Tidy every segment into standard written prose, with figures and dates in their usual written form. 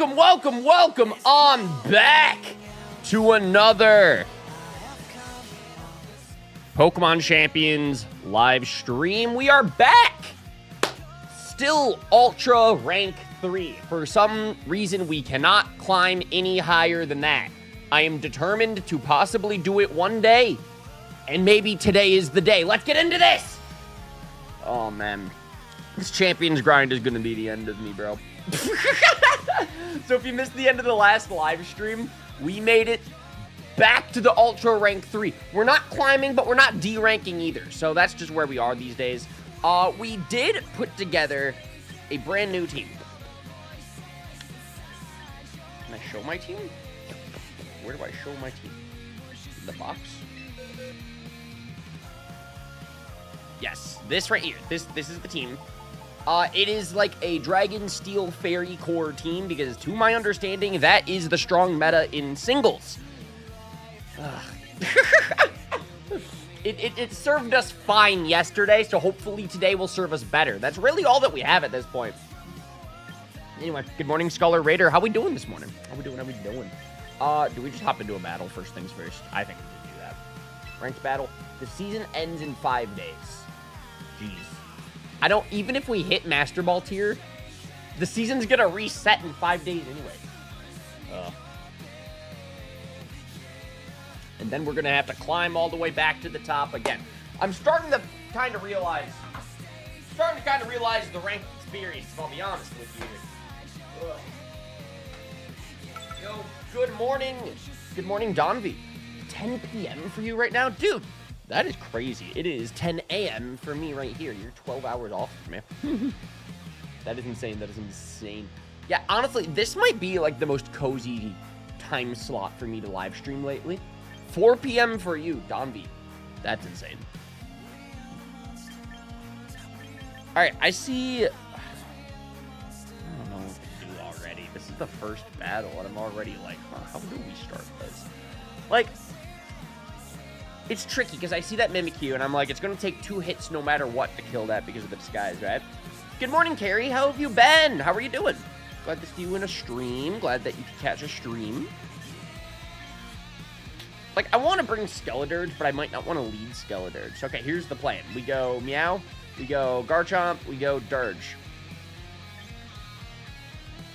welcome on back to another Pokemon Champions live stream. We are back. Still Ultra Rank 3. For some reason, we cannot climb any higher than that. I am determined to possibly do it one day, and maybe today is the day. Let's get into this. Oh, man. This Champions grind is going to be the end of me, bro. So if you missed the end of the last live stream, we made it back to the Ultra Rank 3. We're not climbing, but we're not D-ranking either. So that's just where we are these days. We did put together a brand new team. Can I show my team? Where do I show my team? In the box? Yes, this right here. This is the team. It is like a Dragon Steel Fairy Core team because, to my understanding, that is the strong meta in singles. It served us fine yesterday, so hopefully today will serve us better. That's really all that we have at this point. Anyway, good morning, Scholar Raider. How we doing this morning? How we doing? Do we just hop into a battle first things first? I think we should do that. Ranked battle. The season ends in 5 days. Jeez. I don't, even if we hit Master Ball tier, the season's gonna reset in 5 days anyway. And then we're gonna have to climb all the way back to the top again. I'm starting to kind of realize the ranked experience, if I'll be honest with you. Yo, good morning. Good morning, Donvi. 10 p.m. for you right now? Dude, that is crazy. It is 10 a.m. for me right here. You're 12 hours off, man. That is insane. Yeah, honestly, this might be like the most cozy time slot for me to live stream lately. 4 p.m. for you, Donvi. That's insane. All right, I see. I don't know what to do already. This is the first battle, and I'm already like, how do we start this? Like, it's tricky because I see that Mimikyu, and I'm like, it's going to take 2 hits no matter what to kill that because of the disguise, right? Good morning, Carrie. How have you been? How are you doing? Glad to see you in a stream. Glad that you could catch a stream. Like, I want to bring Skeledirge, but I might not want to lead Skeledirge. Okay, here's the plan. We go Meow, we go Garchomp, we go Dirge.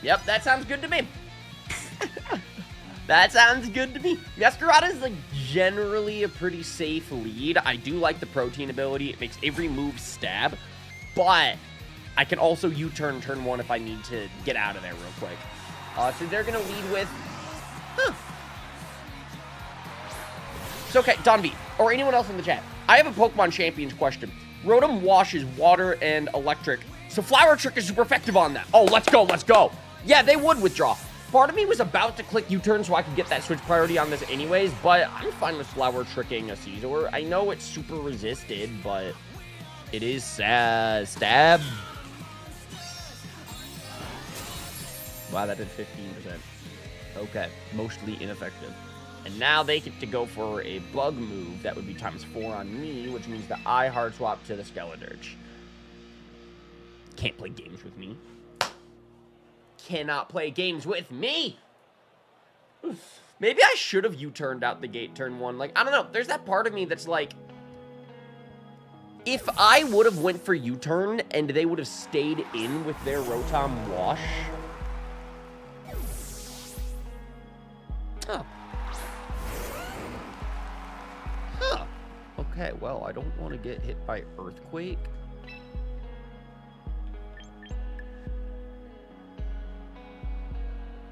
Yep, that sounds good to me. That sounds good to me. Yaskarada is, like, generally a pretty safe lead. I do like the protein ability. It makes every move stab. But I can also U-turn turn 1 if I need to get out of there real quick. So they're going to lead with... It's okay, Donvi, or anyone else in the chat. I have a Pokemon Champions question. Rotom washes water and electric, so Flower Trick is super effective on that. Oh, let's go. Yeah, they would withdraw. Part of me was about to click U-turn so I could get that switch priority on this anyways, but I'm fine with Flower Tricking a Scizor. I know it's super resisted, but it is stab. Wow, that did 15%. Okay, mostly ineffective. And now they get to go for a bug move. That would be ×4 on me, which means that I hard swap to the Skeledirge. Can't play games with me. Cannot play games with me. Maybe I should have U-turned out the gate turn 1. Like, I don't know. There's that part of me that's like, if I would have went for U-turn and they would have stayed in with their Rotom wash. Oh. Huh. Okay, well, I don't want to get hit by Earthquake.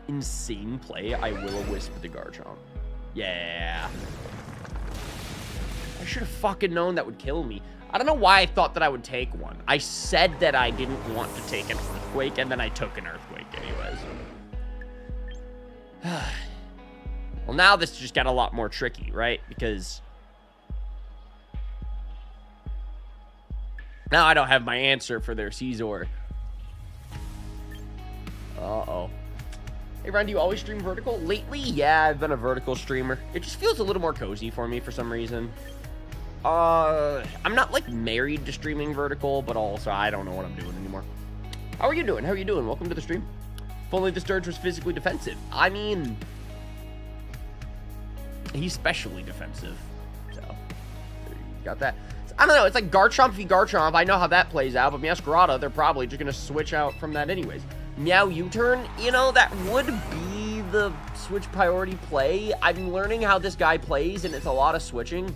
Insane play. I Will-O-Wisp the Garchomp. Yeah. I should have fucking known that would kill me. I don't know why I thought that I would take one. I said that I didn't want to take an Earthquake, and then I took an Earthquake anyways. Well, now this just got a lot more tricky, right? Because now I don't have my answer for their Scizor. Uh-oh. Hey, Ron, do you always stream vertical? Lately, yeah, I've been a vertical streamer. It just feels a little more cozy for me for some reason. I'm not, like, married to streaming vertical, but also I don't know what I'm doing anymore. How are you doing? Welcome to the stream. If only this Dirge was physically defensive. I mean, he's specially defensive. So, you got that. I don't know. It's like Garchomp v. Garchomp. I know how that plays out, but Meowscarada, they're probably just going to switch out from that anyways. Meow U-turn, you know, that would be the switch priority play. I'm learning how this guy plays, and it's a lot of switching.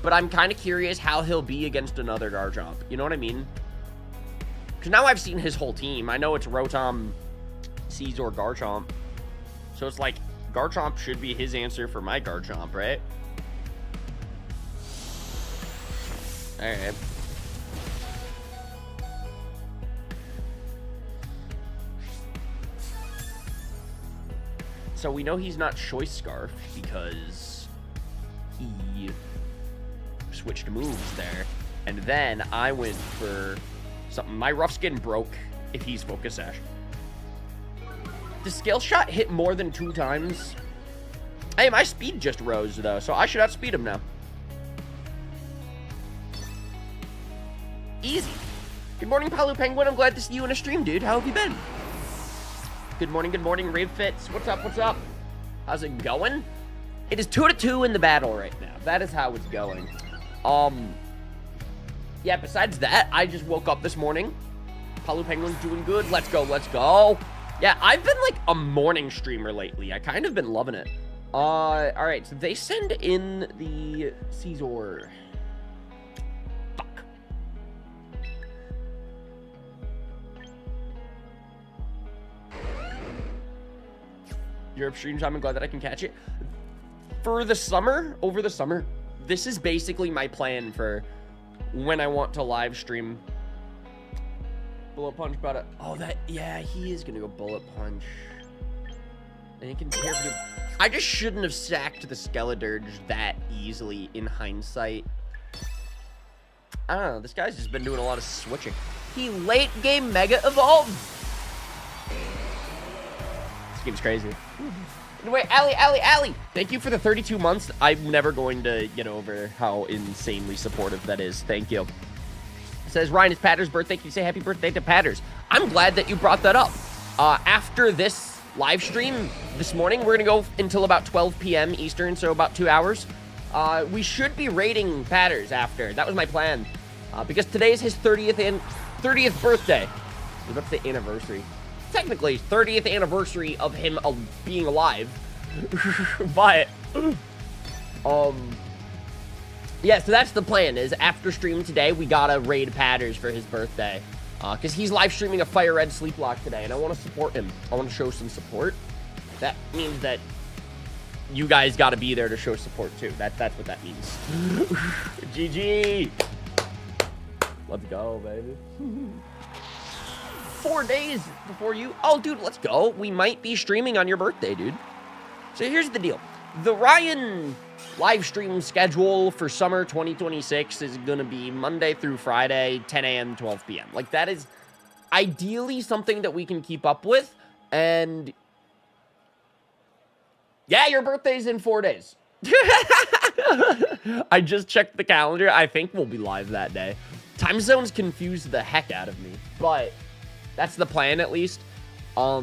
But I'm kind of curious how he'll be against another Garchomp. You know what I mean? Because now I've seen his whole team. I know it's Rotom, Scizor, Garchomp. So it's like, Garchomp should be his answer for my Garchomp, right? Alright. So we know he's not Choice Scarf because he switched moves there. And then I went for something. My Rough Skin broke if he's Focus Sash. Does Scale Shot hit more than 2 times? Hey, my speed just rose though, so I should outspeed him now. Easy. Good morning, Palu Penguin. I'm glad to see you in a stream, dude. How have you been? Good morning, Raid Fits. What's up, what's up? How's it going? It is 2-2 in the battle right now. That is how it's going. Yeah, besides that, I just woke up this morning. Palu Penguin's doing good. Let's go, let's go. Yeah, I've been like a morning streamer lately. I kind of been loving it. Alright, so they send in the Scizor. Europe stream time. I'm glad that I can catch it. For the summer, over the summer, this is basically my plan for when I want to live stream. Bullet Punch about it. Oh, that, yeah, he is gonna go Bullet Punch. And he can tear through. I just shouldn't have sacked the Skeledirge that easily in hindsight. I don't know, this guy's just been doing a lot of switching. He late game Mega Evolved. This game's crazy. Anyway, Allie, thank you for the 32 months. I'm never going to get over how insanely supportive that is. Thank you. It says, Ryan, it's Patter's birthday. Can you say happy birthday to Patters? I'm glad that you brought that up. After this live stream this morning, we're going to go until about 12 p.m. Eastern, so about 2 hours. We should be raiding Patters after. That was my plan. Because today is his 30th birthday. We're about to say anniversary. Technically, 30th anniversary of him being alive. But, yeah, so that's the plan, is after stream today, we gotta raid Patters for his birthday. Because he's live streaming a Fire Red Sleep Lock today, and I want to support him. I want to show some support. That means that you guys gotta be there to show support, too. That's what that means. GG! Let's go, baby. 4 days before you. Oh, dude, let's go. We might be streaming on your birthday, dude. So here's the deal. The Ryan live stream schedule for summer 2026 is going to be Monday through Friday, 10 a.m., 12 p.m. Like, that is ideally something that we can keep up with. And yeah, your birthday's in 4 days. I just checked the calendar. I think we'll be live that day. Time zones confuse the heck out of me, but that's the plan, at least. I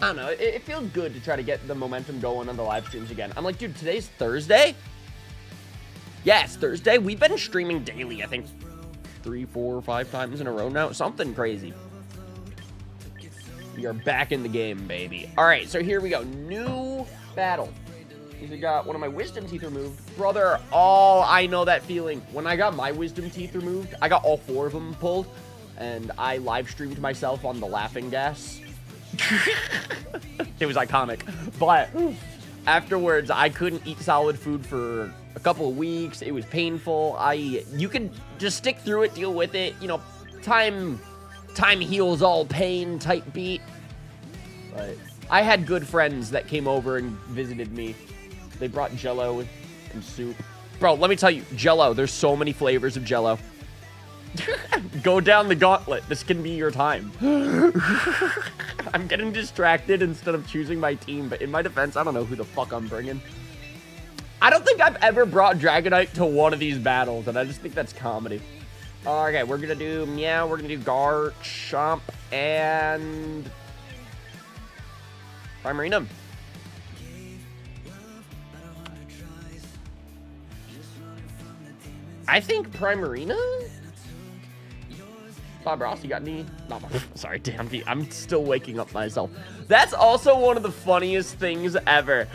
don't know. It feels good to try to get the momentum going on the live streams again. I'm like, dude, today's Thursday? Yeah, it's Thursday. We've been streaming daily, I think 3, 4, 5 times in a row now. Something crazy. We are back in the game, baby. All right, so here we go. New battle. He's got one of my wisdom teeth removed. Brother, oh, I know that feeling. When I got my wisdom teeth removed, I got all 4 of them pulled. And I live streamed myself on the laughing gas. It was iconic. But afterwards, I couldn't eat solid food for a couple of weeks. It was painful. You can just stick through it, deal with it. You know, time heals all pain type beat. But I had good friends that came over and visited me. They brought Jell-O and soup. Bro, let me tell you, Jell-O, there's so many flavors of Jell-O. Go down the gauntlet. This can be your time. I'm getting distracted instead of choosing my team, but in my defense, I don't know who the fuck I'm bringing. I don't think I've ever brought Dragonite to one of these battles, and I just think that's comedy. Okay, we're gonna do Meow, we're gonna do Garchomp, and Primarina. I think Primarina? Bob Ross, you got any? No, sorry, damn, I'm still waking up myself. That's also one of the funniest things ever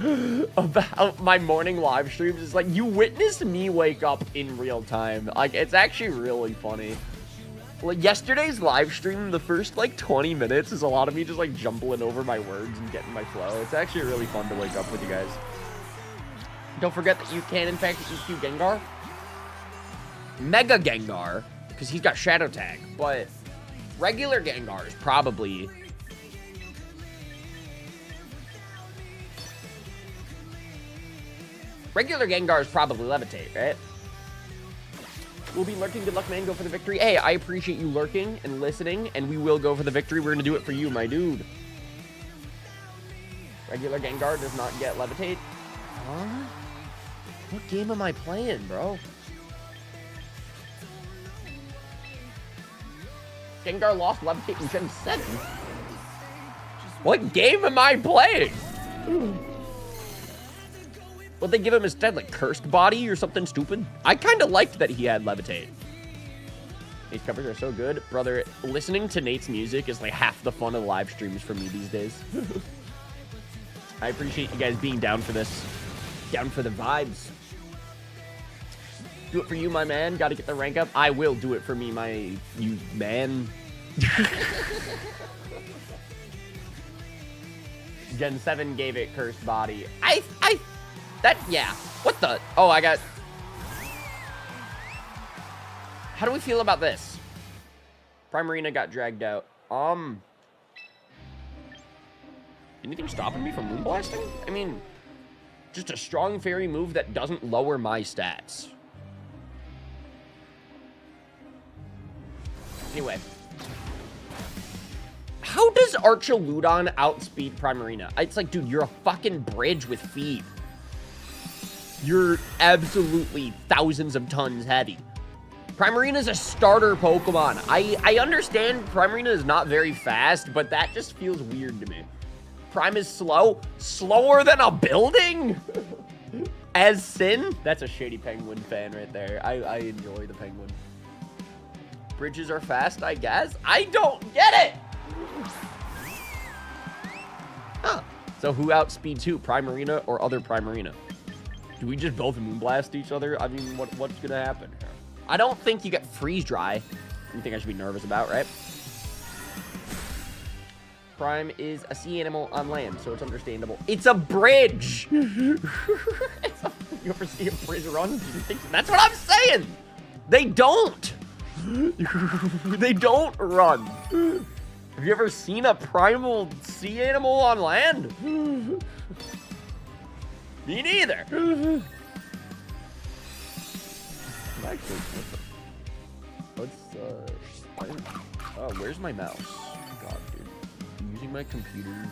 about my morning live streams. Is like, you witnessed me wake up in real time. Like, it's actually really funny. Like, yesterday's live stream, the first, like, 20 minutes is a lot of me just, like, jumbling over my words and getting my flow. It's actually really fun to wake up with you guys. Don't forget that you can, in fact, EQ Gengar. Mega Gengar, because he's got Shadow Tag, but regular Gengar is probably... Regular Gengar is probably Levitate, right? We'll be lurking. Good luck, man. Go for the victory. Hey, I appreciate you lurking and listening, and we will go for the victory. We're going to do it for you, my dude. Regular Gengar does not get Levitate. Huh? What game am I playing, bro? Gengar lost Levitate in Gen 7. What game am I playing? What they give him instead, like Cursed Body or something stupid? I kind of liked that he had Levitate. These covers are so good. Brother, listening to Nate's music is like half the fun of live streams for me these days. I appreciate you guys being down for this. Down for the vibes. Do it for you, my man. Got to get the rank up. I will do it for me, you man. Gen 7 gave it Cursed Body. Yeah. What the? Oh, I got... How do we feel about this? Primarina got dragged out. Anything stopping me from Moonblasting? I mean, just a strong fairy move that doesn't lower my stats. Anyway. How does Archaludon outspeed Primarina? It's like, dude, you're a fucking bridge with feed. You're absolutely thousands of tons heavy. Primarina's a starter Pokemon. I understand Primarina is not very fast, but that just feels weird to me. Prime is slow? Slower than a building? As Sin? That's a shady Penguin fan right there. I enjoy the Penguin. Bridges are fast, I guess? I don't get it! Huh. So who outspeeds who? Primarina or other Primarina? Do we just both Moonblast each other? I mean, what's gonna happen here? I don't think you get Freeze Dry. Anything I should be nervous about, right? Prime is a sea animal on land, so it's understandable. It's a bridge! You ever see a bridge run? Do you think so? That's what I'm saying! They don't! They don't run. Have you ever seen a primal sea animal on land? Me neither. Actually, where's my mouse? God, dude. Using my computer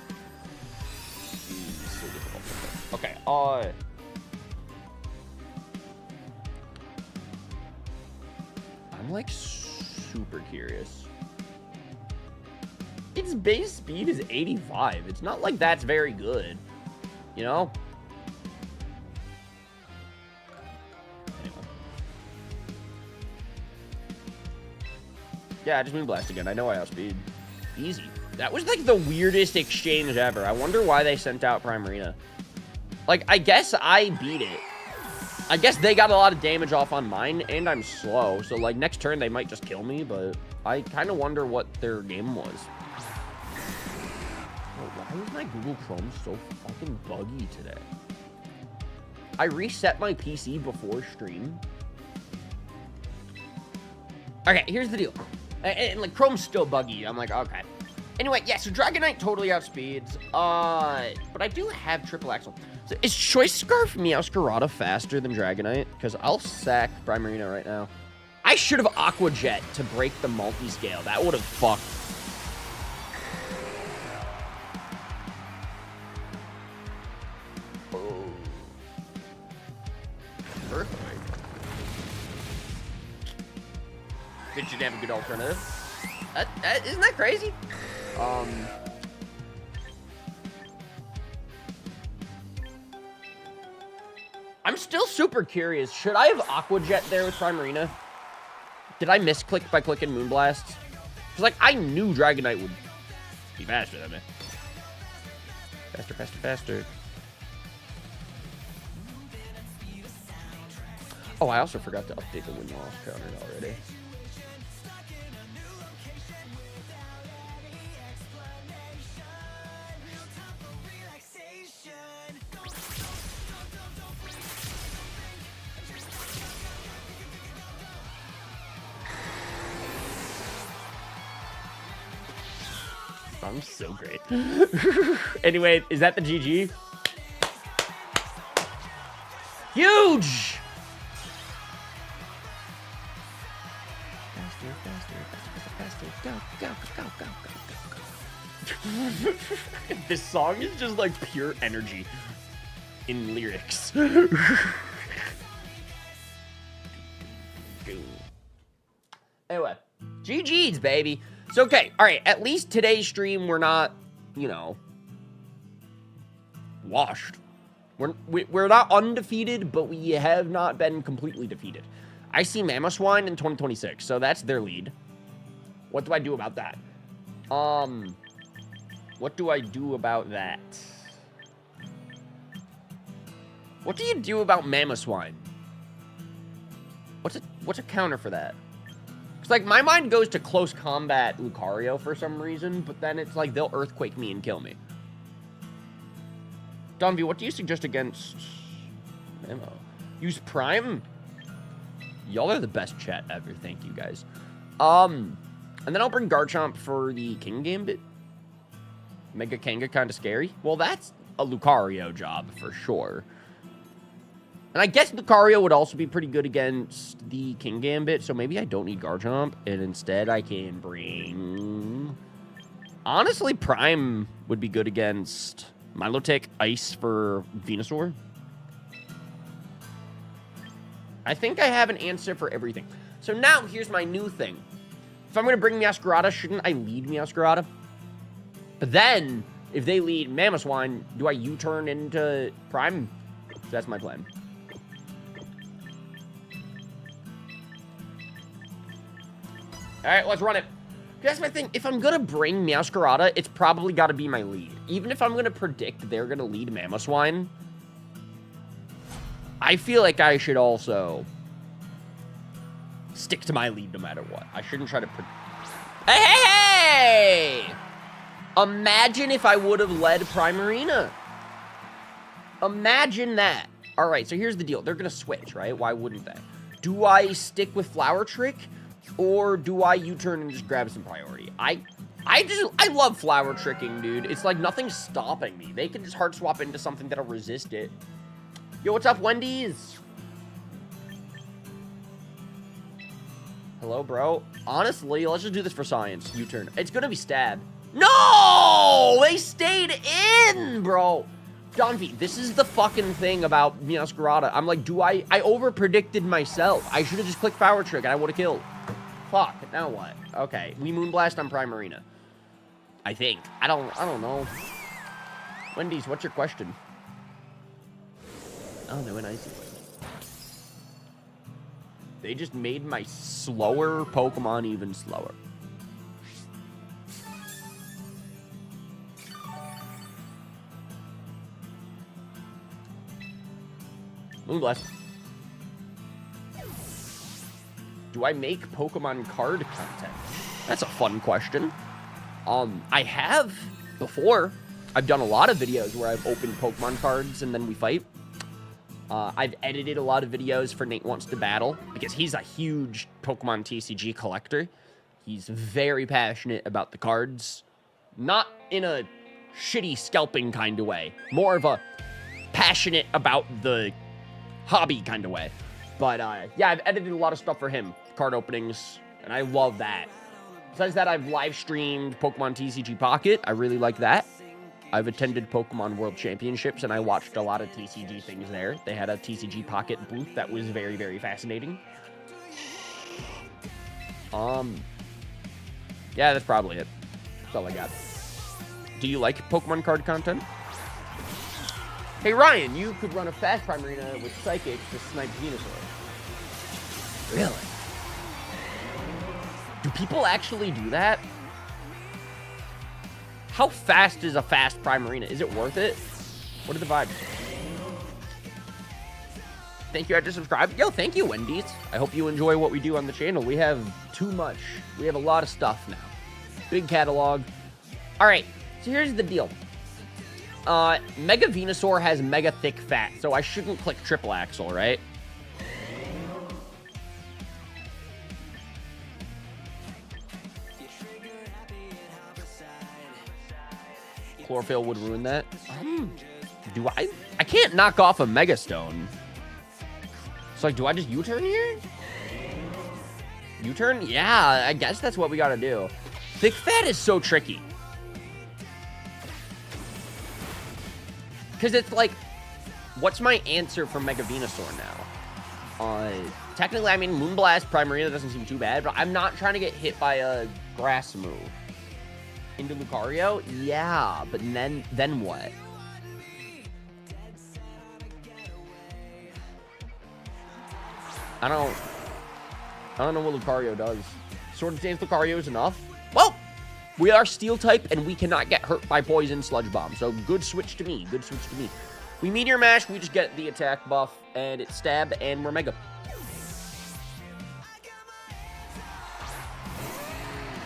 is so difficult. Okay, I'm like super curious. Its base speed is 85. It's not like that's very good, you know? Anyway. Yeah, I just Moonblast again. I know I outspeed. Easy. That was like the weirdest exchange ever. I wonder why they sent out Primarina. Like, I guess I beat it. I guess they got a lot of damage off on mine, and I'm slow. So, like, next turn they might just kill me, but I kind of wonder what their game was. Oh, why is my Google Chrome so fucking buggy today? I reset my PC before stream. Okay, here's the deal. And like, Chrome's still buggy. I'm like, okay. Anyway, yeah, so Dragonite totally outspeeds. But I do have Triple Axle. So is Choice Scarf Meowscarada faster than Dragonite? Because I'll sack Primarina right now. I should have Aqua Jet to break the multi-scale. That would have fucked. Oh. Earthquake. have a good alternative. Isn't that crazy? I'm still super curious. Should I have Aqua Jet there with Primarina? Did I misclick by clicking Moonblast? Because, like, I knew Dragonite would be faster than me. Faster, faster, faster. Oh, I also forgot to update the win-loss counter already. I'm so great. Anyway, is that the GG? Huge! Faster, faster, faster, faster. Go, go, go, go, go, go, go. This song is just like pure energy in lyrics. Anyway, GG's, baby. So, okay, all right, at least today's stream, we're not, you know, washed. We're not undefeated, but we have not been completely defeated. I see Mamoswine in 2026, so that's their lead. What do I do about that? What do I do about that? What do you do about Mamoswine? What's a counter for that? It's like, my mind goes to close combat Lucario for some reason, but then it's like they'll Earthquake me and kill me. Donvi, what do you suggest against Mamo? Use Prime? Y'all are the best chat ever. Thank you, guys. And then I'll bring Garchomp for the King Gambit. Mega Kanga kind of scary. Well, that's a Lucario job for sure. And I guess Lucario would also be pretty good against the King Gambit, so maybe I don't need Garchomp, and instead I can bring... Honestly, Prime would be good against Milotic, Ice for Venusaur. I think I have an answer for everything. So now, here's my new thing. If I'm going to bring Meowscarada, shouldn't I lead Meowscarada? But then, if they lead Mamoswine, do I U-turn into Prime? That's my plan. Alright, let's run it. That's my thing. If I'm going to bring Meowscarada, it's probably got to be my lead. Even if I'm going to predict they're going to lead Mamoswine, I feel like I should also stick to my lead no matter what. I shouldn't try to... Hey, hey, hey! Imagine if I would have led Primarina. Imagine that. All right, so here's the deal. They're going to switch, right? Why wouldn't they? Do I stick with Flower Trick, or do I U-turn and just grab some priority? I love Flower Tricking, dude. It's like nothing's stopping me. They can just hard swap into something that'll resist it. Yo, what's up, Wendy's? Hello, bro. Honestly, let's just do this for science. U-turn. It's gonna be stab. No! They stayed in, bro. Donvi, this is the fucking thing about Meowscarada. I'm like, I over-predicted myself. I should have just clicked Flower Trick and I would have killed. Fuck, now what? Okay, we Moonblast on Primarina. I think. I don't know. Wendy's, what's your question? Oh, they went icy. They just made my slower Pokemon even slower. Moonblast. Do I make Pokemon card content? That's a fun question. I have before. I've done a lot of videos where I've opened Pokemon cards and then we fight. I've edited a lot of videos for Nate Wants to Battle because he's a huge Pokemon TCG collector. He's very passionate about the cards. Not in a shitty scalping kind of way. More of a passionate about the hobby kind of way. But, yeah, I've edited a lot of stuff for him. Card openings, and I love that. Besides that, I've live streamed Pokemon TCG Pocket. I really like that. I've attended Pokemon World Championships, and I watched a lot of TCG things there. They had a TCG Pocket booth that was very, very fascinating. Yeah, that's probably it. That's all I got. Do you like Pokemon card content? Hey, Ryan, you could run a fast Primarina with Psychic to snipe Venusaur. Really? Do people actually do that? How fast is a fast Primarina? Is it worth it? What are the vibes? Thank you, I just subscribed. Yo, thank you, Wendy's. I hope you enjoy what we do on the channel. We have too much. We have a lot of stuff now. Big catalog. All right, so here's the deal. Mega Venusaur has mega thick fat, so I shouldn't click triple axle, right? Chlorophyll would ruin that. Do I? I can't knock off a Mega Stone. So, like, do I just U-turn here? U-turn? Yeah, I guess that's what we gotta do. Thick fat is so tricky. Because it's like, what's my answer for Mega Venusaur now? Technically, I mean, Moonblast Primarina doesn't seem too bad, but I'm not trying to get hit by a grass move. Into Lucario? Yeah, but then what? I don't know what Lucario does. Sword and Stance Lucario is enough. Well, we are Steel type, and we cannot get hurt by Poison Sludge Bomb. So, good switch to me. Good switch to me. We Meteor Mash, we just get the attack buff, and it's Stab, and we're Mega.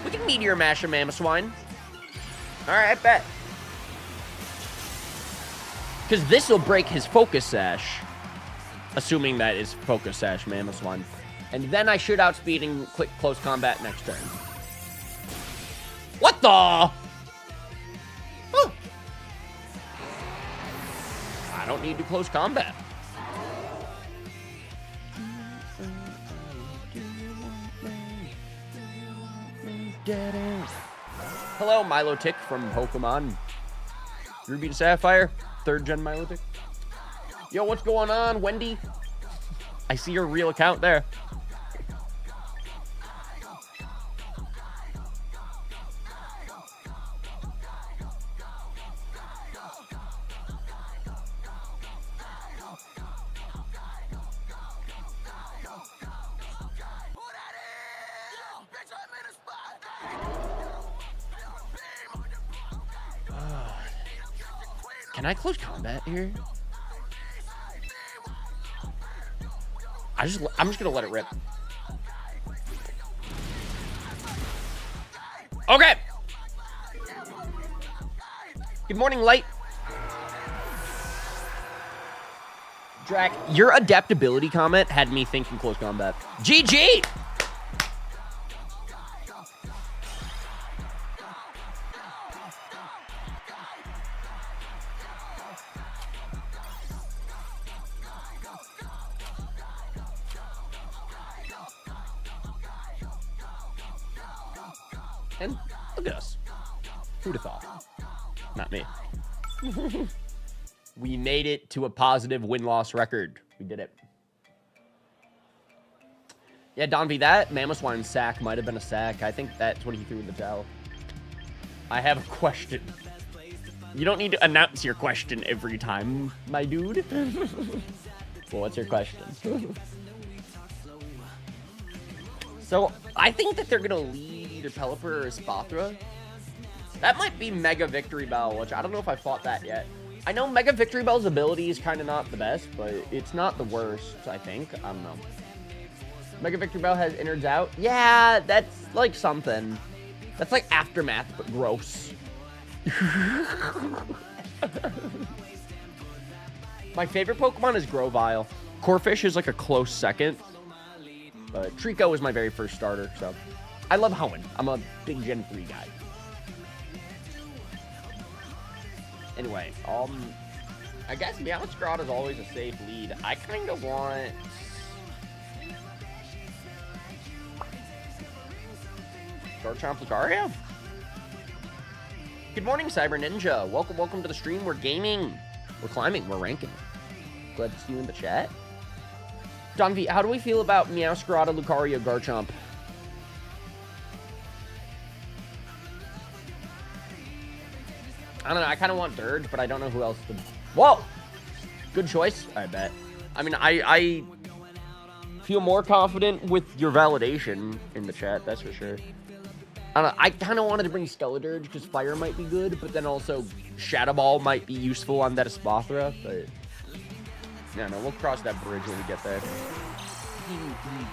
We can Meteor Mash a Mamoswine. Alright, I bet. Because this will break his Focus Sash. Assuming that is Focus Sash Mamoswine. And then I should outspeed and click Close Combat next turn. What the? Huh. I don't need to Close Combat. Hello, Milotic from Pokemon. Ruby and Sapphire, 3rd gen Milotic. Yo, what's going on, Wendy? I see your real account there. Can I Close Combat here? I'm just gonna let it rip. Okay. Good morning, Light. Drac, your adaptability comment had me thinking Close Combat. GG! And look at us. Who'd have thought? Not me. We made it to a positive win-loss record. We did it. Yeah, Donvi, that Mamoswine sack might have been a sack. I think that's what he threw in the towel. I have a question. You don't need to announce your question every time, my dude. Well, what's your question? So, I think that they're going to lead either Pelipper or Espathra. That might be Mega Victory Bell, which I don't know if I fought that yet. I know Mega Victory Bell's ability is kind of not the best, but it's not the worst, I think. I don't know. Mega Victory Bell has innards out. Yeah, that's like something. That's like Aftermath, but gross. My favorite Pokemon is Grovyle. Corphish is like a close second. But Trico is my very first starter, so. I love Hoenn. I'm a big Gen 3 guy. Anyway, I guess Meowscarada is always a safe lead. I kind of want... Garchomp Lucario? Good morning, Cyber Ninja. Welcome to the stream. We're gaming. We're climbing. We're ranking. Glad to see you in the chat. Don V, how do we feel about Meowscarada, Lucario, Garchomp? I don't know. I kind of want Dirge, but I don't know who else to... Whoa! Good choice, I bet. I mean, I feel more confident with your validation in the chat, that's for sure. I don't know. I kind of wanted to bring Skeledirge because Fire might be good, but then also Shadow Ball might be useful on that Espathra, but... No, we'll cross that bridge when we get there. He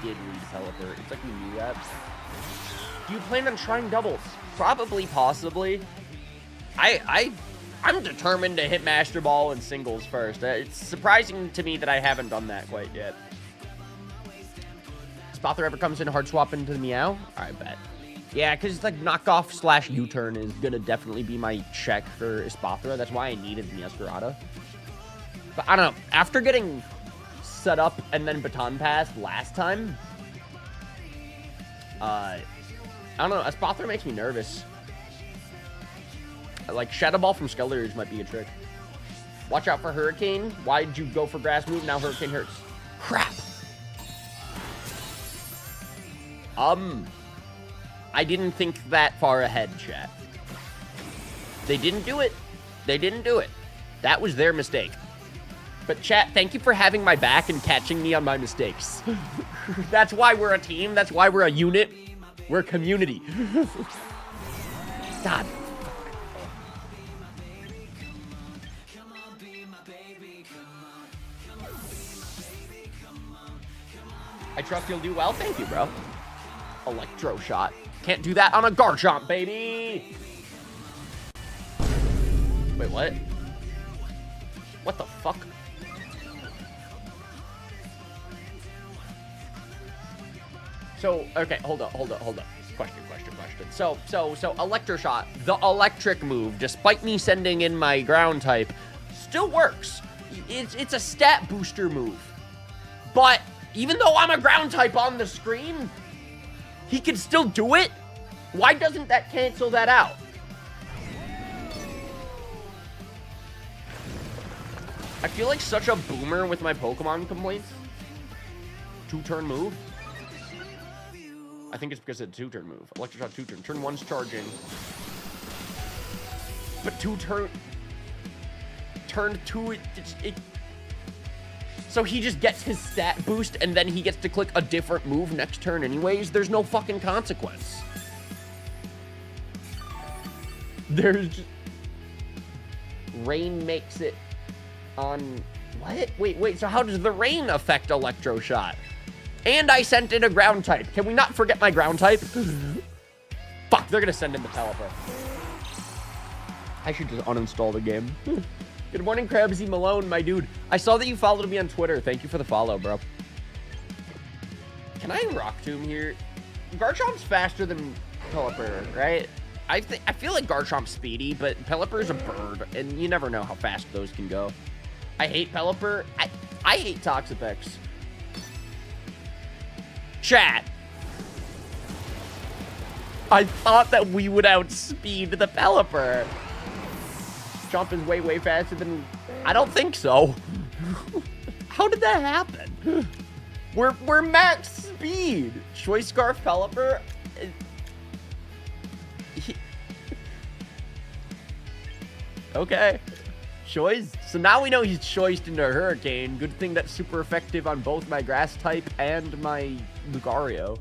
did read Pelipper. It's like we knew that. Do you plan on trying doubles? Probably, possibly. I'm determined to hit Master Ball in singles first. It's surprising to me that I haven't done that quite yet. Espathra ever comes in hard swap into the Meow? I bet. Yeah, because like knockoff / U-turn is going to definitely be my check for Espathra. That's why I needed the Escarada. But I don't know. After getting set up and then baton passed last time, I don't know. Espathra makes me nervous. Like, Shadow Ball from Skeledirge might be a trick. Watch out for Hurricane. Why'd you go for Grass move? Now Hurricane hurts. Crap. I didn't think that far ahead, chat. They didn't do it. They didn't do it. That was their mistake. But chat, thank you for having my back and catching me on my mistakes. That's why we're a team. That's why we're a unit. We're a community. God. I trust you'll do well. Thank you, bro. Electro shot. Can't do that on a Garchomp, baby. Wait, what? What the fuck? So, okay, hold up. Question. So, Electroshot, the electric move, despite me sending in my ground type, still works. It's a stat booster move. But even though I'm a ground type on the screen, he can still do it? Why doesn't that cancel that out? I feel like such a boomer with my Pokemon complaints. 2-turn move. I think it's because it's a 2-turn move. Electroshot 2-turn. Turn 1's charging. But turn 2, so he just gets his stat boost and then he gets to click a different move next turn anyways? There's no fucking consequence. There's... Rain makes it on... What? Wait, so how does the rain affect Electroshot? And I sent in a ground type. Can we not forget my ground type? Fuck, they're gonna send in the Pelipper. I should just uninstall the game. Good morning, Krabsy Malone, my dude. I saw that you followed me on Twitter. Thank you for the follow, bro. Can I Rock Tomb here? Garchomp's faster than Pelipper, right? I feel like Garchomp's speedy, but Pelipper's a bird, and you never know how fast those can go. I hate Pelipper. I hate Toxapex. Chat. I thought that we would outspeed the Pelipper. Chomp is way faster than... I don't think so. How did that happen? We're max speed. Choice Scarf Pelipper. Okay. Choice. So now we know he's choiced into Hurricane. Good thing that's super effective on both my Grass type and my Lucario.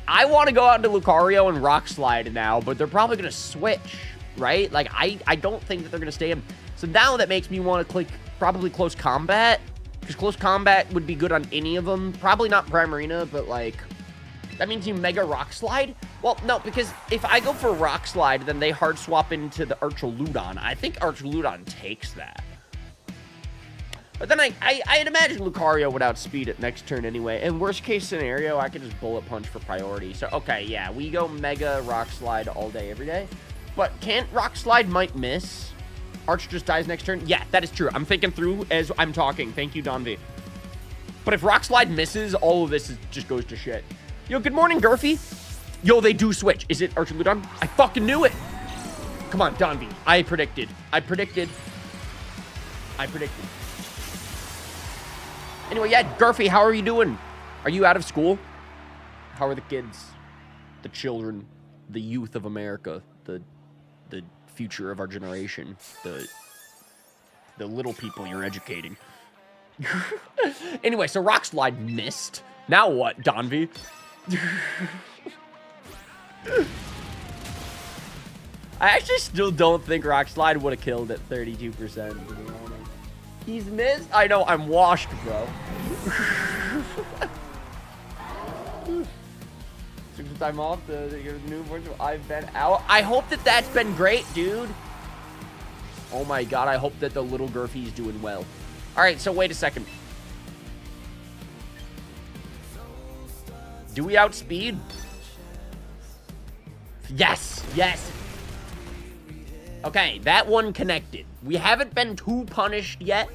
I want to go out into Lucario and Rock Slide now, but they're probably going to switch, right? Like, I don't think that they're going to stay in. So now that makes me want to click probably Close Combat, because Close Combat would be good on any of them. Probably not Primarina, but like, that means you Mega Rock Slide? Well, no, because if I go for Rock Slide, then they hard swap into the Archaludon. I think Archaludon takes that. But then I'd imagine Lucario would outspeed it next turn anyway. And worst case scenario, I could just Bullet Punch for priority. So, okay, yeah, we go Mega Rock Slide all day, every day. But can't Rock Slide might miss? Arch just dies next turn? Yeah, that is true. I'm thinking through as I'm talking. Thank you, Don V. But if Rock Slide misses, all of this just goes to shit. Yo, good morning, Gurfy. Yo, they do switch. Is it Archaludon? I fucking knew it. Come on, Don V. I predicted. Anyway, yeah, Gurfy, how are you doing? Are you out of school? How are the kids? The children? The youth of America? The future of our generation. The little people you're educating. Anyway, so Rock Slide missed. Now what, Donvi? I actually still don't think Rock Slide would have killed at 32%. He's missed? I know, I'm washed, bro. Took some time off to get a new version. I've been out. I hope that that's been great, dude. Oh my god, I hope that the little Gurfy's doing well. Alright, so wait a second. Do we outspeed? Yes, yes. Okay, that one connected. We haven't been too punished yet.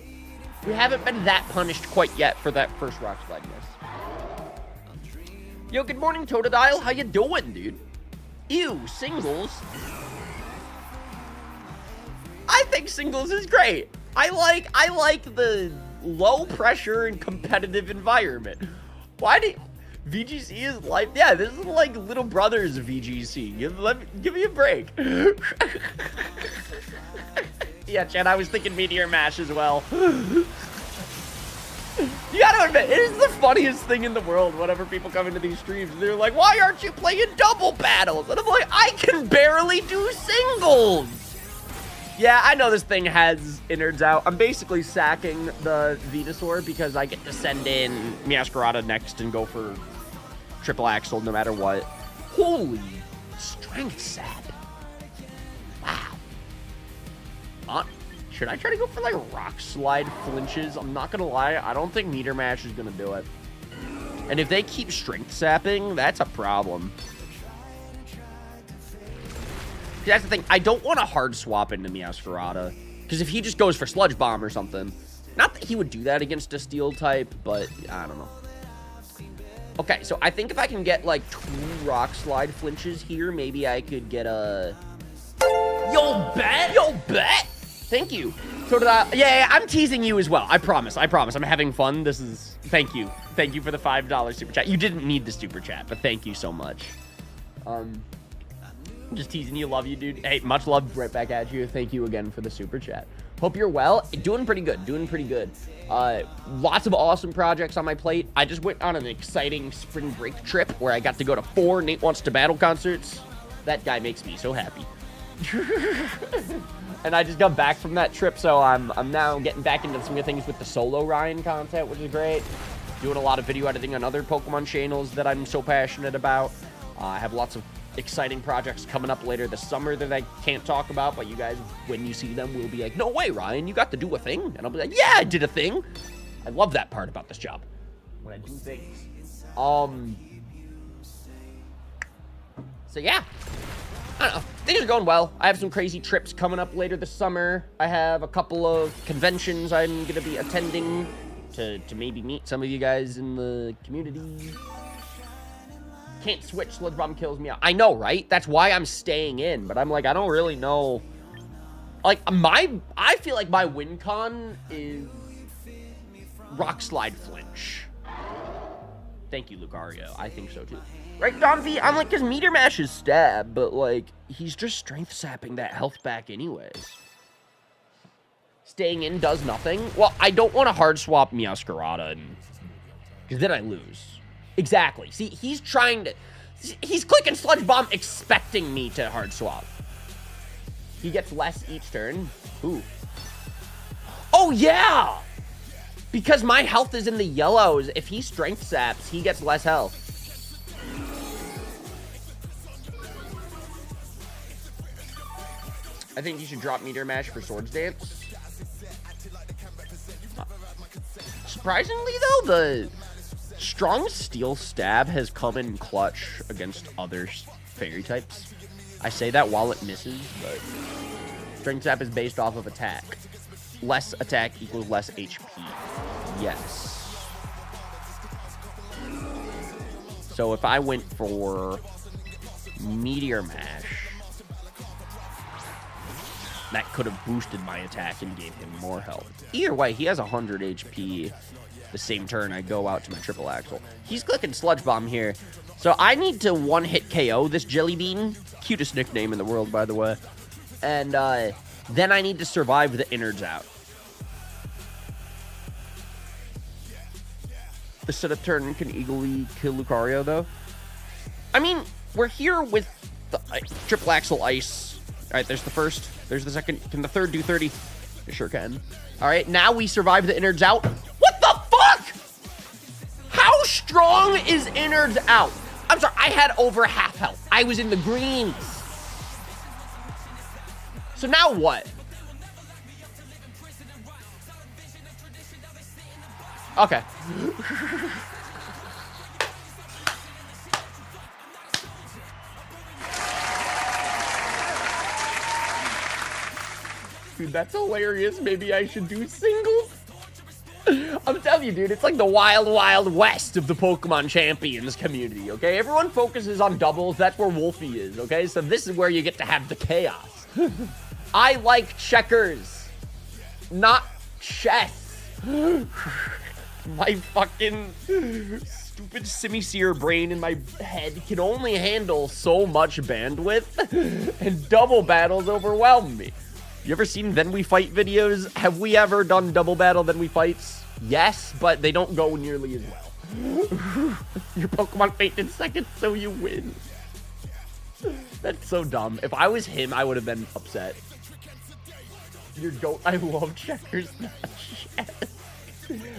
We haven't been that punished quite yet for that first Rock Slide miss. Yo, good morning, Totodile. How you doing, dude? Ew, singles. I think singles is great. I like the low pressure and competitive environment. Why do VGC is life? Yeah, this is like little brother's VGC. Give me a break. Yeah, Chad, I was thinking Meteor Mash as well. You gotta admit, it is the funniest thing in the world whenever people come into these streams. They're like, why aren't you playing double battles? And I'm like, I can barely do singles. Yeah, I know this thing has innards out. I'm basically sacking the Venusaur because I get to send in Meowscarada next and go for triple axle no matter what. Holy strength sap. Wow. Should I try to go for like Rock Slide flinches? I'm not gonna lie, I don't think Meteor Mash is gonna do it. And if they keep strength sapping, that's a problem. That's the thing. I don't want to hard swap into Meowscarada. Because if he just goes for Sludge Bomb or something. Not that he would do that against a Steel type, but I don't know. Okay, so I think if I can get like 2 Rock Slide flinches here, maybe I could get a... Yo, bet! Yo, bet! Thank you. So did I... Yeah, I'm teasing you as well. I promise. I promise. I'm having fun. This is... Thank you. Thank you for the $5 super chat. You didn't need the super chat, but thank you so much. I'm just teasing you. Love you, dude. Hey, much love right back at you. Thank you again for the super chat. Hope you're well. Doing pretty good. Doing pretty good. Lots of awesome projects on my plate. I just went on an exciting spring break trip where I got to go to 4 Nate Wants to Battle concerts. That guy makes me so happy. And I just got back from that trip, so I'm now getting back into some good things with the solo Ryan content, which is great. Doing a lot of video editing on other Pokemon channels that I'm so passionate about. I have lots of exciting projects coming up later this summer that I can't talk about, but you guys, when you see them, will be like, no way, Ryan, you got to do a thing? And I'll be like, yeah, I did a thing. I love that part about this job. When I do things. So yeah. I don't know. Things are going well. I have some crazy trips coming up later this summer. I have a couple of conventions I'm going to be attending to maybe meet some of you guys in the community. Can't switch. Sludge Bomb kills me out. I know, right? That's why I'm staying in. But I'm like, I don't really know. Like, I feel like my win con is Rock Slide Flinch. Thank you, Lucario. I think so, too. Right, Don V? I'm like, because Meteor Mash is stab, but, like, he's just strength sapping that health back anyways. Staying in does nothing. Well, I don't want to hard swap Meowscarada, because then I lose. Exactly. See, he's trying to... He's clicking Sludge Bomb expecting me to hard swap. He gets less each turn. Ooh. Oh, yeah! Because my health is in the yellows. If he strength saps, he gets less health. I think you should drop Meteor Mash for Swords Dance. Surprisingly, though, the strong Steel Stab has come in clutch against other fairy types. I say that while it misses, but Strength Sap is based off of attack. Less attack equals less HP. Yes. So if I went for Meteor Mash, that could have boosted my attack and gave him more health. Either way, he has 100 HP the same turn I go out to my triple axle. He's clicking Sludge Bomb here. So I need to one-hit KO this Jelly Bean. Cutest nickname in the world, by the way. and then I need to survive the innards out. The setup turn can easily kill Lucario, though. I mean, we're here with the triple axle ice. All right, there's the first. There's the second. Can the third do 30? It sure can. All right, now we survive the innards out. What the fuck? How strong is innards out? I'm sorry, I had over half health. I was in the greens. So now what? Okay. Dude, that's hilarious. Maybe I should do singles. I'm telling you, dude, it's like the wild, wild west of the Pokemon Champions community, okay? Everyone focuses on doubles. That's where Wolfie is, okay? So this is where you get to have the chaos. I like checkers, not chess. My fucking stupid semi-seer brain in my head can only handle so much bandwidth, and double battles overwhelm me. You ever seen Then We Fight videos? Have we ever done double battle Then We Fights? Yes, but they don't go nearly as well. Your Pokemon fainted second, so you win. That's so dumb. If I was him, I would have been upset. Your goat, I love checkers, not chess.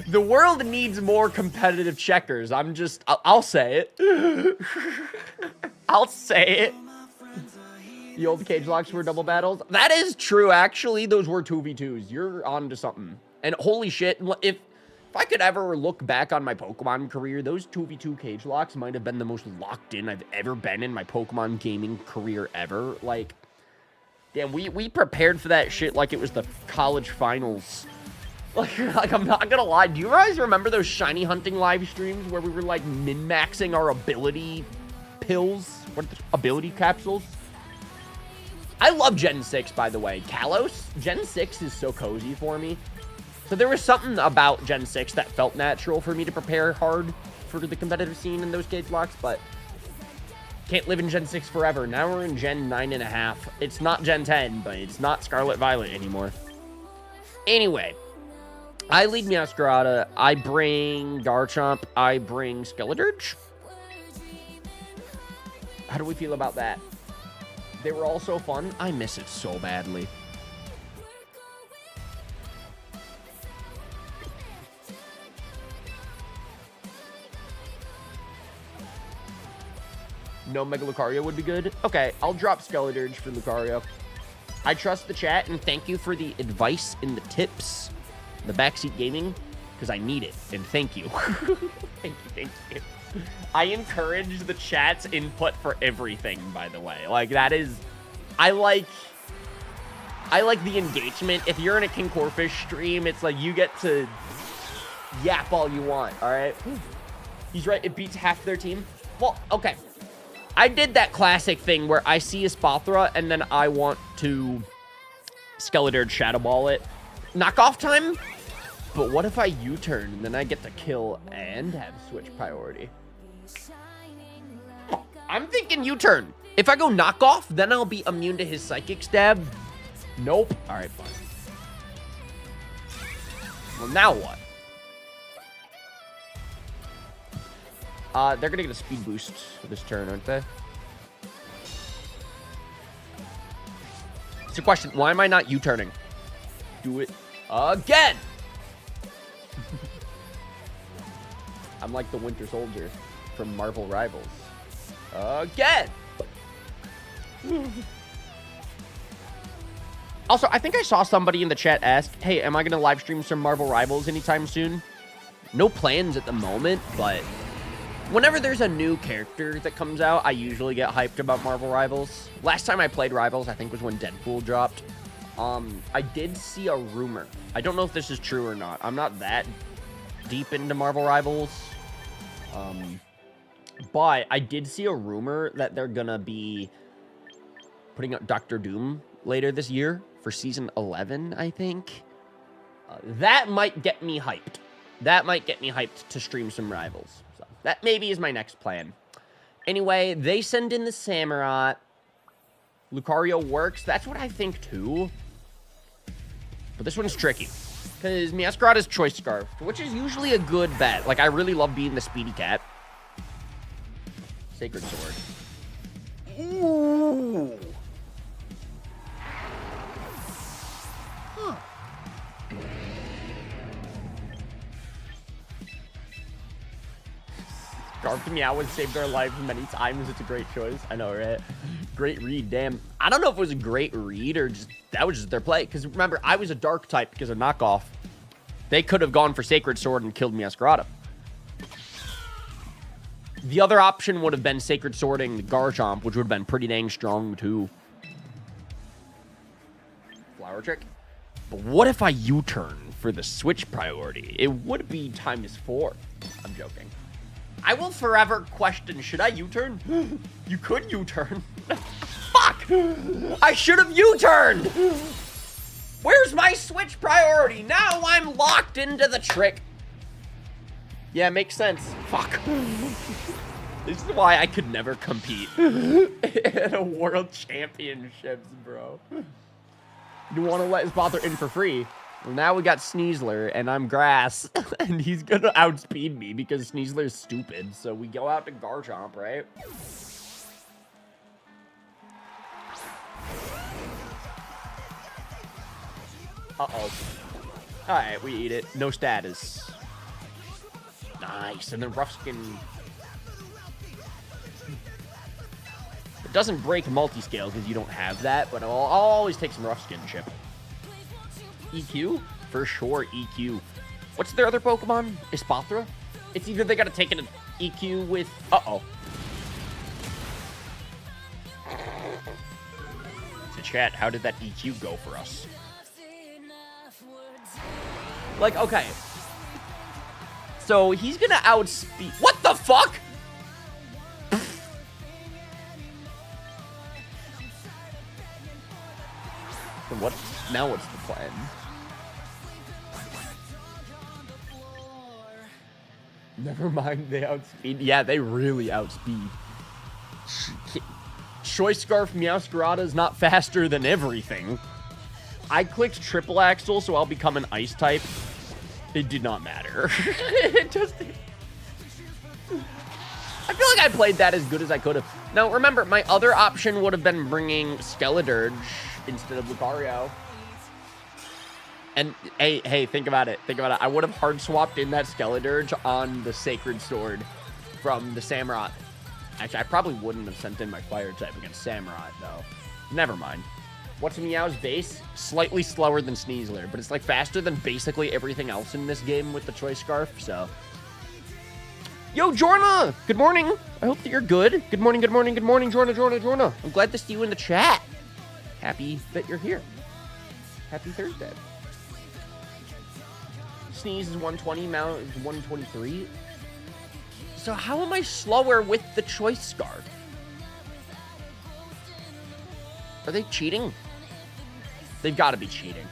The world needs more competitive checkers. I'll say it. I'll say it. The old cage locks were double battles. That is true, actually. Those were 2v2s. You're on to something. And holy shit, if I could ever look back on my Pokemon career, those 2v2 cage locks might have been the most locked in I've ever been in my Pokemon gaming career ever. Like, damn, we prepared for that shit like it was the college finals. Like, I'm not gonna lie. Do you guys remember those shiny hunting live streams where we were, like, min-maxing our ability pills? What are the ability capsules? I love Gen 6, by the way. Kalos, Gen 6 is so cozy for me. So there was something about Gen 6 that felt natural for me to prepare hard for the competitive scene in those cage locks, but can't live in Gen 6 forever. Now we're in Gen 9.5. It's not Gen 10, but it's not Scarlet Violet anymore. Anyway, I lead Meowscarada. I bring Garchomp. I bring Skeledirge. How do we feel about that? They were all so fun. I miss it so badly. No Mega Lucario would be good. Okay, I'll drop Skeledirge for Lucario. I trust the chat, and thank you for the advice and the tips. The backseat gaming, because I need it, and thank you. Thank you. I encourage the chat's input for everything, by the way. Like, that is... I like the engagement. If you're in a King Corfish stream, it's like you get to yap all you want, all right? He's right, it beats half their team. Well, okay. I did that classic thing where I see a Spothra, and then I want to Skeledirge Shadow Ball it. Knockoff time? But what if I U-turn, and then I get to kill and have switch priority? I'm thinking U-turn. If I go knockoff, then I'll be immune to his Psychic Stab. Nope. All right, fine. Well, now what? They're gonna get a speed boost for this turn, aren't they? It's a question. Why am I not U-turning? Do it again. I'm like the Winter Soldier from Marvel Rivals. Again. Also, I think I saw somebody in the chat ask, hey, am I going to live stream some Marvel Rivals anytime soon? No plans at the moment, but whenever there's a new character that comes out, I usually get hyped about Marvel Rivals. Last time I played Rivals, I think, was when Deadpool dropped. I did see a rumor. I don't know if this is true or not. I'm not that deep into Marvel Rivals. But I did see a rumor that they're gonna be putting out Doctor Doom later this year for Season 11, I think. That might get me hyped. That might get me hyped to stream some Rivals. So that maybe is my next plan. Anyway, they send in the Samurott. Lucario works. That's what I think, too. But this one's tricky. Because Meowscarada's Choice Scarf, which is usually a good bet. Like, I really love being the Speedy Cat. Sacred Sword. Ooh. Huh. Scarf to Meow has saved our lives many times. It's a great choice. I know, right? Great read, damn. I don't know if it was a great read or just that was just their play. Because remember, I was a dark type because of knockoff. They could have gone for Sacred Sword and killed Meowscarada. The other option would have been Sacred Swording Garchomp, which would have been pretty dang strong too. Flower Trick. But what if I U-turn for the switch priority? It would be -4. I'm joking. I will forever question, should I U-turn? You could U-turn. Fuck! I should have U-turned! Where's my switch priority? Now I'm locked into the trick. Yeah, makes sense. Fuck. This is why I could never compete in a world championships, bro. You want to let his bother in for free? Well, now we got Sneasler, and I'm grass, and he's gonna outspeed me because Sneasler's stupid. So we go out to Garchomp, right? Uh-oh. Alright, we eat it. No status. Nice. And then Rough Skin. It doesn't break multi-scale because you don't have that, but I'll always take some Rough Skin chip. EQ? For sure, EQ. What's their other Pokemon? Espathra? It's either they gotta take an EQ with... Uh-oh. So chat, how did that EQ go for us? Like, okay. So he's gonna outspeed... What the fuck? So what? Now what's the plan? Never mind, they outspeed. Yeah, they really outspeed. Choice Scarf Meowscarada is not faster than everything. I clicked triple axle, so I'll become an ice type. It did not matter. It just... I feel like I played that as good as I could have. Now, remember, my other option would have been bringing Skeledirge instead of Lucario. And, hey, think about it. Think about it. I would have hard swapped in that Skeledirge on the Sacred Sword from the Samurott. Actually, I probably wouldn't have sent in my Fire type against Samurott, though. Never mind. What's Meow's base? Slightly slower than Sneasler, but it's like faster than basically everything else in this game with the Choice Scarf, so. Yo, Jorna! Good morning. I hope that you're good. Good morning, good morning, good morning, Jorna. I'm glad to see you in the chat. Happy that you're here. Happy Thursday. Sneeze is 120, Mount is 123. So how am I slower with the Choice Scarf? Are they cheating? They've got to be cheating.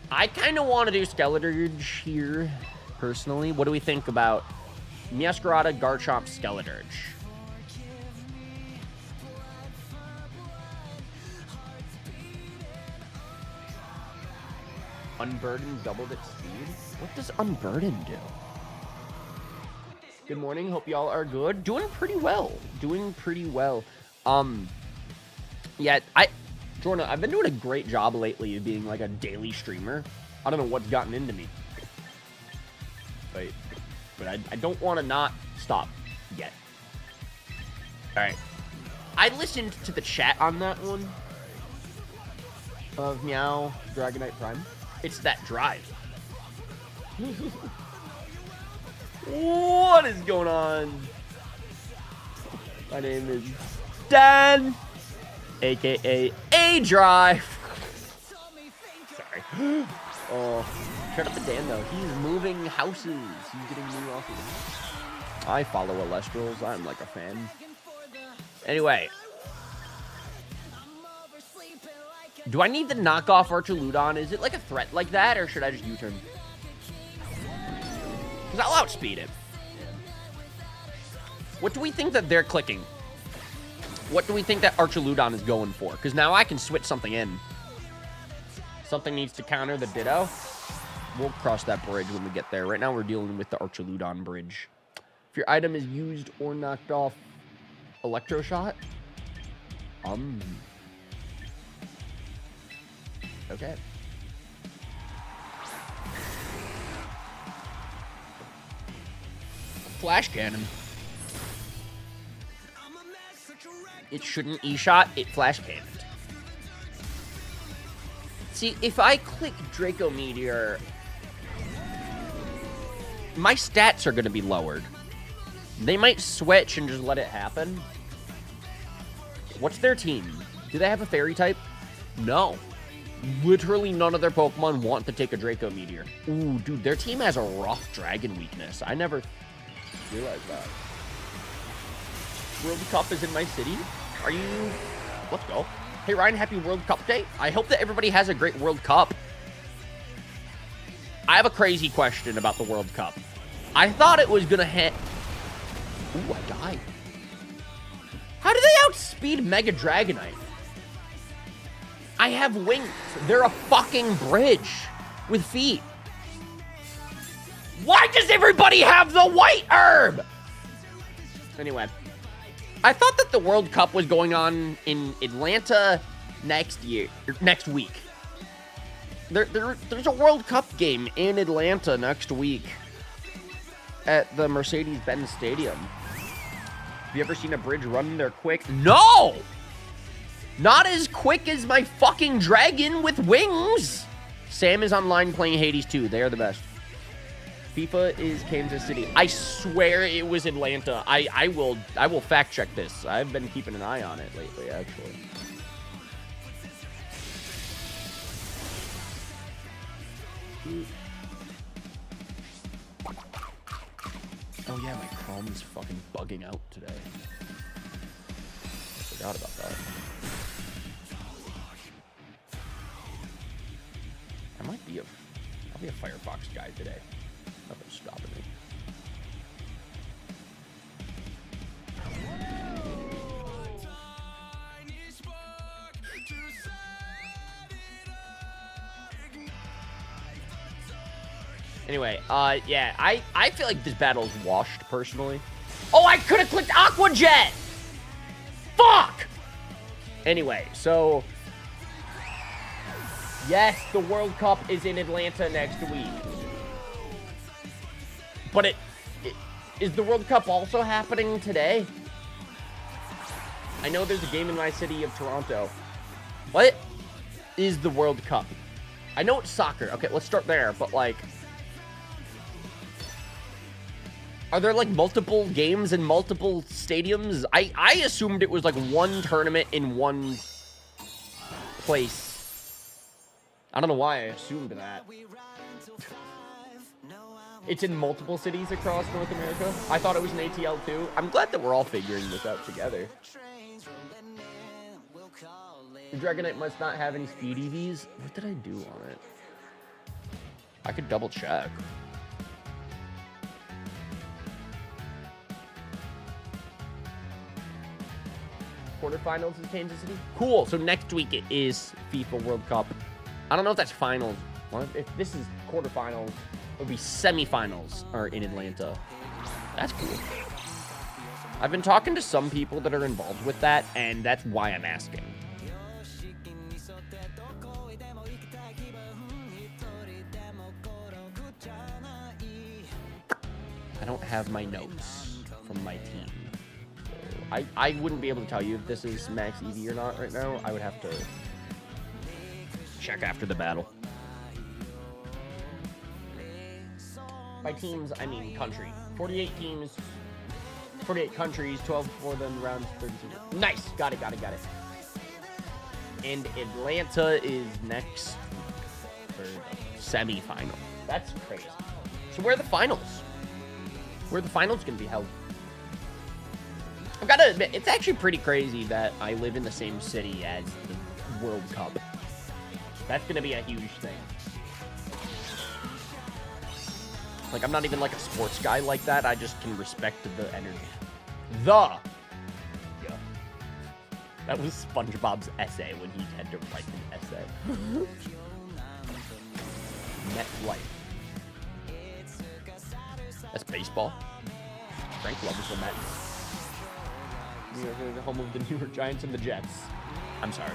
I kind of want to do Skeledirge here, personally. What do we think about Meowscarada, Garchomp, Skeledirge? Unburden doubled its speed? What does Unburden do? Good morning. Hope y'all are good. Doing pretty well. Yeah, Jordan, I've been doing a great job lately of being like a daily streamer. I don't know what's gotten into me. But I don't want to not stop yet. All right. I listened to the chat on that one of Meow Dragonite Prime. It's that drive. What is going on? My name is Dan, aka A-Drive. Sorry. Oh, shut up to Dan though. He's moving houses. He's getting new offices. I follow Alestrals. I'm like a fan. Anyway. Do I need to knock off Archaludon? Is it like a threat like that, or should I just U-turn? Because I'll outspeed it. What do we think that they're clicking? What do we think that Archaludon is going for? Because now I can switch something in. Something needs to counter the Ditto. We'll cross that bridge when we get there. Right now we're dealing with the Archaludon bridge. If your item is used or knocked off Electro Shot. Okay. Flash Cannon. It shouldn't E-Shot, it Flash Cannoned. See, if I click Draco Meteor, my stats are going to be lowered. They might switch and just let it happen. What's their team? Do they have a Fairy type? No. Literally none of their Pokemon want to take a Draco Meteor. Ooh, dude, their team has a rough Dragon weakness. I never realized that. World Cup is in my city. Are you... Let's go. Hey, Ryan, happy World Cup day. I hope that everybody has a great World Cup. I have a crazy question about the World Cup. I thought it was going to hit... Ooh, I died. How do they outspeed Mega Dragonite? I have wings. They're a fucking bridge with feet. Why does everybody have the white herb? Anyway, I thought that the World Cup was going on in Atlanta next week. There's a World Cup game in Atlanta next week at the Mercedes-Benz Stadium. Have you ever seen a bridge run there quick? No! Not as quick as my fucking dragon with wings. Sam is online playing Hades 2. They are the best. FIFA is Kansas City. I swear it was Atlanta. I will fact check this. I've been keeping an eye on it lately, actually. Oh yeah, my Chrome is fucking bugging out today. I forgot about that. I'll be a Firefox guy today. Nothing's stopping me. Anyway, yeah, I feel like this battle's washed, personally. Oh, I could have clicked Aqua Jet! Fuck! Anyway, so... Yes, the World Cup is in Atlanta next week. But is the World Cup also happening today? I know there's a game in my city of Toronto. What is the World Cup? I know it's soccer. Okay, let's start there. But, like... Are there, like, multiple games in multiple stadiums? I assumed it was, like, one tournament in one place. I don't know why I assumed that. It's in multiple cities across North America. I thought it was an ATL too. I'm glad that we're all figuring this out together. The Dragonite must not have any speed EVs. What did I do on it? I could double check. Quarterfinals in Kansas City? Cool. So next week it is FIFA World Cup. I don't know if that's finals. If this is quarterfinals, it would be semifinals are in Atlanta. That's cool. I've been talking to some people that are involved with that, and that's why I'm asking. I don't have my notes from my team. So I wouldn't be able to tell you if this is max EV or not right now. I would have to check after the battle. By teams, I mean country. 48 teams, 48 countries, 12 for them, rounds 32. Nice, got it. And Atlanta is next for the semi-final. That's crazy. So where are the finals? Where are the finals going to be held? I've got to admit, it's actually pretty crazy that I live in the same city as the World Cup. That's going to be a huge thing. Like, I'm not even, like, a sports guy like that. I just can respect the energy. Yeah. That was SpongeBob's essay when he had to write an essay. MetLife. That's baseball. Frank loves the Mets. The home of the New York Giants and the Jets. I'm sorry.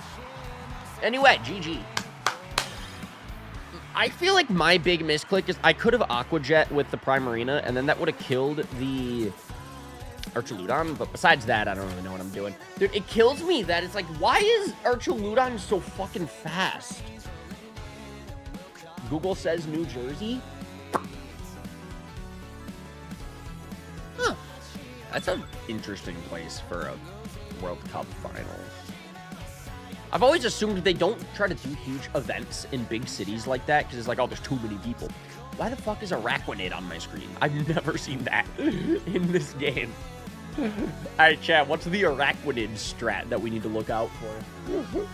Anyway, GG. I feel like my big misclick is I could have Aqua Jet with the Primarina, and then that would have killed the Archaludon, but besides that, I don't really know what I'm doing. Dude, it kills me that it's like, why is Archaludon so fucking fast? Google says New Jersey. Huh. That's an interesting place for a World Cup final. I've always assumed they don't try to do huge events in big cities like that because it's like, oh, there's too many people. Why the fuck is Araquanid on my screen? I've never seen that in this game. All right, chat, what's the Araquanid strat that we need to look out for?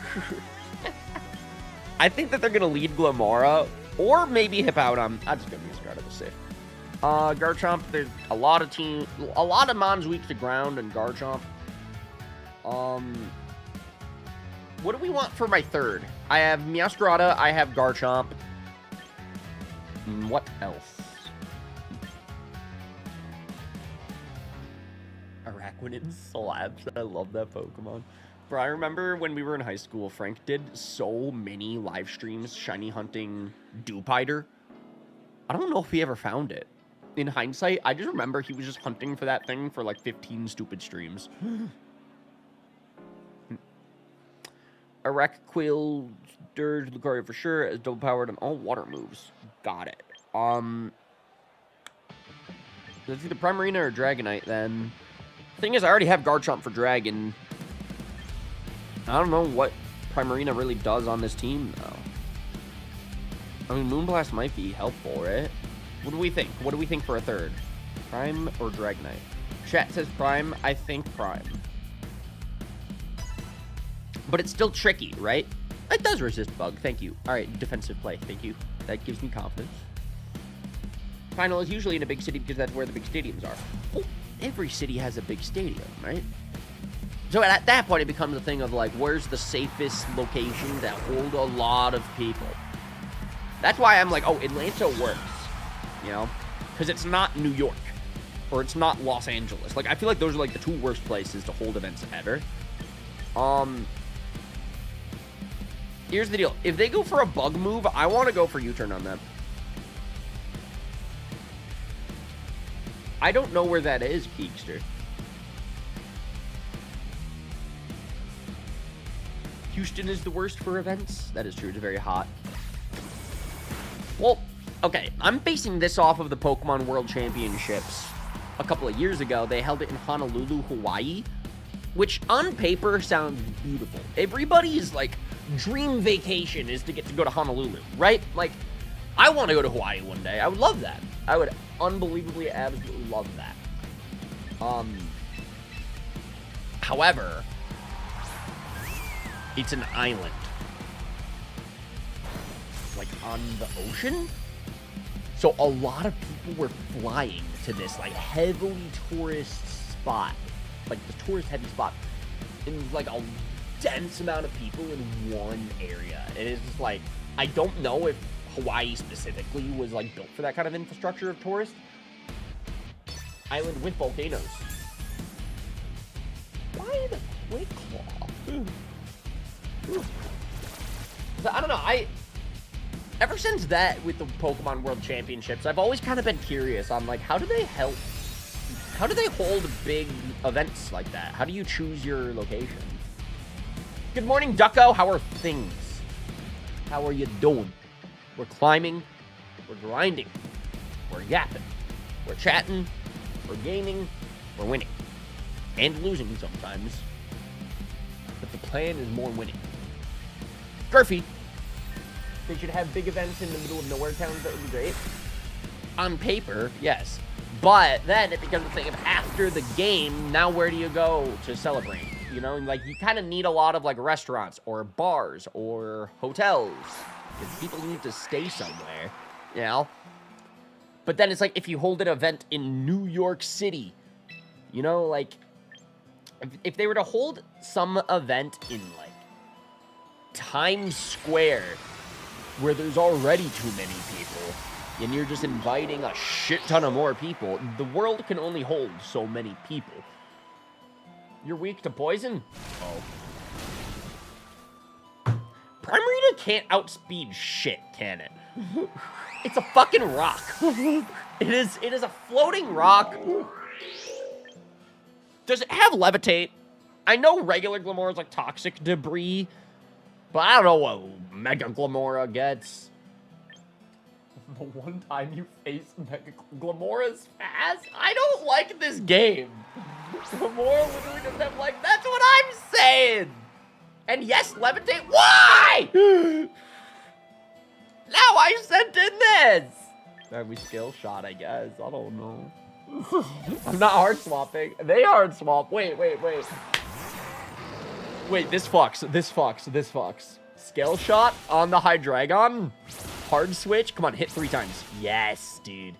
I think that they're going to lead Glamora or maybe Hippowdon. I'm just going to be scared of the safe. Garchomp, there's a lot of Mons weak to ground and Garchomp. What do we want for my third? I have Meowscarada, I have Garchomp. What else? Araquanid slaps. I love that Pokemon. Bro, I remember when we were in high school, Frank did so many live streams shiny hunting Dewpider. I don't know if he ever found it. In hindsight, I just remember he was just hunting for that thing for like 15 stupid streams. Araquil, Dirge, Lucario for sure, as double powered and all water moves. Got it. Let's either Primarina or Dragonite then. Thing is, I already have Garchomp for Dragon. I don't know what Primarina really does on this team, though. I mean, Moonblast might be helpful, right? What do we think? What do we think for a third? Prime or Dragonite? Chat says Prime. I think Prime. But it's still tricky, right? It does resist Bug. Thank you. All right, defensive play. Thank you. That gives me confidence. Final is usually in a big city because that's where the big stadiums are. Well, every city has a big stadium, right? So at that point, it becomes a thing of like, where's the safest location that hold a lot of people? That's why I'm like, oh, Atlanta works, you know? Because it's not New York or it's not Los Angeles. Like, I feel like those are like the two worst places to hold events ever. Here's the deal. If they go for a bug move, I want to go for U-turn on them. I don't know where that is, Geekster. Houston is the worst for events. That is true. It's very hot. Well, okay. I'm basing this off of the Pokemon World Championships a couple of years ago. They held it in Honolulu, Hawaii, which on paper sounds beautiful. Everybody's like dream vacation is to get to go to Honolulu, right? Like, I want to go to Hawaii one day. I would love that. I would unbelievably, absolutely love that. However, it's an island. Like, on the ocean? So a lot of people were flying to this, like, heavily tourist spot. Like, the tourist-heavy spot. And like, a dense amount of people in one area. And it's just like, I don't know if Hawaii specifically was like built for that kind of infrastructure of tourists. Island with volcanoes. Why the Quick Claw? So, I don't know. Ever since that with the Pokemon World Championships, I've always kind of been curious on like, how do they help? How do they hold big events like that? How do you choose your location? Good morning, Ducko. How are things? How are you doing? We're climbing. We're grinding. We're yapping. We're chatting. We're gaming. We're winning. And losing sometimes. But the plan is more winning. Gurfy. They should have big events in the middle of nowhere towns. That would be great. On paper, yes. But then it becomes a thing of after the game, now where do you go to celebrate? You know, like you kind of need a lot of like restaurants or bars or hotels. Because people need to stay somewhere, you know? But then it's like, if you hold an event in New York City, you know, like, if they were to hold some event in, like, Times Square, where there's already too many people, and you're just inviting a shit ton of more people, the world can only hold so many people. You're weak to poison? Oh. Primarina can't outspeed shit, can it? It's a fucking rock. It is a floating rock. Does it have levitate? I know regular Glamora is like toxic debris, but I don't know what Mega Glamora gets. The one time you face Mega Glamora's fast? I don't like this game. Glamora literally doesn't have like, that's what I'm saying. And yes, levitate. Why? Now I sent in this. Are we skill shot, I guess? I don't know. I'm not hard swapping. They hard swap. Wait. Wait, this fucks. Skill shot on the Hydreigon. Hard switch. Come on, hit 3 times. Yes, dude.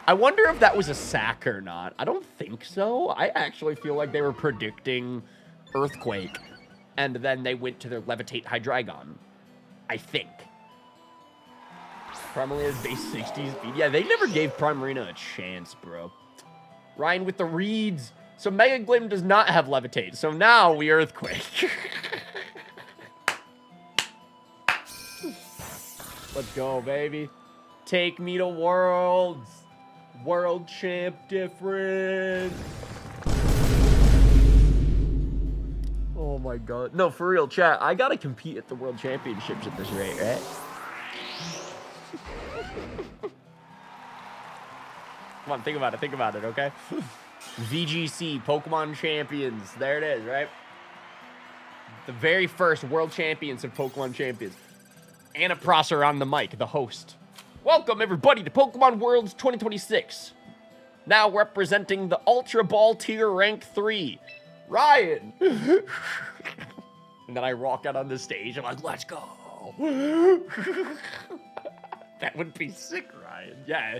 I wonder if that was a sack or not. I don't think so. I actually feel like they were predicting Earthquake, and then they went to their Levitate Hydreigon. I think. Primarina's base 60 speed. Yeah, they never gave Primarina a chance, bro. Ryan with the reads. So Mega Glim does not have Levitate. So now we Earthquake. Let's go, baby. Take me to Worlds. World champ difference. Oh my god. No, for real, chat. I gotta compete at the World Championships at this rate, right? Come on, think about it, okay? VGC, Pokemon Champions. There it is, right? The very first World Champions of Pokemon Champions. Anna Prosser on the mic, the host. Welcome, everybody, to Pokemon Worlds 2026. Now representing the Ultra Ball Tier Rank 3, Ryan. And then I walk out on the stage, I'm like, let's go. That would be sick, Ryan. Yeah.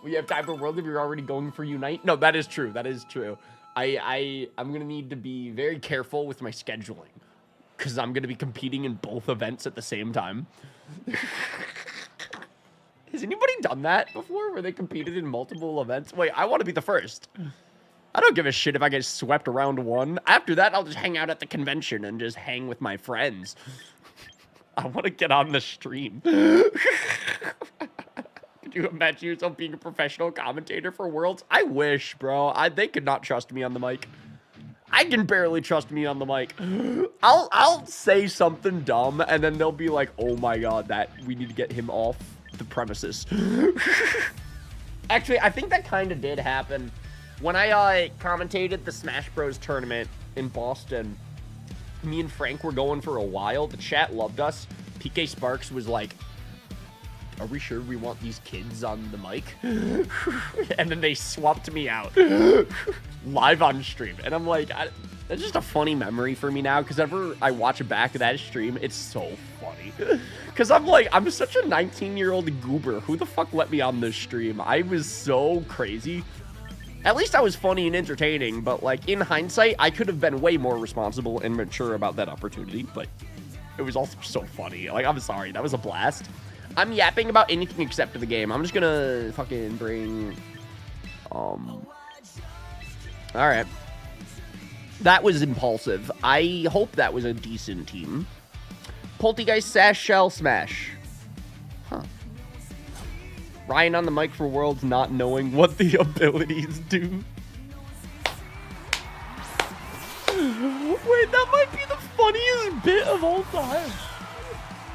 We have time for World if you're already going for Unite. No, that is true. That is true. I'm gonna need to be very careful with my scheduling, because I'm gonna be competing in both events at the same time. Has anybody done that before, where they competed in multiple events? Wait, I want to be the first. I don't give a shit if I get swept round 1. After that, I'll just hang out at the convention and just hang with my friends. I want to get on the stream. Could you imagine yourself being a professional commentator for Worlds? I wish, bro. They could not trust me on the mic. I can barely trust me on the mic. I'll say something dumb, and then they'll be like, oh my god, we need to get him off the premises. Actually, I think that kind of did happen. When I commentated the Smash Bros. Tournament in Boston, me and Frank were going for a while. The chat loved us. PK Sparks was like, are we sure we want these kids on the mic? And then they swapped me out live on stream. And I'm like, that's just a funny memory for me now, because whenever I watch back that stream, it's so funny. Because I'm like, I'm such a 19-year-old goober. Who the fuck let me on this stream? I was so crazy. At least I was funny and entertaining, but like in hindsight, I could have been way more responsible and mature about that opportunity, but it was also so funny. Like, I'm sorry, that was a blast. I'm yapping about anything except the game. I'm just gonna fucking bring, alright. That was impulsive. I hope that was a decent team. Poltegeist, Sash, Shell, Smash. Huh. Ryan on the mic for Worlds not knowing what the abilities do. Wait, that might be the funniest bit of all time.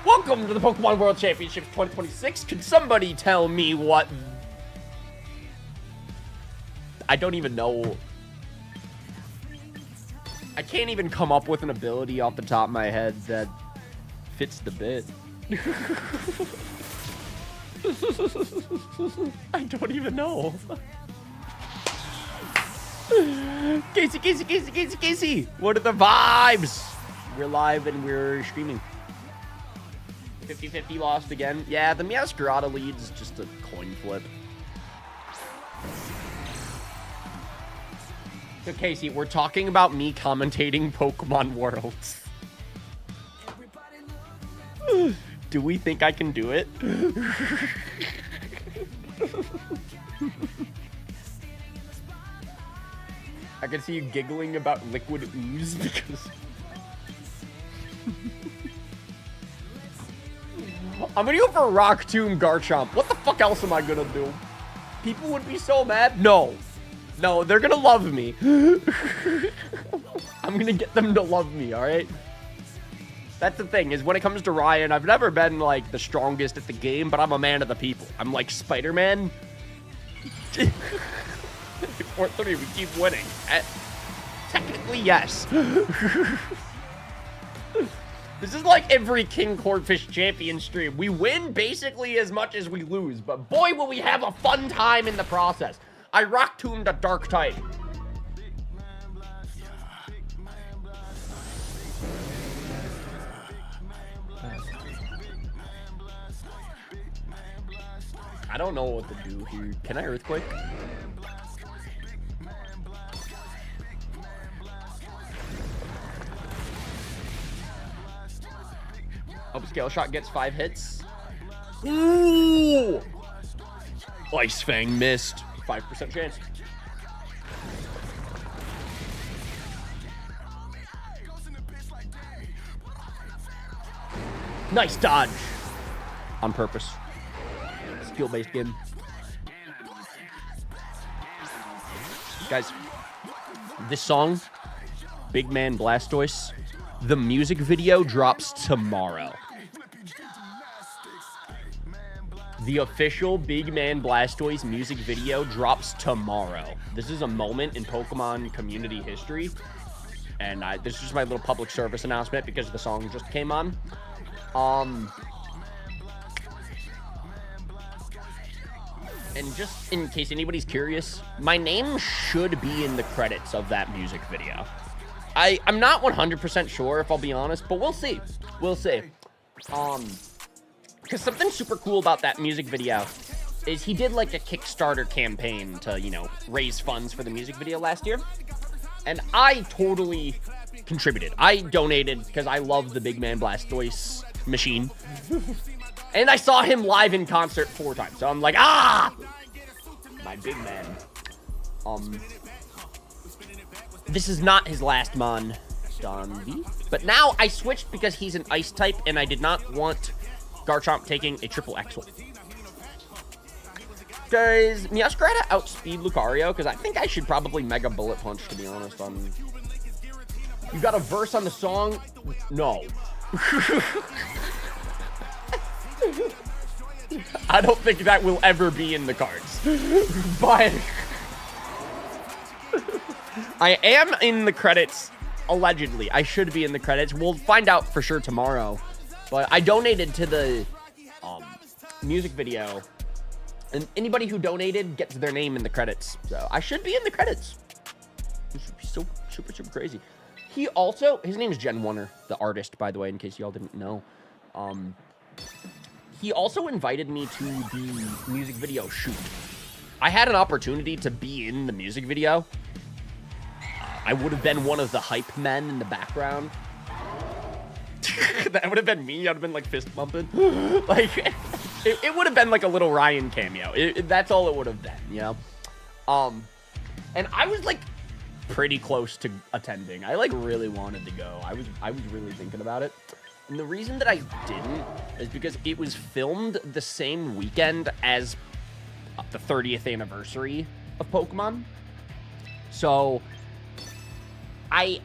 Welcome to the Pokemon World Championships 2026. Can somebody tell me what... I don't even know. I can't even come up with an ability off the top of my head that fits the bit. I don't even know. Casey, Casey, Casey, Casey, Casey. What are the vibes? We're live and we're streaming. 50-50 lost again. Yeah, the Meowscarada lead is just a coin flip. So, Casey, we're talking about me commentating Pokemon Worlds. Do we think I can do it? I can see you giggling about liquid ooze because... I'm gonna go for Rock Tomb Garchomp. What the fuck else am I gonna do? People would be so mad. No. No, they're gonna love me. I'm gonna get them to love me, alright? That's the thing, is when it comes to Ryan, I've never been, like, the strongest at the game, but I'm a man of the people. I'm like Spider-Man. 4-3, we keep winning. Technically, yes. This is like every King Cordfish champion stream. We win basically as much as we lose, but boy, will we have a fun time in the process. I Rock Tombed a Dark type. I don't know what to do here. Can I Earthquake? Upscale shot gets 5 hits. Ooh! Ice Fang missed. 5% chance. Nice dodge. On purpose. Skill-based game. Guys, this song, Big Man Blastoise, the music video drops tomorrow. The official Big Man Blastoise music video drops tomorrow. This is a moment in Pokemon community history. And this is just my little public service announcement because the song just came on. And just in case anybody's curious, my name should be in the credits of that music video. I'm not 100% sure, if I'll be honest, but we'll see. We'll see. Because something super cool about that music video is he did, like, a Kickstarter campaign to, you know, raise funds for the music video last year. And I totally contributed. I donated because I love the Big Man Blastoise machine. And I saw him live in concert 4 times. So I'm like, ah! My big man. This is not his last Mon, Donby. But now I switched because he's an ice type, and I did not want Garchomp taking a triple Exel. Does Meowscarada outspeed Lucario? Because I think I should probably Mega Bullet Punch, to be honest. You got a verse on the song? No. I don't think that will ever be in the cards. But I am in the credits, allegedly. I should be in the credits. We'll find out for sure tomorrow. But I donated to the music video. And anybody who donated gets their name in the credits. So I should be in the credits. This would be so super, super crazy. He also, his name is Gen Oner, the artist, by the way, in case y'all didn't know. He also invited me to the music video shoot. I had an opportunity to be in the music video. I would have been one of the hype men in the background. That would have been me. I'd have been like fist bumping. Like, it would have been like a little Ryan cameo. That's all it would have been, you know? And I was like pretty close to attending. I like really wanted to go. I was really thinking about it. And the reason that I didn't is because it was filmed the same weekend as the 30th anniversary of Pokemon. So I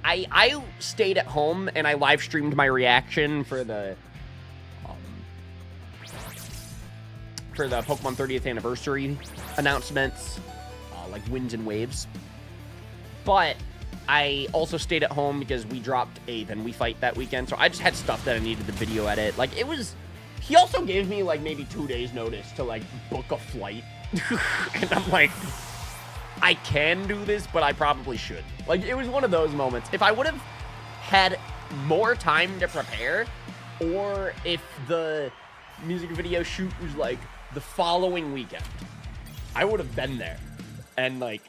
stayed at home and I live streamed my reaction for the Pokemon 30th anniversary announcements, like wins and waves. But I also stayed at home because we dropped a Then We Fight that weekend. So I just had stuff that I needed to video edit. Like, it was... He also gave me, like, maybe 2 days notice to, like, book a flight. And I'm like... I can do this, but I probably should. Like, it was one of those moments. If I would have had more time to prepare, or if the music video shoot was, like, the following weekend, I would have been there. And, like,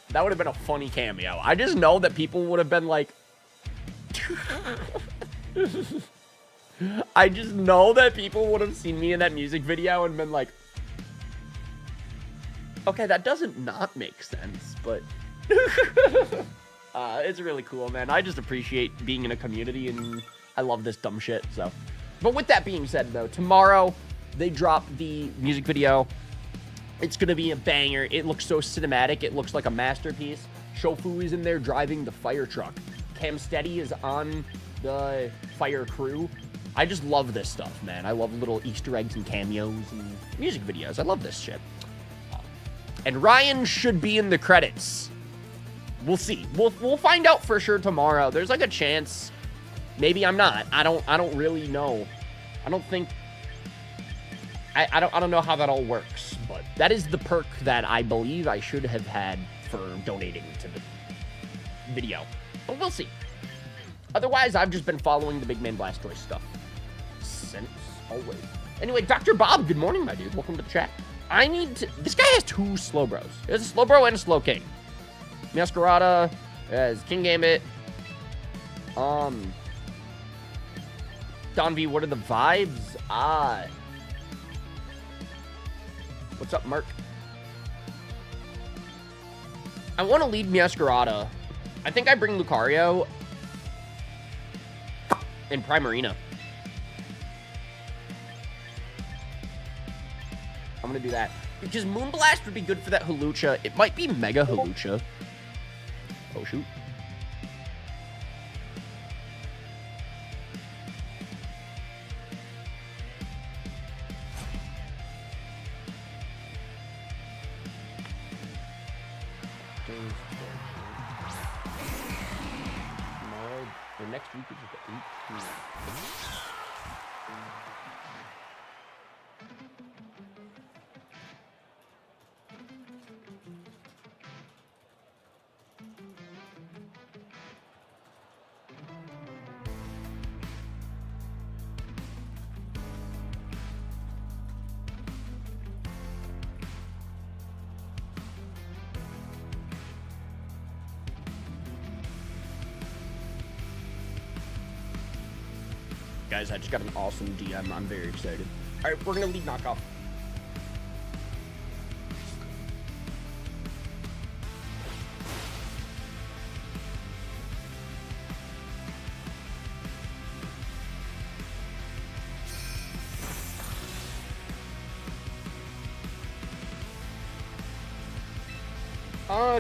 that would have been a funny cameo. I just know that people would have been like... I just know that people would have seen me in that music video and been like... Okay, that doesn't not make sense, but... it's really cool, man. I just appreciate being in a community, and I love this dumb shit, so... But with that being said, though, tomorrow, they drop the music video. It's gonna be a banger. It looks so cinematic. It looks like a masterpiece. Shofu is in there driving the fire truck. Cam Steady is on the fire crew. I just love this stuff, man. I love little Easter eggs and cameos and music videos. I love this shit. And Ryan should be in the credits. We'll see. We'll find out for sure tomorrow. There's like a chance. Maybe I'm not. I don't really know. I don't think. I don't know how that all works, but that is the perk that I believe I should have had for donating to the video. But we'll see. Otherwise, I've just been following the Big Man Blastoise stuff since always. Anyway, Dr. Bob, good morning, my dude. Welcome to the chat. I need to... This guy has two Slowbros. He has a Slowbro and a Slowking. Masquerada has King Gambit. Don V, what are the vibes? What's up, Mark? I want to lead Masquerada. I think I bring Lucario in Primarina. I'm going to do that. Because Moonblast would be good for that Hawlucha. It might be Mega Hawlucha. Oh, shoot. Tomorrow, or next week is the 18th. Guys, I just got an awesome DM. I'm very excited. All right, we're going to lead knockoff.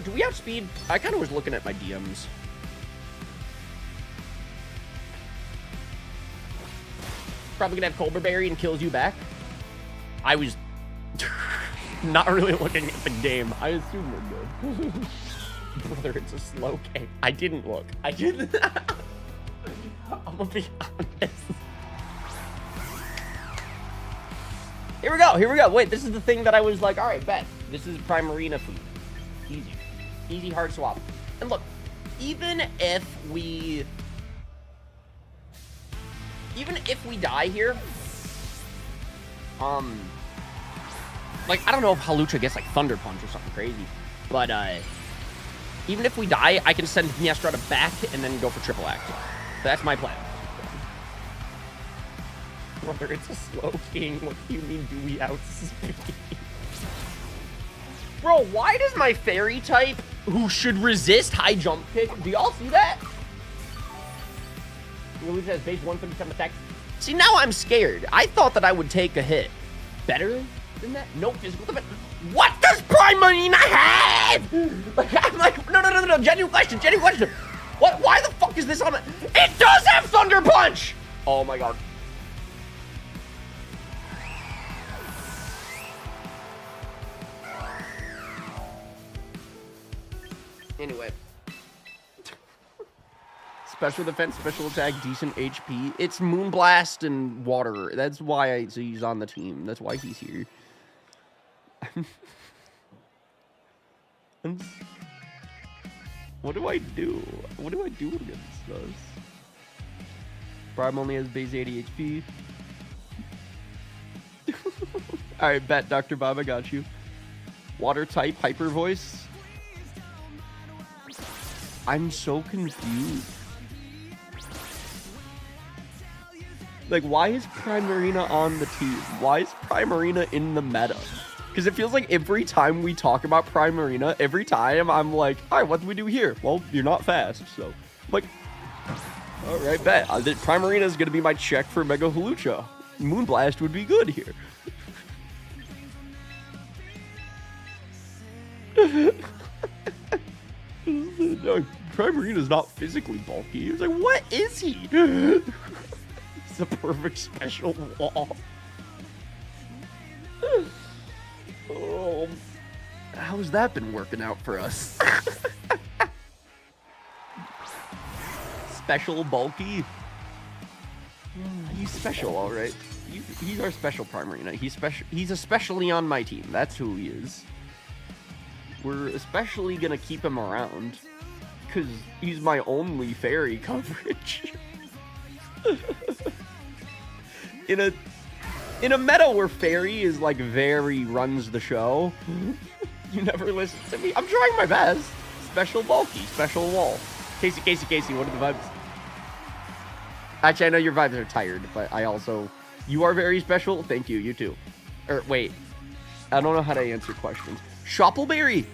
Do we have speed? I kind of was looking at my DMs. Probably gonna have Colbur Berry and kills you back. I was not really looking at the game. I assume we're good. Brother, it's a slow game. I didn't look. I didn't. I'm gonna be honest. Here we go. Here we go. Wait, this is the thing that I was like, all right, bet. This is Primarina food. Easy. Easy hard swap. And look, even if we die here, like, I don't know if Hawlucha gets, like, Thunder Punch or something crazy, but, even if we die, I can send Masquerada back and then go for triple act. That's my plan. Brother, it's a slow king. What do you mean, do we outspeed? Bro, why does my fairy type, who should resist high jump kick, do y'all see that? Hawlucha has base 157 attack. See, now I'm scared. I thought that I would take a hit. Better than that? No physical defense. What does Primarina have? Like, I'm like, no. Genuine question. What? Why the fuck is this on it? It does have Thunder Punch! Oh my god. Anyway. Special defense, special attack, decent HP. It's Moonblast and water. That's why he's on the team. That's why he's here. What do I do? What do I do against this? Prime only has base 80 HP. Alright, bet, Dr. Bob, I got you. Water type, hyper voice. I'm so confused. Like, why is Primarina on the team? Why is Primarina in the meta? Because it feels like every time we talk about Primarina, every time I'm like, all right, what do we do here? Well, you're not fast, so. I'm like, all right, bet. Primarina is going to be my check for Mega Hulucha. Moonblast would be good here. No, Primarina's not physically bulky. He was like, what is he? It's a perfect special wall. Oh, how's that been working out for us? Special bulky. He's special, all right. He's our special Primarina. He's special. He's especially on my team. That's who he is. We're especially gonna keep him around because he's my only fairy coverage. In a meta where fairy is like very runs the show, you never listen to me. I'm trying my best. Special bulky, special wall. Casey, what are the vibes? Actually, I know your vibes are tired, but I also... You are very special. Thank you. You too. Or, wait. I don't know how to answer questions. Shoppleberry!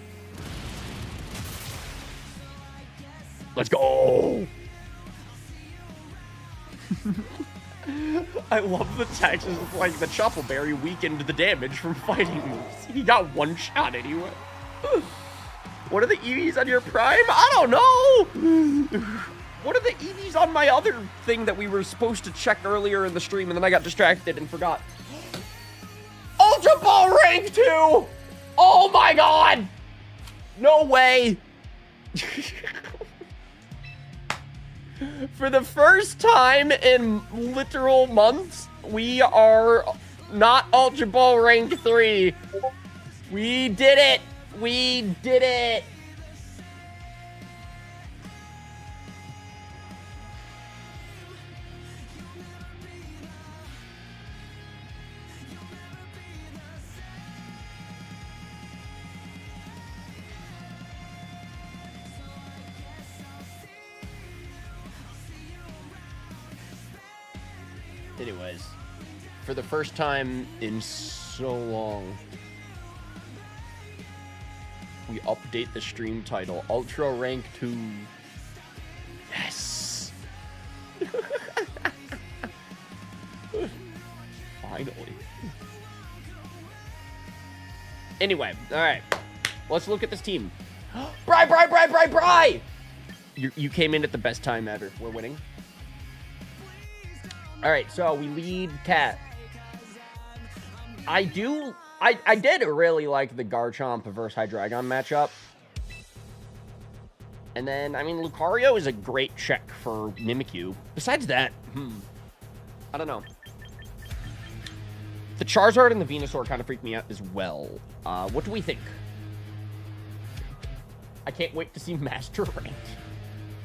Let's go! I love the text. It's like the Shoppleberry weakened the damage from fighting moves. He got one shot anyway. What are the EVs on your Prime? I don't know! What are the EVs on my other thing that we were supposed to check earlier in the stream and then I got distracted and forgot? Ultra Ball Rank 2! Oh my god! No way! For the first time in literal months, we are not Ultra Ball Rank 3. We did it! We did it! Anyways, for the first time in so long, we update the stream title. Ultra Rank 2. Yes! Finally. Anyway, alright. Let's look at this team. Bri! You came in at the best time ever. We're winning. All right, so we lead Cat. I did really like the Garchomp versus Hydreigon matchup. And then, I mean, Lucario is a great check for Mimikyu. Besides that, I don't know. The Charizard and the Venusaur kind of freaked me out as well. What do we think? I can't wait to see Master Rank.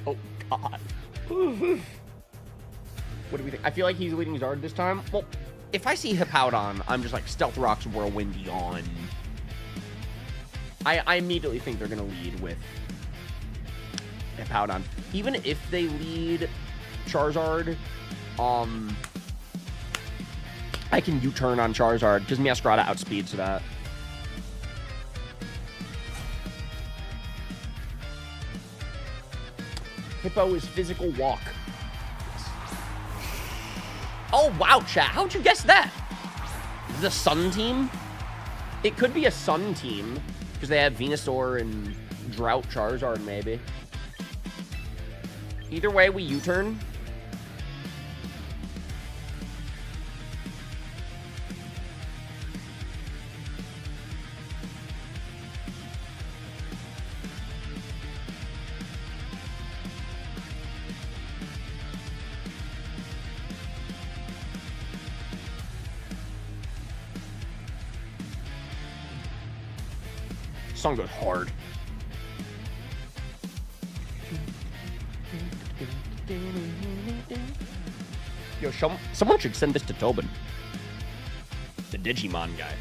Oh, God. What do we think? I feel like he's leading Zard this time. Well, if I see Hippowdon, I'm just like Stealth Rock's Whirlwindy on. I immediately think they're going to lead with Hippowdon. Even if they lead Charizard, I can U-turn on Charizard because Meowscarada outspeeds that. Hippo is physical walk. Oh, wow, chat. How'd you guess that? The Sun team? It could be a Sun team because they have Venusaur and Drought Charizard, maybe. Either way, we U-turn. Song goes hard. Yo, someone should send this to Tobin. The Digimon guy.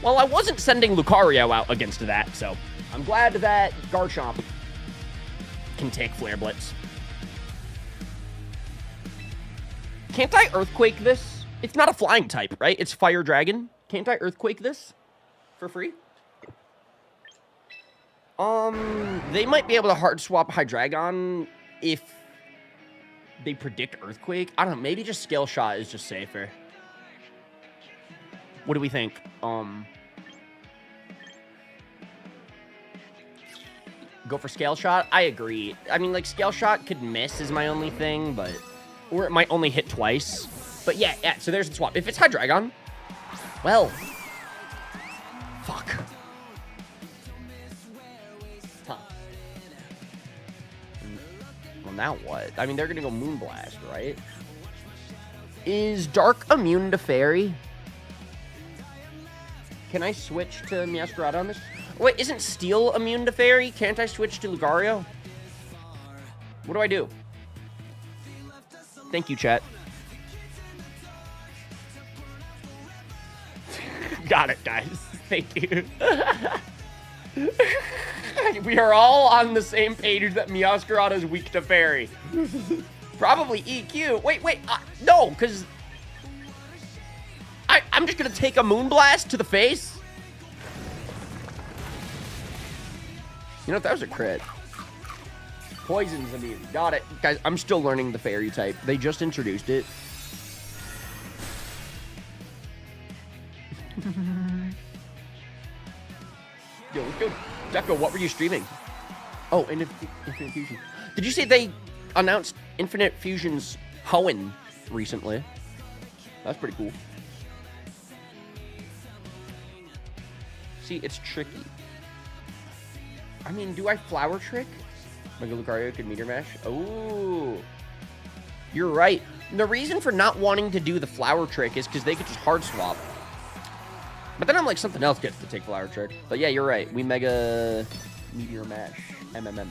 Well, I wasn't sending Lucario out against that, so I'm glad that Garchomp can take Flare Blitz. Can't I Earthquake this? It's not a flying type, right? It's Fire Dragon. Can't I Earthquake this for free? They might be able to hard swap Hydreigon if they predict Earthquake. I don't know, maybe just Scale Shot is just safer. What do we think? Go for Scale Shot? I agree. I mean, like, Scale Shot could miss is my only thing, but... Or it might only hit twice. But yeah, so there's the swap. If it's Hydreigon, well... Fuck. Huh. Well, now what? I mean, they're gonna go Moonblast, right? Is Dark immune to Fairy? Can I switch to Meowscarada on this? Wait, isn't Steel immune to Fairy? Can't I switch to Lucario? What do I do? Thank you, chat. Got it, guys. Thank you. We are all on the same page that Meowscarada is weak to Fairy. Probably EQ. Wait, no, because... I'm just gonna take a Moonblast to the face. You know, if that was a crit. Poison's immune. Got it. Guys, I'm still learning the Fairy type. They just introduced it. Yo, let's go. Deco, what were you streaming? Oh, Infinite Fusion. Did you say they announced Infinite Fusion's Hoenn recently? That's pretty cool. See, it's tricky. I mean, do I Flower Trick? Mega Lucario could Meteor Mash. Oh, you're right. The reason for not wanting to do the Flower Trick is because they could just hard swap. But then I'm like, something else gets to take Flower Trick. But yeah, you're right. We Mega Meteor Mash. MMM.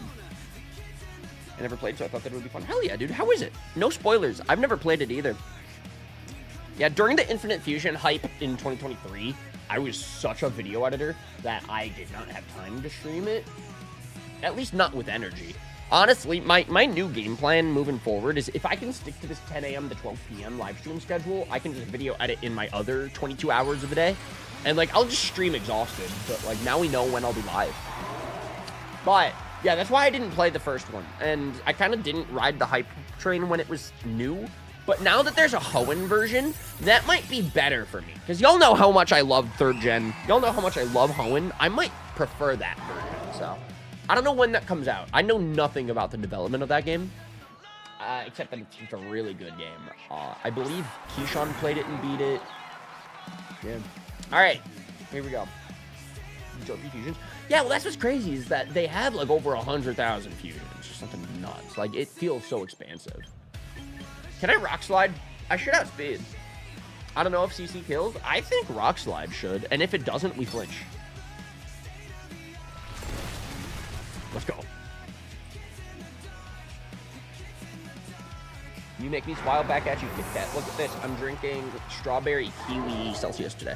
I never played, so I thought that would be fun. Hell yeah, dude. How is it? No spoilers. I've never played it either. Yeah, during the Infinite Fusion hype in 2023, I was such a video editor that I did not have time to stream it. At least not with energy. Honestly, my new game plan moving forward is if I can stick to this 10 a.m. to 12 p.m. live stream schedule, I can just video edit in my other 22 hours of the day. And, like, I'll just stream exhausted. But, like, now we know when I'll be live. But, yeah, that's why I didn't play the first one. And I kind of didn't ride the hype train when it was new. But now that there's a Hoenn version, that might be better for me. Because y'all know how much I love 3rd gen. Y'all know how much I love Hoenn. I might prefer that version, so. I don't know when that comes out. I know nothing about the development of that game. Except that it's a really good game. I believe Keyshawn played it and beat it. Yeah. Alright, here we go. JP fusions. Yeah, well, that's what's crazy is that they have, like, over 100,000 fusions. Or something nuts. Like, it feels so expansive. Can I Rock Slide? I should outspeed. I don't know if CC kills. I think Rock Slide should. And if it doesn't, we flinch. Let's go. You make me smile back at you, Kit Kat. Look at this. I'm drinking strawberry kiwi Celsius today.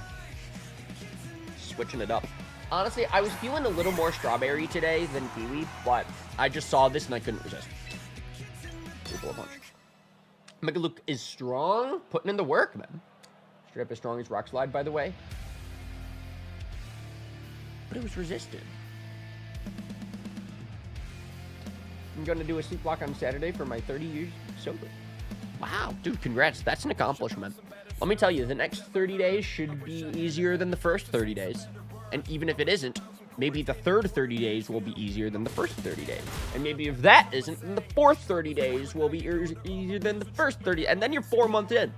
Switching it up. Honestly, I was feeling a little more strawberry today than kiwi, but I just saw this and I couldn't resist. Pull a punch. Mega Luke is strong. Putting in the work, man. Straight up as strong as Rock Slide, by the way. But it was resistant. I'm going to do a sleep block on Saturday for my 30 years sober. Wow, dude, congrats. That's an accomplishment. Let me tell you, the next 30 days should be easier than the first 30 days. And even if it isn't, maybe the third 30 days will be easier than the first 30 days. And maybe if that isn't, then the fourth 30 days will be easier than the first 30. And then you're 4 months in.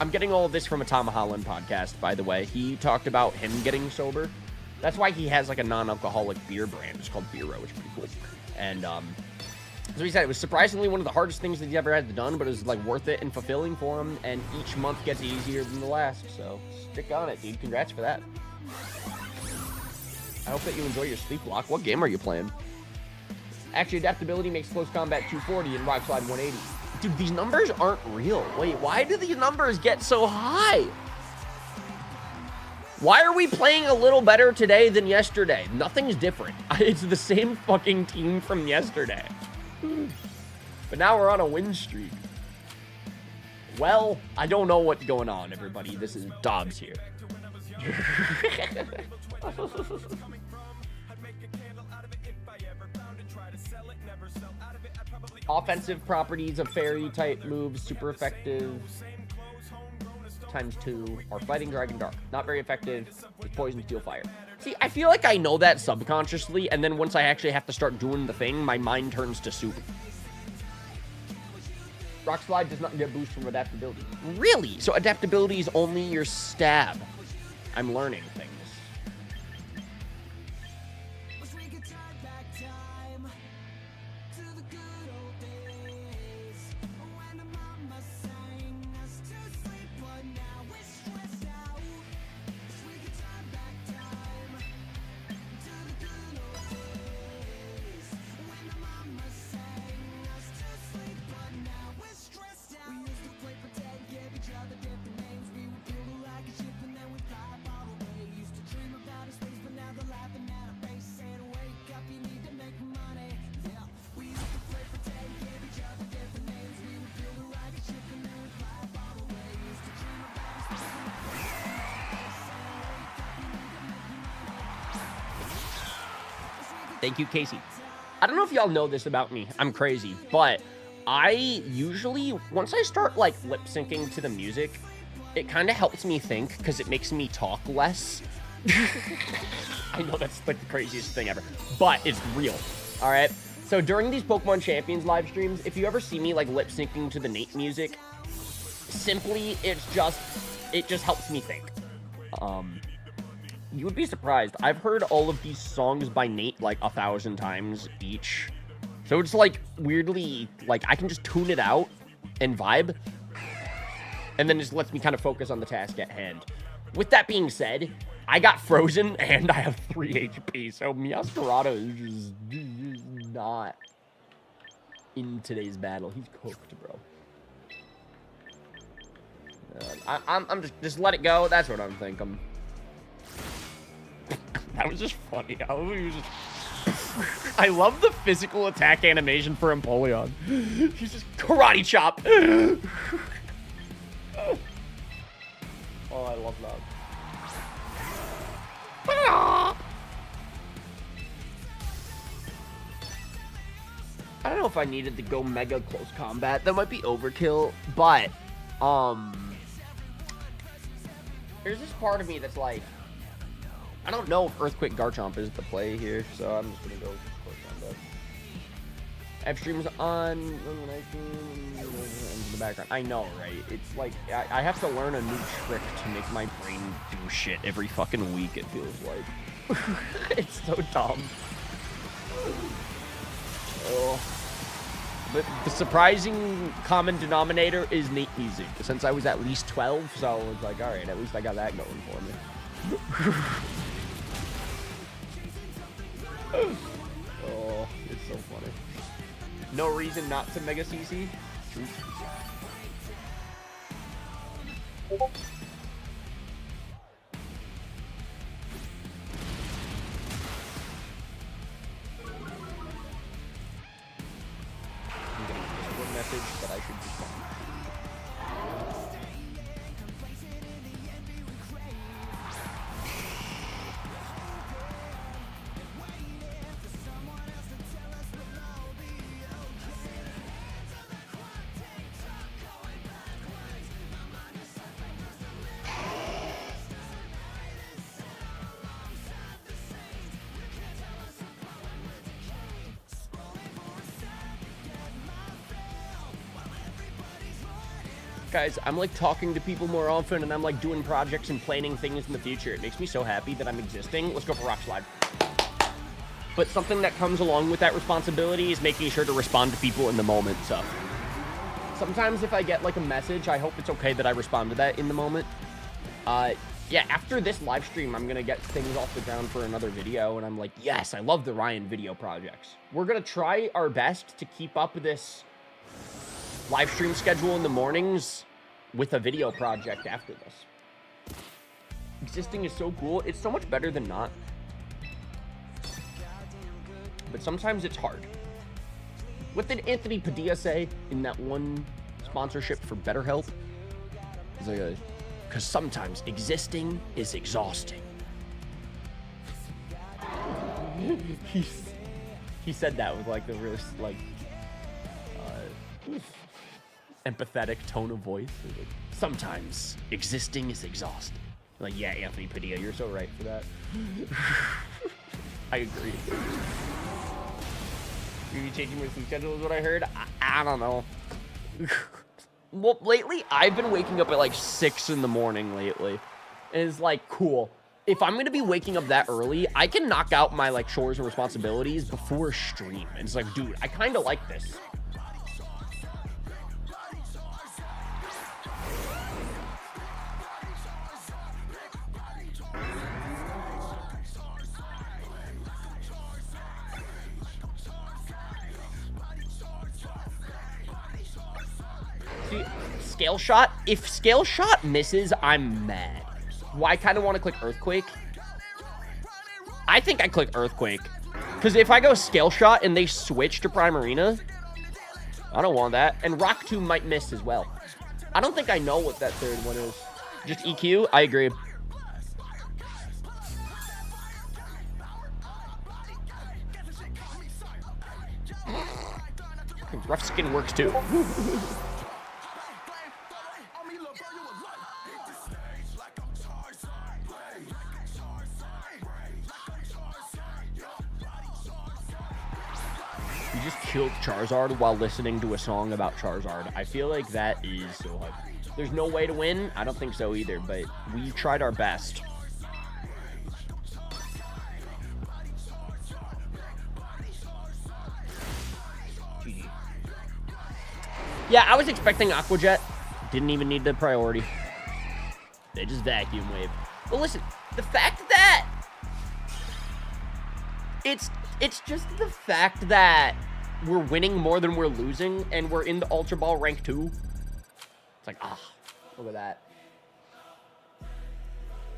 I'm getting all of this from a Tom Holland podcast, by the way. He talked about him getting sober. That's why he has like a non-alcoholic beer brand. It's called Beero, which is pretty cool. And so he said it was surprisingly one of the hardest things that he ever had done, but it was like worth it and fulfilling for him. And each month gets easier than the last. So stick on it, dude. Congrats for that. I hope that you enjoy your sleep block. What game are you playing? Actually, adaptability makes close combat 240 and rock slide 180. Dude, these numbers aren't real. Wait, why do these numbers get so high? Why are we playing a little better today than yesterday? Nothing's different. It's the same fucking team from yesterday. But now we're on a win streak. Well, I don't know what's going on, everybody. This is Dobbs here. Offensive properties of fairy-type moves, super effective. ×2 are fighting Dragon Dark. Not very effective with Poison, Steel, Fire. See, I feel like I know that subconsciously, and then once I actually have to start doing the thing, my mind turns to soup. Rock Slide does not get a boost from adaptability. Really? So adaptability is only your stab. I'm learning things. Thank you, Casey. I don't know if y'all know this about me. I'm crazy, but I usually, once I start like lip syncing to the music, it kind of helps me think because it makes me talk less. I know that's like the craziest thing ever, but it's real. All right. So during these Pokemon Champions live streams, if you ever see me like lip syncing to the Nate music, simply it just helps me think. You would be surprised. I've heard all of these songs by Nate like 1,000 times each. So it's like weirdly, like I can just tune it out and vibe. And then just lets me kind of focus on the task at hand. With that being said, I got frozen and I have 3 HP. So Meowscarada is just not in today's battle. He's cooked, bro. I'm just let it go. That's what I'm thinking. That was just funny. I love the physical attack animation for Empoleon. He's just karate chop. Oh, I love that. I don't know if I needed to go mega close combat. That might be overkill, but there's this part of me that's like, I don't know if Earthquake Garchomp is the play here, so I'm just gonna go close combat. F streams on in the background. I know, right? It's like I have to learn a new trick to make my brain do shit every fucking week. It feels like it's so dumb. Oh. But the surprising common denominator is Nate music. Since I was at least 12, so I was like, all right, at least I got that going for me. Oh, it's so funny. No reason not to Mega CC. Truth. I'm getting a Discord message that I should respond. Guys, I'm like talking to people more often, and I'm like doing projects and planning things in the future. It makes me so happy that I'm existing. Let's go for Rock Slide. But something that comes along with that responsibility is making sure to respond to people in the moment, so. Sometimes if I get like a message, I hope it's okay that I respond to that in the moment. Yeah, after this live stream, I'm gonna get things off the ground for another video, and I'm like, yes, I love the Ryan video projects. We're gonna try our best to keep up this live stream schedule in the mornings with a video project after this. Existing is so cool. It's so much better than not. But sometimes it's hard. What did Anthony Padilla say in that one sponsorship for BetterHelp? He's like, because sometimes existing is exhausting. He said that with like the really like empathetic tone of voice. Like, sometimes existing is exhausting. Like, yeah, Anthony Padilla, you're so right for that. I agree. You're changing my sleep schedule is what I heard. I don't know. Well, lately, I've been waking up at like 6 in the morning lately. And it's like, cool. If I'm going to be waking up that early, I can knock out my like chores and responsibilities before stream. And it's like, dude, I kind of like this. See, scale shot. If scale shot misses, I'm mad. Well, I kind of want to click Earthquake. I think I click Earthquake. Because if I go scale shot and they switch to Prime Arena, I don't want that. And Rock 2 might miss as well. I don't think I know what that third one is. Just EQ? I agree. Rough skin works too. You just killed Charizard while listening to a song about Charizard. I feel like that is so hard. There's no way to win? I don't think so either, but we tried our best. GG. Yeah, I was expecting Aqua Jet. Didn't even need the priority. They just vacuum wave. But listen, the fact that it's just the fact that we're winning more than we're losing, and we're in the Ultra Ball rank 2. It's like, look at that.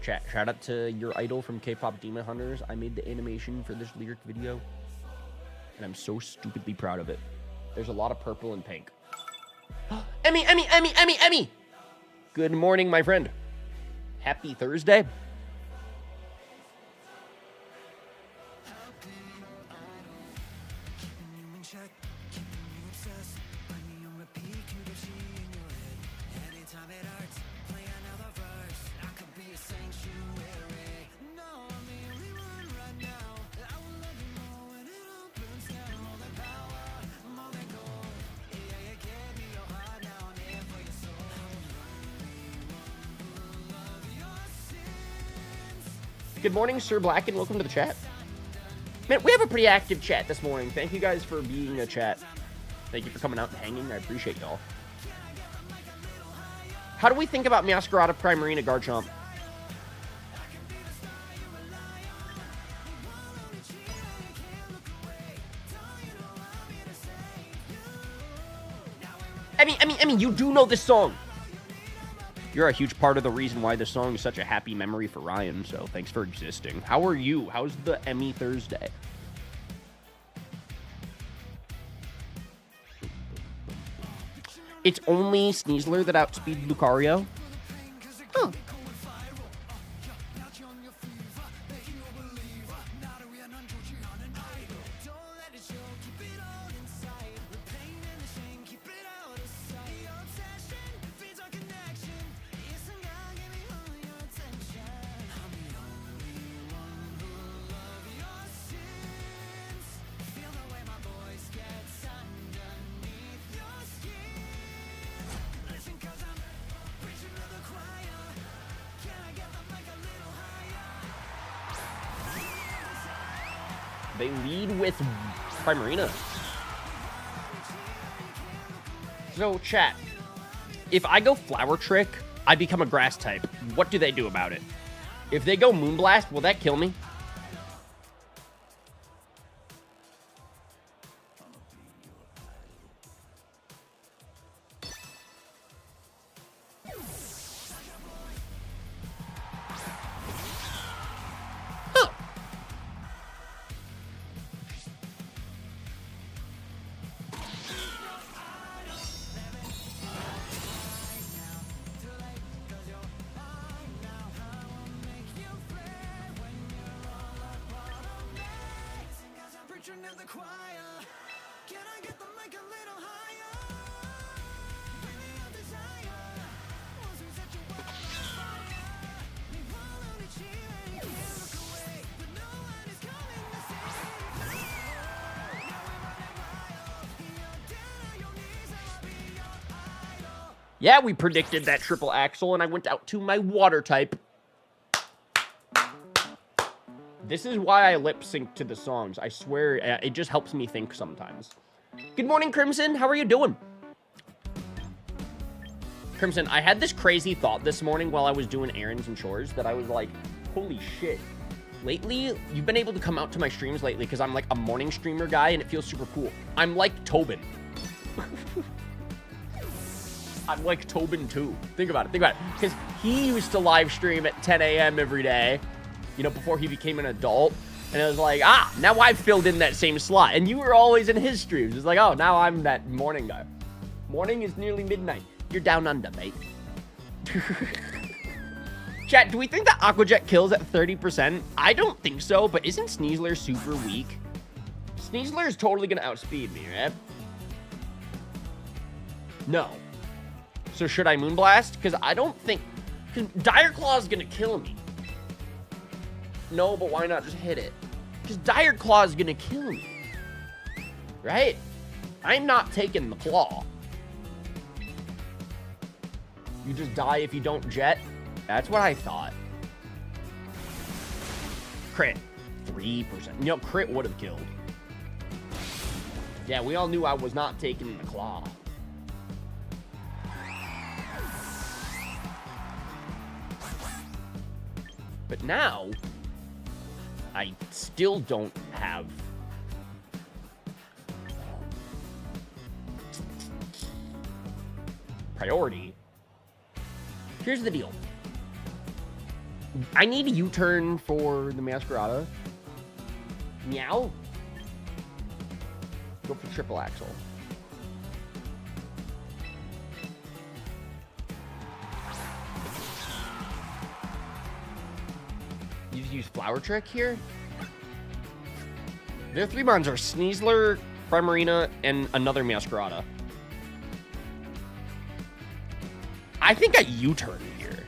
Chat, shout out to your idol from K-Pop Demon Hunters. I made the animation for this lyric video, and I'm so stupidly proud of it. There's a lot of purple and pink. Emmy, Emmy, Emmy, Emmy, Emmy! Good morning, my friend. Happy Thursday. Good morning, Sir Black, and welcome to the chat. Man, we have a pretty active chat this morning. Thank you guys for being a chat. Thank you for coming out and hanging. I appreciate y'all. How do we think about Meowscarada Prime Arena Garchomp? Emmy, you do know this song. You're a huge part of the reason why this song is such a happy memory for Ryan, so thanks for existing. How are you? How's the Emmy Thursday? It's only Sneasler that outspeeds Lucario? Huh. They lead with Primarina. So, chat, if I go Flower Trick, I become a grass type. What do they do about it? If they go Moonblast, will that kill me? Yeah, we predicted that triple axle, and I went out to my water type. This is why I lip sync to the songs. I swear, it just helps me think sometimes. Good morning, Crimson. How are you doing? Crimson, I had this crazy thought this morning while I was doing errands and chores that I was like, holy shit. Lately, you've been able to come out to my streams lately because I'm like a morning streamer guy, and it feels super cool. I'm like Tobin. I'm like Tobin too. Think about it. Think about it. Because he used to live stream at 10 a.m. every day, you know, before he became an adult. And it was like, now I've filled in that same slot. And you were always in his streams. It's like, oh, now I'm that morning guy. Morning is nearly midnight. You're down under, mate. Chat, do we think that Aqua Jet kills at 30%? I don't think so, but isn't Sneasler super weak? Sneasler is totally going to outspeed me, right? No. So should I Moonblast? Because I don't think... Because Dire Claw is going to kill me. No, but why not just hit it? Because Dire Claw is going to kill me. Right? I'm not taking the Claw. You just die if you don't jet? That's what I thought. Crit. 3%. You know, crit would have killed. Yeah, we all knew I was not taking the Claw. But now, I still don't have priority. Here's the deal. I need a U-turn for the Masquerada. Meow. Go for triple axle. You just use Flower Trick here? Their 3 mons are Sneasler, Primarina, and another Masquerada. I think I U-turn here.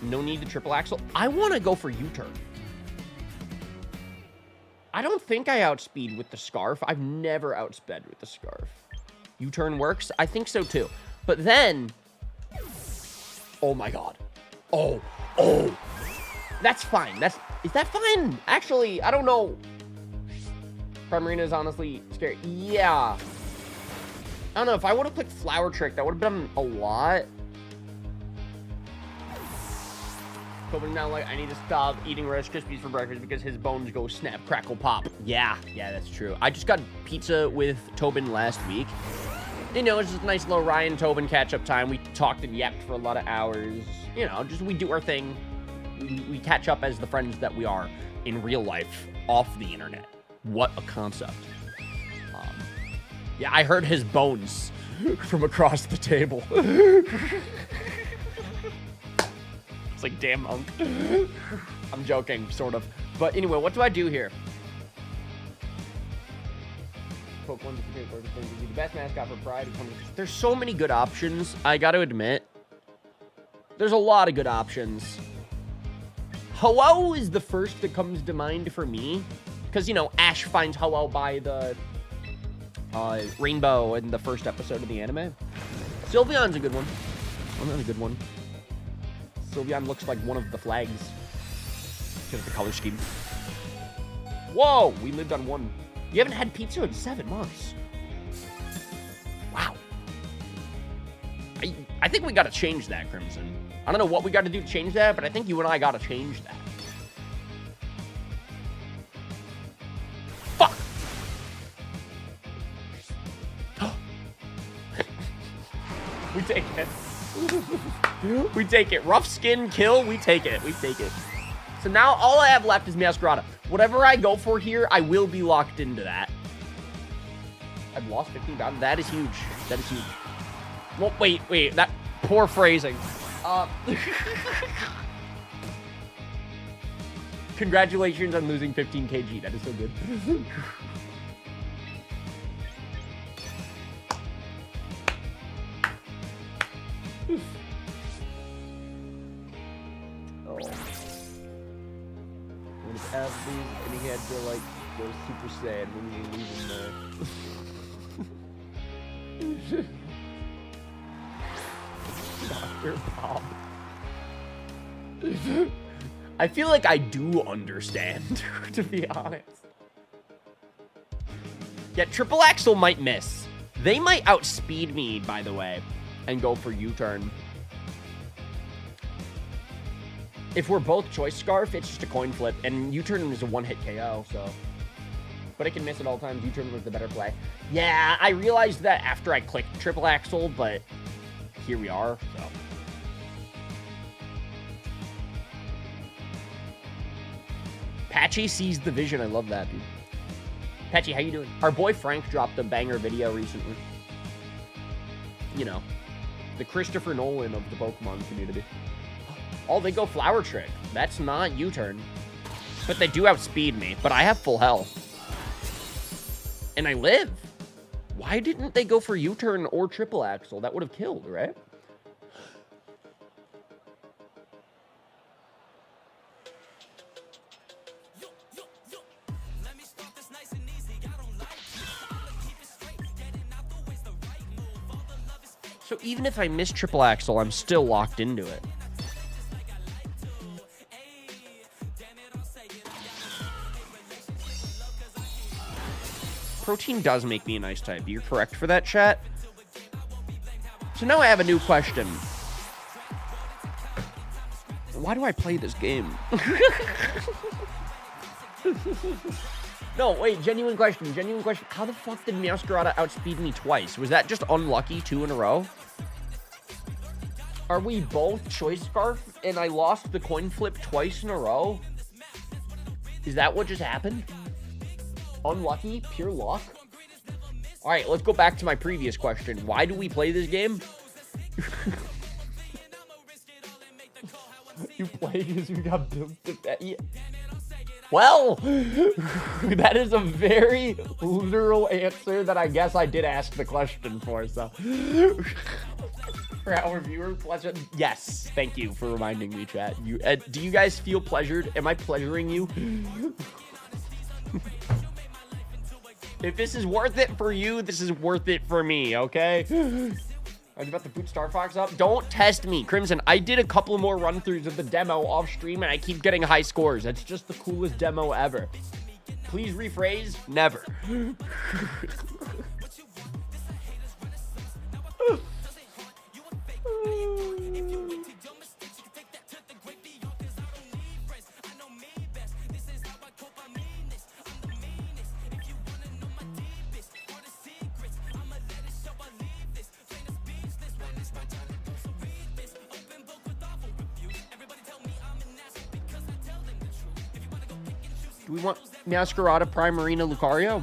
No need to triple axle. I want to go for U-turn. I don't think I outspeed with the Scarf. I've never outsped with the Scarf. U-turn works? I think so too. But then... Oh my god. Oh. That's fine. Is that fine? Actually, I don't know. Primarina is honestly scary. Yeah. I don't know. If I would have clicked Flower Trick, that would have been a lot. But now, like, I need to stop eating Rice Krispies for breakfast because his bones go snap, crackle, pop. Yeah, that's true. I just got pizza with Tobin last week. You know, it's just a nice little Ryan Tobin catch-up time. We talked and yapped for a lot of hours. You know, just we do our thing. We catch up as the friends that we are in real life off the internet. What a concept. Yeah, I heard his bones from across the table. It's like, damn, Unc. I'm joking, sort of. But anyway, what do I do here? Pokemon is the best mascot for Pride. There's so many good options, I gotta admit. There's a lot of good options. Ho-Oh is the first that comes to mind for me. Because, you know, Ash finds Ho-Oh by the rainbow in the first episode of the anime. Sylveon's a good one. Another good one. Sylveon looks like one of the flags. Because of the color scheme. Whoa, we lived on one. You haven't had pizza in 7 months. Wow. I think we got to change that, Crimson. I don't know what we got to do to change that, but I think you and I got to change that. Fuck! We take it. We take it. Rough skin kill, we take it. We take it. So now all I have left is Masquerada. Whatever I go for here, I will be locked into that. I've lost 15 pounds. That is huge. That is huge. Well, wait. That poor phrasing. Congratulations on losing 15 kg. That is so good. Oh. When it's Applebee's and he had to like go super sad when we were leaving there. Dr. Bob. I feel like I do understand, to be honest. Yeah, Triple Axel might miss. They might outspeed me, by the way, and go for U-turn. If we're both Choice Scarf, it's just a coin flip, and U-turn is a one-hit KO, so... But it can miss at all times. U-turn was the better play. Yeah, I realized that after I clicked Triple Axel, but here we are, so... Patchy sees the vision. I love that, dude. Patchy, how you doing? Our boy Frank dropped a banger video recently. You know, the Christopher Nolan of the Pokemon community. Oh, they go Flower Trick. That's not U-turn. But they do outspeed me. But I have full health. And I live. Why didn't they go for U-turn or Triple Axel? That would have killed, right? So even if I miss Triple Axel, I'm still locked into it. Protein does make me an ice type. You're correct for that, chat. So now I have a new question. Why do I play this game? No, wait, genuine question. How the fuck did Masquerada outspeed me twice? Was that just unlucky 2 in a row? Are we both Choice Scarf and I lost the coin flip twice in a row? Is that what just happened? Unlucky? Pure luck? Alright, let's go back to my previous question. Why do we play this game? You play because you got built to bet. Yeah. Well, that is a very literal answer that I guess I did ask the question for, so. For our viewer pleasure. Yes, thank you for reminding me, chat. Do you guys feel pleasured? Am I pleasuring you? If this is worth it for you, this is worth it for me, okay? I was about to boot Star Fox up. Don't test me, Crimson. I did a couple more run-throughs of the demo off stream, and I keep getting high scores. That's just the coolest demo ever. Please rephrase, never. Do we want Masquerada, Primarina, Lucario?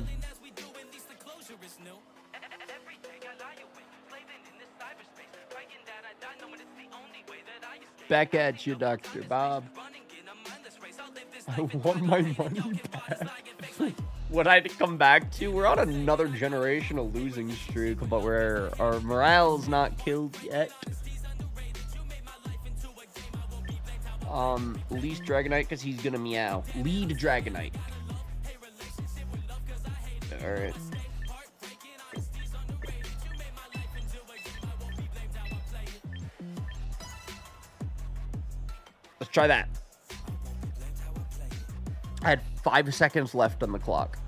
Back at you, Dr. Bob. I want my money back. What I'd come back to, we're on another generational losing streak, but our morale's not killed yet. Least Dragonite because he's gonna meow. Lead Dragonite. Alright. Let's try that. 5 seconds left on the clock.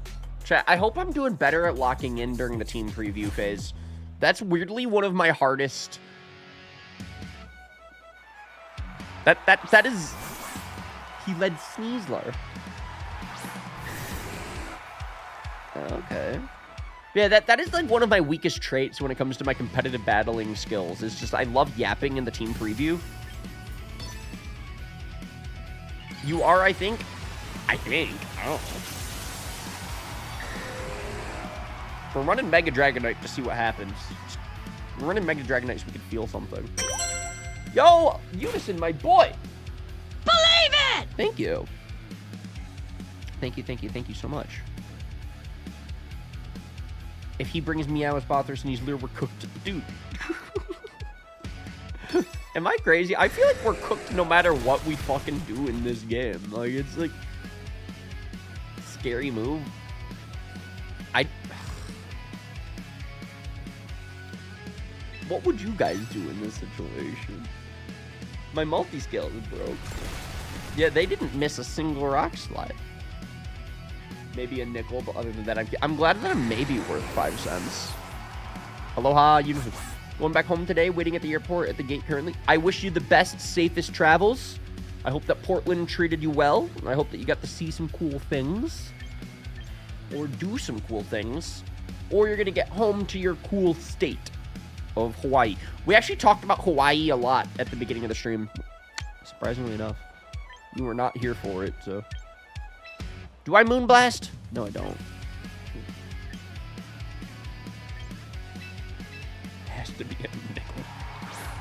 Chat, I hope I'm doing better at locking in during the team preview phase. That's weirdly one of my hardest... That is... He led Sneasler. Okay. Yeah, that is like one of my weakest traits when it comes to my competitive battling skills. It's just I love yapping in the team preview. You are, I think. I don't know. We're running Mega Dragonite to see what happens. We're running Mega Dragonite so we can feel something. Yo, Unison, my boy. Believe it! Thank you. Thank you so much. If he brings Meowth, Bothers, and he's Leer, we're cooked. Dude. Am I crazy? I feel like we're cooked no matter what we fucking do in this game. Like, it's like... Scary move. What would you guys do in this situation? My multi-scale is broke. Yeah, they didn't miss a single rock slide. Maybe a nickel, but other than that, I'm glad that I'm maybe worth 5 cents. Aloha, you going back home today, waiting at the airport at the gate currently. I wish you the best, safest travels. I hope that Portland treated you well. I hope that you got to see some cool things. Or do some cool things. Or you're going to get home to your cool state of Hawaii. We actually talked about Hawaii a lot at the beginning of the stream. Surprisingly enough. You were not here for it, so... Do I Moonblast? No, I don't. Has to be a nickel.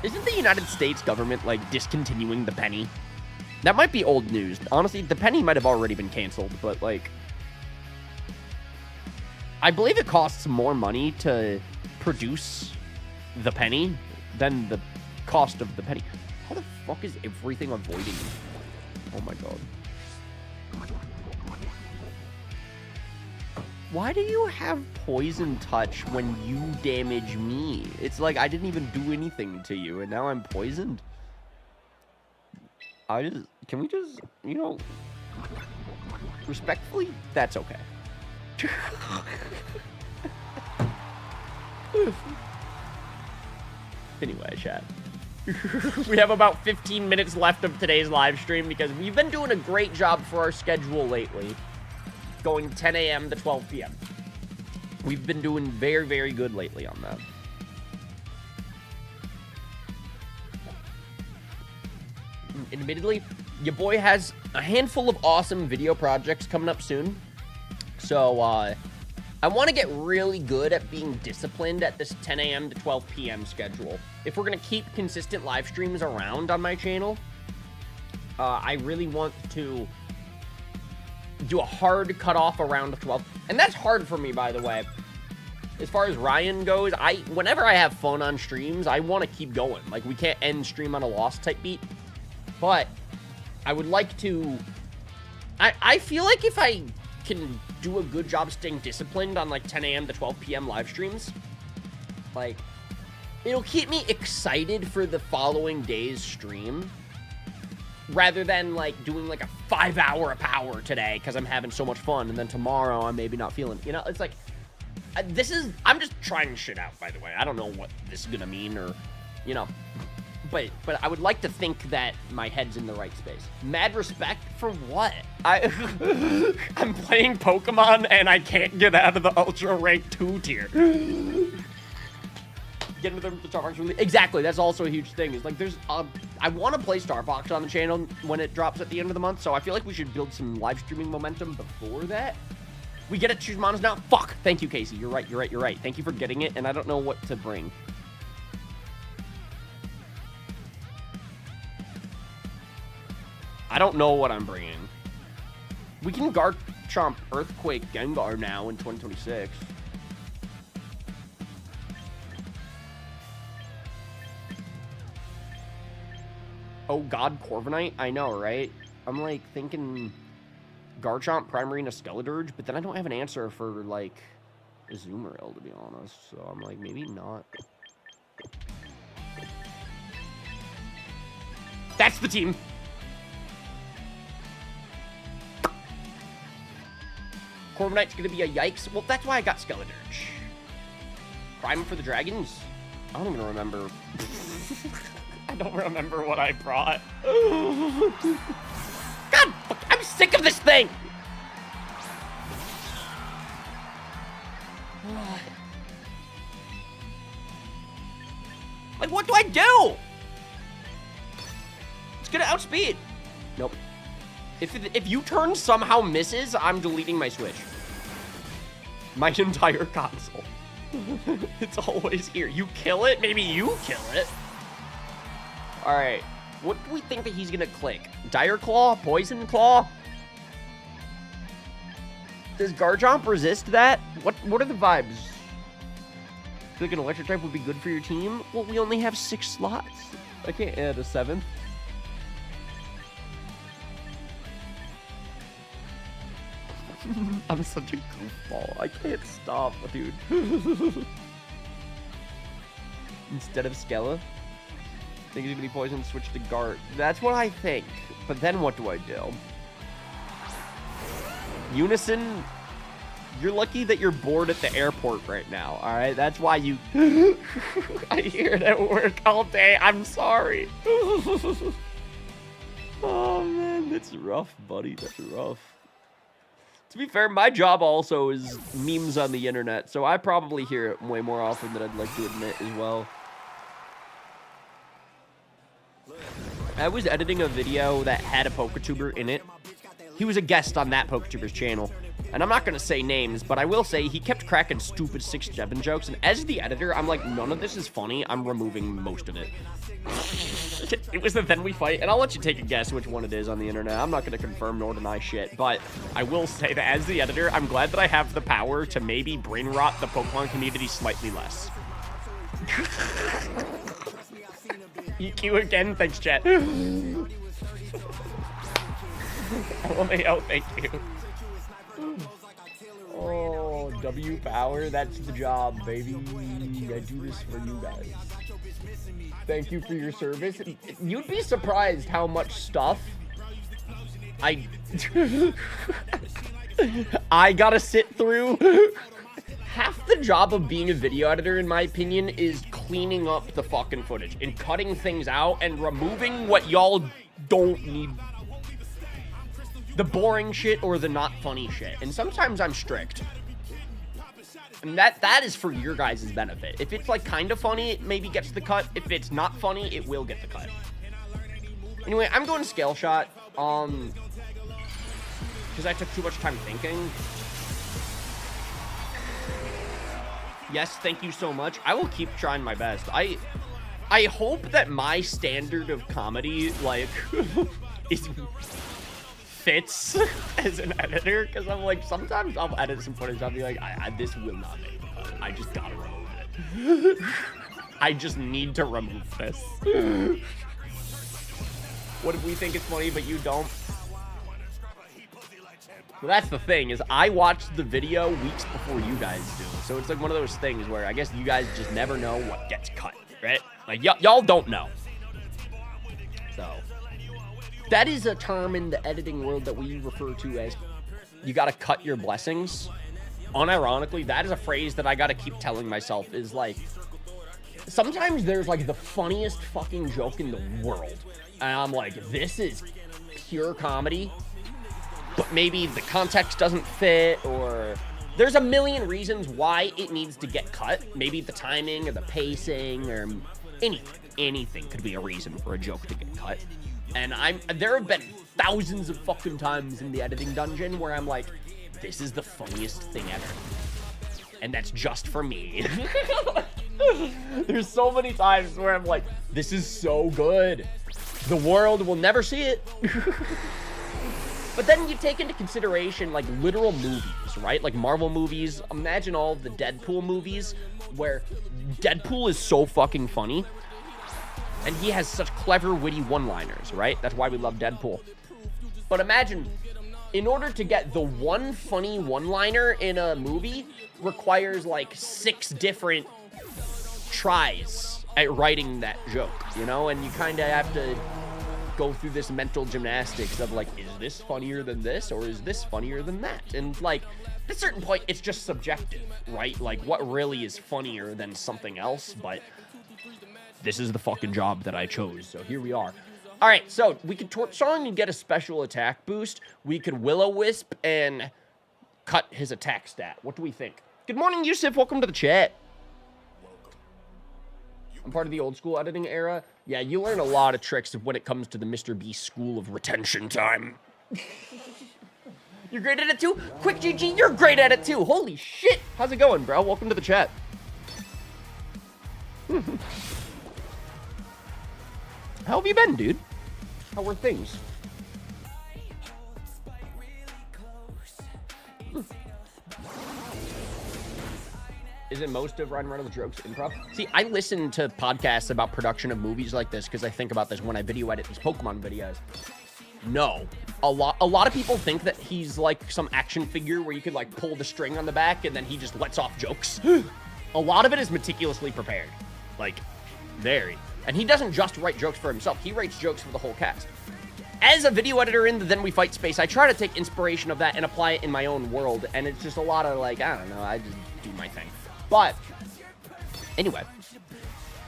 Isn't the United States government, like, discontinuing the penny? That might be old news. Honestly, the penny might have already been canceled, but, like... I believe it costs more money to produce the penny than the cost of the penny. How the fuck is everything avoiding me? Oh my god. Why do you have poison touch when you damage me? It's like I didn't even do anything to you and now I'm poisoned. Can we just, you know, respectfully, that's okay. Anyway, chat. We have about 15 minutes left of today's live stream because we've been doing a great job for our schedule lately. Going 10 a.m. to 12 p.m. We've been doing very, very good lately on that. Admittedly, your boy has a handful of awesome video projects coming up soon. So, I want to get really good at being disciplined at this 10 a.m. to 12 p.m. schedule. If we're going to keep consistent live streams around on my channel, I really want to do a hard cutoff around 12. And that's hard for me, by the way. As far as Ryan goes, whenever I have fun on streams, I want to keep going. Like, we can't end stream on a loss type beat. But I would like to... I feel like if I can do a good job staying disciplined on, like, 10 a.m. to 12 p.m. live streams, like, it'll keep me excited for the following day's stream. Rather than, like, doing, like, a 5-hour power today because I'm having so much fun, and then tomorrow I'm maybe not feeling... You know, it's like... I'm just trying shit out, by the way. I don't know what this is gonna mean, or... You know... But I would like to think that my head's in the right space. Mad respect for what? I'm playing Pokemon, and I can't get out of the Ultra Rank 2 tier. Get into the Star Fox release. Exactly, that's also a huge thing. It's like there's I want to play Star Fox on the channel when it drops at the end of the month, so I feel like we should build some live streaming momentum before that. We get it, choose monos now. Fuck. Thank you, Casey. You're right. Thank you for getting it, and I don't know what to bring. I don't know what I'm bringing. We can Garchomp Earthquake Gengar now in 2026. Oh god, Corviknight? I know, right? I'm like thinking Garchomp, Primarina, Skeledirge, but then I don't have an answer for like Azumarill, to be honest. So I'm like, maybe not. That's the team. Corviknight's gonna be a yikes. Well, that's why I got Skeledirge. Prime for the dragons? I don't even remember. I don't remember what I brought. God, I'm sick of this thing! Like, what do I do? It's gonna outspeed. Nope. If U-turn somehow misses, I'm deleting my Switch. My entire console. It's always here. You kill it? Maybe you kill it. Alright. What do we think that he's gonna click? Dire Claw? Poison Claw? Does Garchomp resist that? What are the vibes? I feel like an electric type would be good for your team? Well, we only have 6 slots. I can't add a 7th. I'm such a goofball. I can't stop, dude. Instead of Skella, I think he's gonna be poisoned, switch to Gart. That's what I think. But then what do I do? Unison, you're lucky that you're bored at the airport right now, alright? That's why you... I hear it at work all day. I'm sorry. Oh, man. That's rough, buddy. That's rough. To be fair, my job also is memes on the internet, so I probably hear it way more often than I'd like to admit as well. I was editing a video that had a PokeTuber in it. He was a guest on that PokeTuber's channel. And I'm not going to say names, but I will say he kept cracking stupid 6'7" jokes. And as the editor, I'm like, none of this is funny. I'm removing most of it. It was the Then We Fight. And I'll let you take a guess which one it is on the internet. I'm not going to confirm nor deny shit. But I will say that as the editor, I'm glad that I have the power to maybe brain rot the Pokemon community slightly less. EQ again. Thanks, chat. LMAO, thank you. Oh, W power, that's the job, baby. I do this for you guys. Thank you for your service. You'd be surprised how much stuff I gotta sit through. Half the job of being a video editor, in my opinion, is cleaning up the fucking footage and cutting things out and removing what y'all don't need. The boring shit or the not funny shit. And sometimes I'm strict. And that is for your guys' benefit. If it's like kind of funny, it maybe gets the cut. If it's not funny, it will get the cut. Anyway, I'm going Scale Shot. Because I took too much time thinking. Yes, thank you so much. I will keep trying my best. I hope that my standard of comedy, like, is... fits as an editor, because I'm like, sometimes I'll edit some footage, I'll be like, this will not make the cut. I just gotta remove it. I just need to remove this. What if we think it's funny, but you don't? Well, that's the thing, is I watched the video weeks before you guys do. So it's like one of those things where I guess you guys just never know what gets cut, right? Like, y'all don't know. So... that is a term in the editing world that we refer to as you gotta cut your blessings. Unironically, that is a phrase that I gotta keep telling myself is like, sometimes there's like the funniest fucking joke in the world. And I'm like, this is pure comedy, but maybe the context doesn't fit, or there's a million reasons why it needs to get cut. Maybe the timing or the pacing or anything could be a reason for a joke to get cut. And there have been thousands of fucking times in the editing dungeon where I'm like, this is the funniest thing ever. And that's just for me. There's so many times where I'm like, this is so good. The world will never see it. But then you take into consideration, like, literal movies, right? Like Marvel movies. Imagine all of the Deadpool movies where Deadpool is so fucking funny. And he has such clever, witty one-liners, right? That's why we love Deadpool. But imagine, in order to get the one funny one-liner in a movie requires, like, 6 different tries at writing that joke, you know? And you kind of have to go through this mental gymnastics of like, is this funnier than this, or is this funnier than that? And like, at a certain point, it's just subjective, right? Like, what really is funnier than something else? But this is the fucking job that I chose, so here we are. All right, so we could Torch Song and get a special attack boost. We could Will-O-Wisp and cut his attack stat. What do we think? Good morning, Yusuf. Welcome to the chat. I'm part of the old school editing era. Yeah, you learn a lot of tricks when it comes to the Mr. Beast school of retention time. You're great at it too? Quick GG, you're great at it too. Holy shit. How's it going, bro? Welcome to the chat. How have you been, dude? How were things? Isn't most of Ryan Reynolds' jokes improv? See, I listen to podcasts about production of movies like this because I think about this when I video edit these Pokemon videos. No. A lot of people think that he's like some action figure where you could like pull the string on the back and then he just lets off jokes. A lot of it is meticulously prepared. Like, very. And he doesn't just write jokes for himself. He writes jokes for the whole cast. As a video editor in the Then We Fight space, I try to take inspiration of that and apply it in my own world. And it's just a lot of like, I don't know, I just do my thing. But, anyway,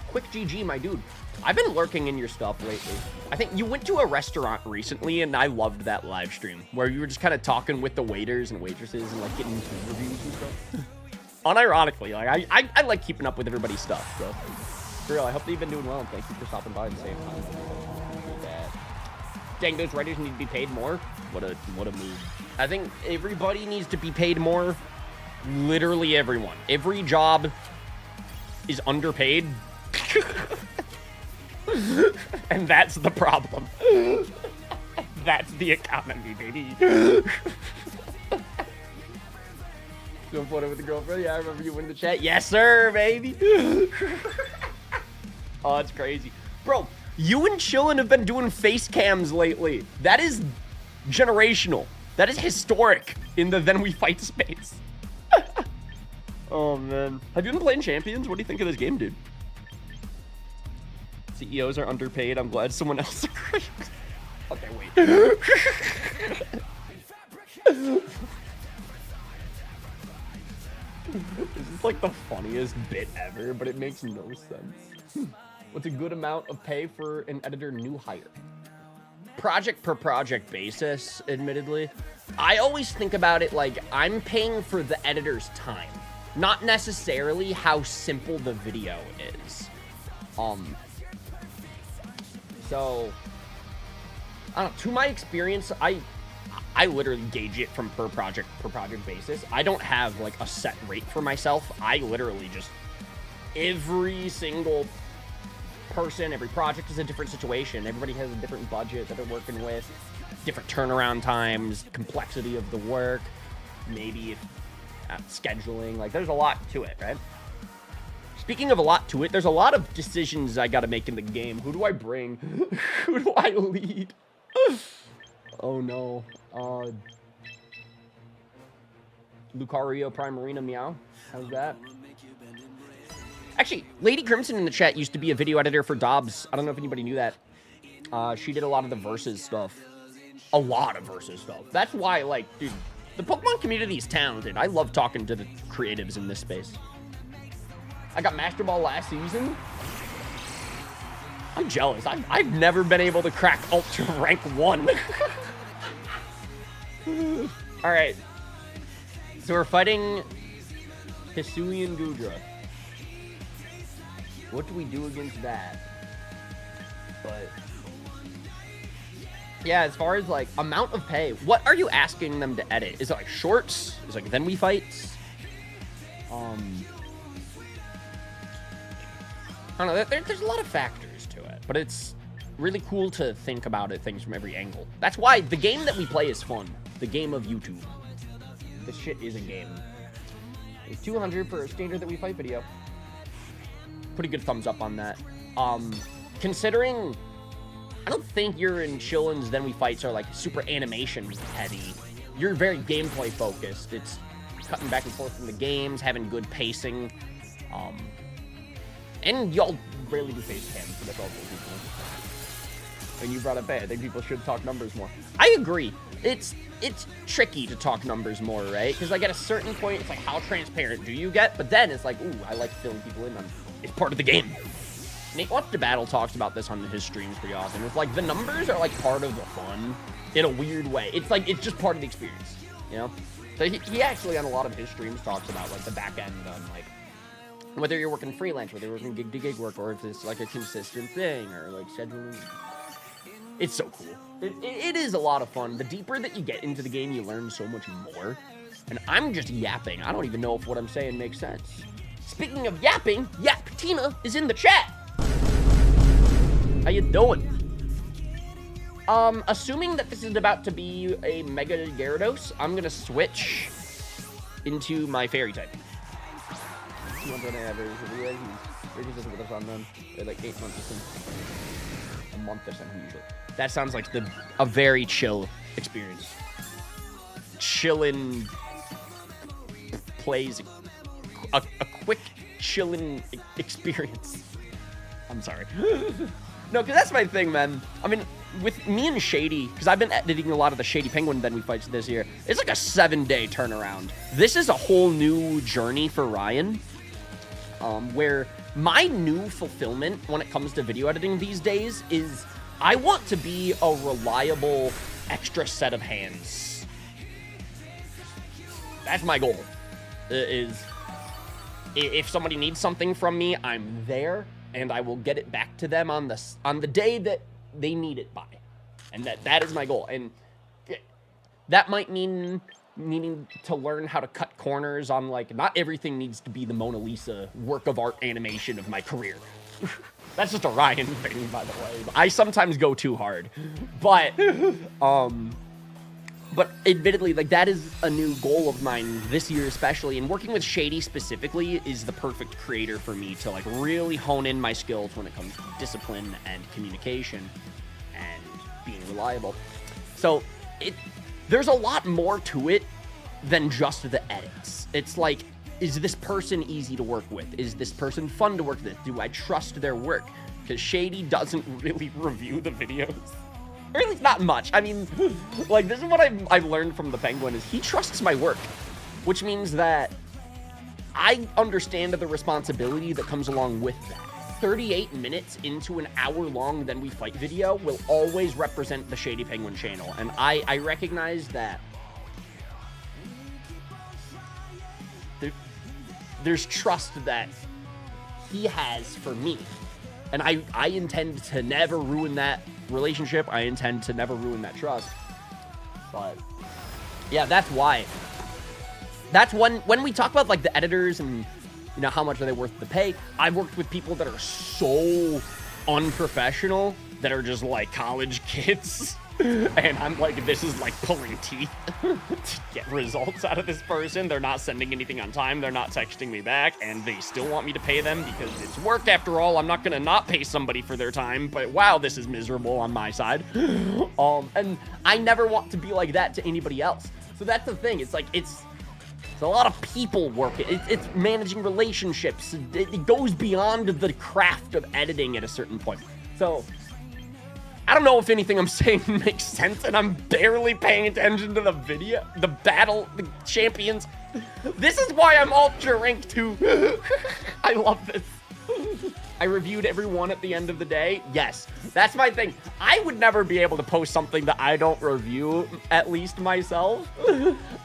quick GG, my dude. I've been lurking in your stuff lately. I think you went to a restaurant recently, and I loved that live stream, where you were just kind of talking with the waiters and waitresses and, like, getting food reviews and stuff. Unironically, like, I like keeping up with everybody's stuff, so. For real, I hope that you've been doing well, and thank you for stopping by and saying hi. Dang, those writers need to be paid more? What a move. I think everybody needs to be paid more. Literally everyone. Every job is underpaid. And that's the problem. That's the economy, baby. Doing photo with the girlfriend? Yeah, I remember you in the chat. Yes, sir, baby. Oh, it's crazy. Bro, you and Chillin have been doing face cams lately. That is generational. That is historic in the Then We Fight space. Oh, man. Have you been playing Champions? What do you think of this game, dude? CEOs are underpaid. I'm glad someone else agrees. Okay, wait. This is like the funniest bit ever, but it makes no sense. What's a good amount of pay for an editor new hire? Project per project basis, admittedly. I always think about it like I'm paying for the editor's time, not necessarily how simple the video is. So, I don't know, to my experience, I literally gauge it from per project basis. I don't have like a set rate for myself. I literally just, every single person, every project is a different situation. Everybody has a different budget that they're working with, different turnaround times, complexity of the work, maybe scheduling. Like, there's a lot to it, right? Speaking of a lot to it, there's a lot of decisions I gotta make in the game. Who do I bring? Who do I lead? Oh no. Lucario Primarina Meow. How's that? Actually, Lady Crimson in the chat used to be a video editor for Dobbs. I don't know if anybody knew that. She did a lot of the Versus stuff. A lot of Versus stuff. That's why, like, dude, the Pokemon community is talented. I love talking to the creatives in this space. I got Master Ball last season. I'm jealous. I've never been able to crack Ultra Rank 1. Alright. So we're fighting Hisuian Gudra. What do we do against that? But yeah, as far as like amount of pay, what are you asking them to edit? Is it like shorts? Is it like Then We Fights? I don't know. There's a lot of factors to it, but it's really cool to think about things from every angle. That's why the game that we play is fun. The game of YouTube. This shit is a game. It's 200 for a standard That We Fight video. Pretty good thumbs up on that. Considering I don't think you're in Chillin's Then We Fights are like super animation heavy. You're very gameplay focused. It's cutting back and forth from the games, having good pacing. And y'all rarely do face cams, so that's all cool. And you brought up, hey, I think people should talk numbers more. I agree. It's tricky to talk numbers more, right? Because like at a certain point, it's like, how transparent do you get? But then it's like, ooh, I like filling people in on. It's part of the game. Nate Watch the Battle talks about this on his streams pretty often. It's like the numbers are like part of the fun in a weird way. It's like it's just part of the experience, you know? So he actually on a lot of his streams talks about like the back end on like whether you're working freelance, whether you're working gig to gig work, or if it's like a consistent thing or like scheduling. It's so cool. It is a lot of fun. The deeper that you get into the game, you learn so much more. And I'm just yapping. I don't even know if what I'm saying makes sense. Speaking of yapping, Yap Tina is in the chat. How you doing? Assuming that this is about to be a Mega Gyarados, I'm gonna switch into my Fairy type. He's with us on them. They're like 8 months or something. A month or something usually. That sounds like a very chill experience. Chillin' plays a quick chillin' experience. I'm sorry. No, because that's my thing, man. I mean, with me and Shady, because I've been editing a lot of the Shady Penguin Then We Fights this year, it's like a 7-day turnaround. This is a whole new journey for Ryan, where my new fulfillment when it comes to video editing these days is I want to be a reliable extra set of hands. That's my goal. Is if somebody needs something from me, I'm there, and I will get it back to them on the day that they need it by. And that is my goal. And that might mean needing to learn how to cut corners on, like, not everything needs to be the Mona Lisa work of art animation of my career. That's just a Ryan thing, by the way. I sometimes go too hard. But admittedly, like, that is a new goal of mine this year especially, and working with Shady specifically is the perfect creator for me to, like, really hone in my skills when it comes to discipline and communication and being reliable. So there's a lot more to it than just the edits. It's like, is this person easy to work with? Is this person fun to work with? Do I trust their work? Because Shady doesn't really review the videos. Or at least not much. I mean, like, this is what I've learned from the Penguin, is he trusts my work. Which means that I understand the responsibility that comes along with that. 38 minutes into an hour-long Then We Fight video will always represent the Shady Penguin channel. And I recognize that there's trust that he has for me. And I intend to never ruin that relationship. I intend to never ruin that trust. But yeah, that's why. That's when we talk about, like, the editors and, you know, how much are they worth to pay. I've worked with people that are so unprofessional, that are just like college kids. And I'm like, this is like pulling teeth to get results out of this person. They're not sending anything on time. They're not texting me back. And they still want me to pay them because it's work after all. I'm not going to not pay somebody for their time. But wow, this is miserable on my side. And I never want to be like that to anybody else. So that's the thing. It's like, it's a lot of people work. It's managing relationships. It goes beyond the craft of editing at a certain point. So I don't know if anything I'm saying makes sense, and I'm barely paying attention to the video, the battle, the champions. This is why I'm ultra ranked 2. I love this. I reviewed everyone at the end of the day. Yes, that's my thing. I would never be able to post something that I don't review, at least myself.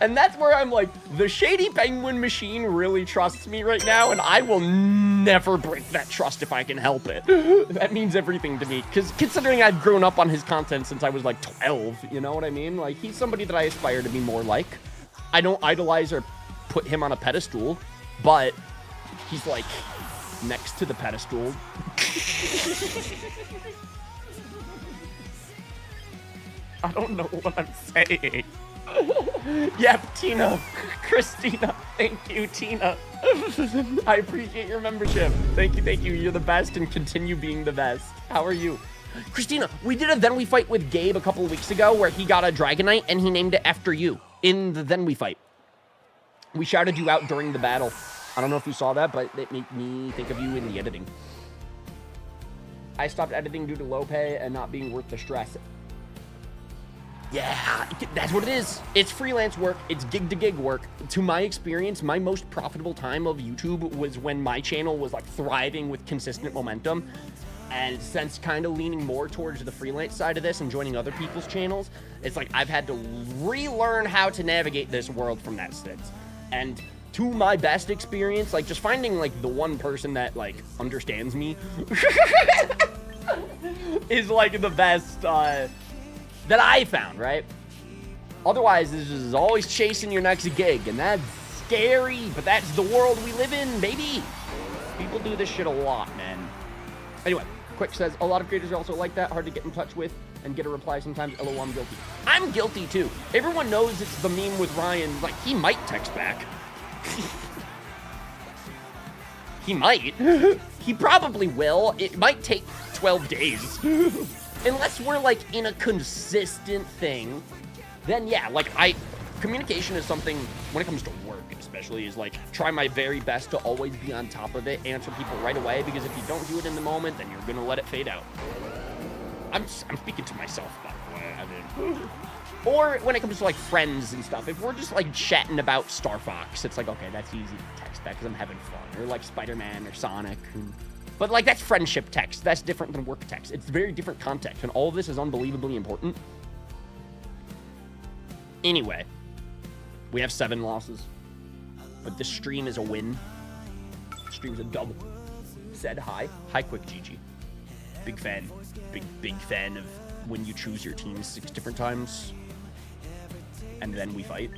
And that's where I'm like, the Shady Penguin machine really trusts me right now, and I will never break that trust if I can help it. That means everything to me, because considering I've grown up on his content since I was like 12, you know what I mean? Like, he's somebody that I aspire to be more like. I don't idolize or put him on a pedestal, but he's like next to the pedestal. I don't know what I'm saying. Yep, Tina. Christina. Thank you, Tina. I appreciate your membership. Thank you. You're the best and continue being the best. How are you? Christina, we did a Then We Fight with Gabe a couple of weeks ago where he got a Dragonite and he named it after you in the Then We Fight. We shouted you out during the battle. I don't know if you saw that, but it made me think of you in the editing. I stopped editing due to low pay and not being worth the stress. Yeah, that's what it is. It's freelance work. It's gig-to-gig work. To my experience, my most profitable time of YouTube was when my channel was like thriving with consistent momentum. And since kind of leaning more towards the freelance side of this and joining other people's channels, it's like I've had to relearn how to navigate this world from that stance. And to my best experience, like just finding like the one person that like understands me is like the best that I found, right? Otherwise, this is always chasing your next gig, and that's scary, but that's the world we live in, baby. People do this shit a lot, man. Anyway, Quick says, a lot of creators are also like that, hard to get in touch with and get a reply sometimes. LOL, I'm guilty. I'm guilty too. Everyone knows it's the meme with Ryan, like he might text back. He might. He probably will. It might take 12 days. Unless we're like in a consistent thing, then yeah, like communication is something when it comes to work especially is like try my very best to always be on top of it, answer people right away, because if you don't do it in the moment, then you're gonna let it fade out. I'm speaking to myself, by the way. I mean, or when it comes to like friends and stuff, if we're just like chatting about Star Fox, it's like, okay, that's easy to text back because I'm having fun, or like Spider-Man or Sonic. But like that's friendship text. That's different than work text. It's very different context, and all of this is unbelievably important. Anyway, we have 7 losses, but this stream is a win. Stream's a dub. Said hi. Hi, Quick GG. Big fan. Big fan of when you choose your team 6 different times, and then we fight.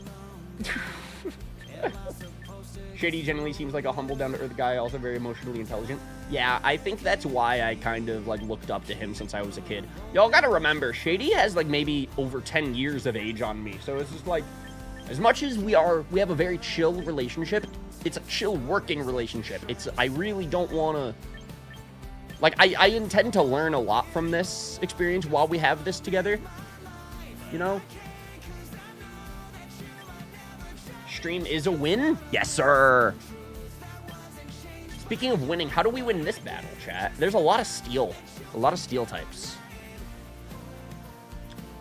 Shady generally seems like a humble, down-to-earth guy, also very emotionally intelligent. Yeah, I think that's why I kind of, like, looked up to him since I was a kid. Y'all gotta remember, Shady has, like, maybe over 10 years of age on me, so it's just, like, as much as we have a very chill relationship, it's a chill working relationship. I really don't want to... Like, I intend to learn a lot from this experience while we have this together, you know? Stream is a win? Yes, sir. Speaking of winning, how do we win this battle, chat? There's a lot of steel. A lot of steel types.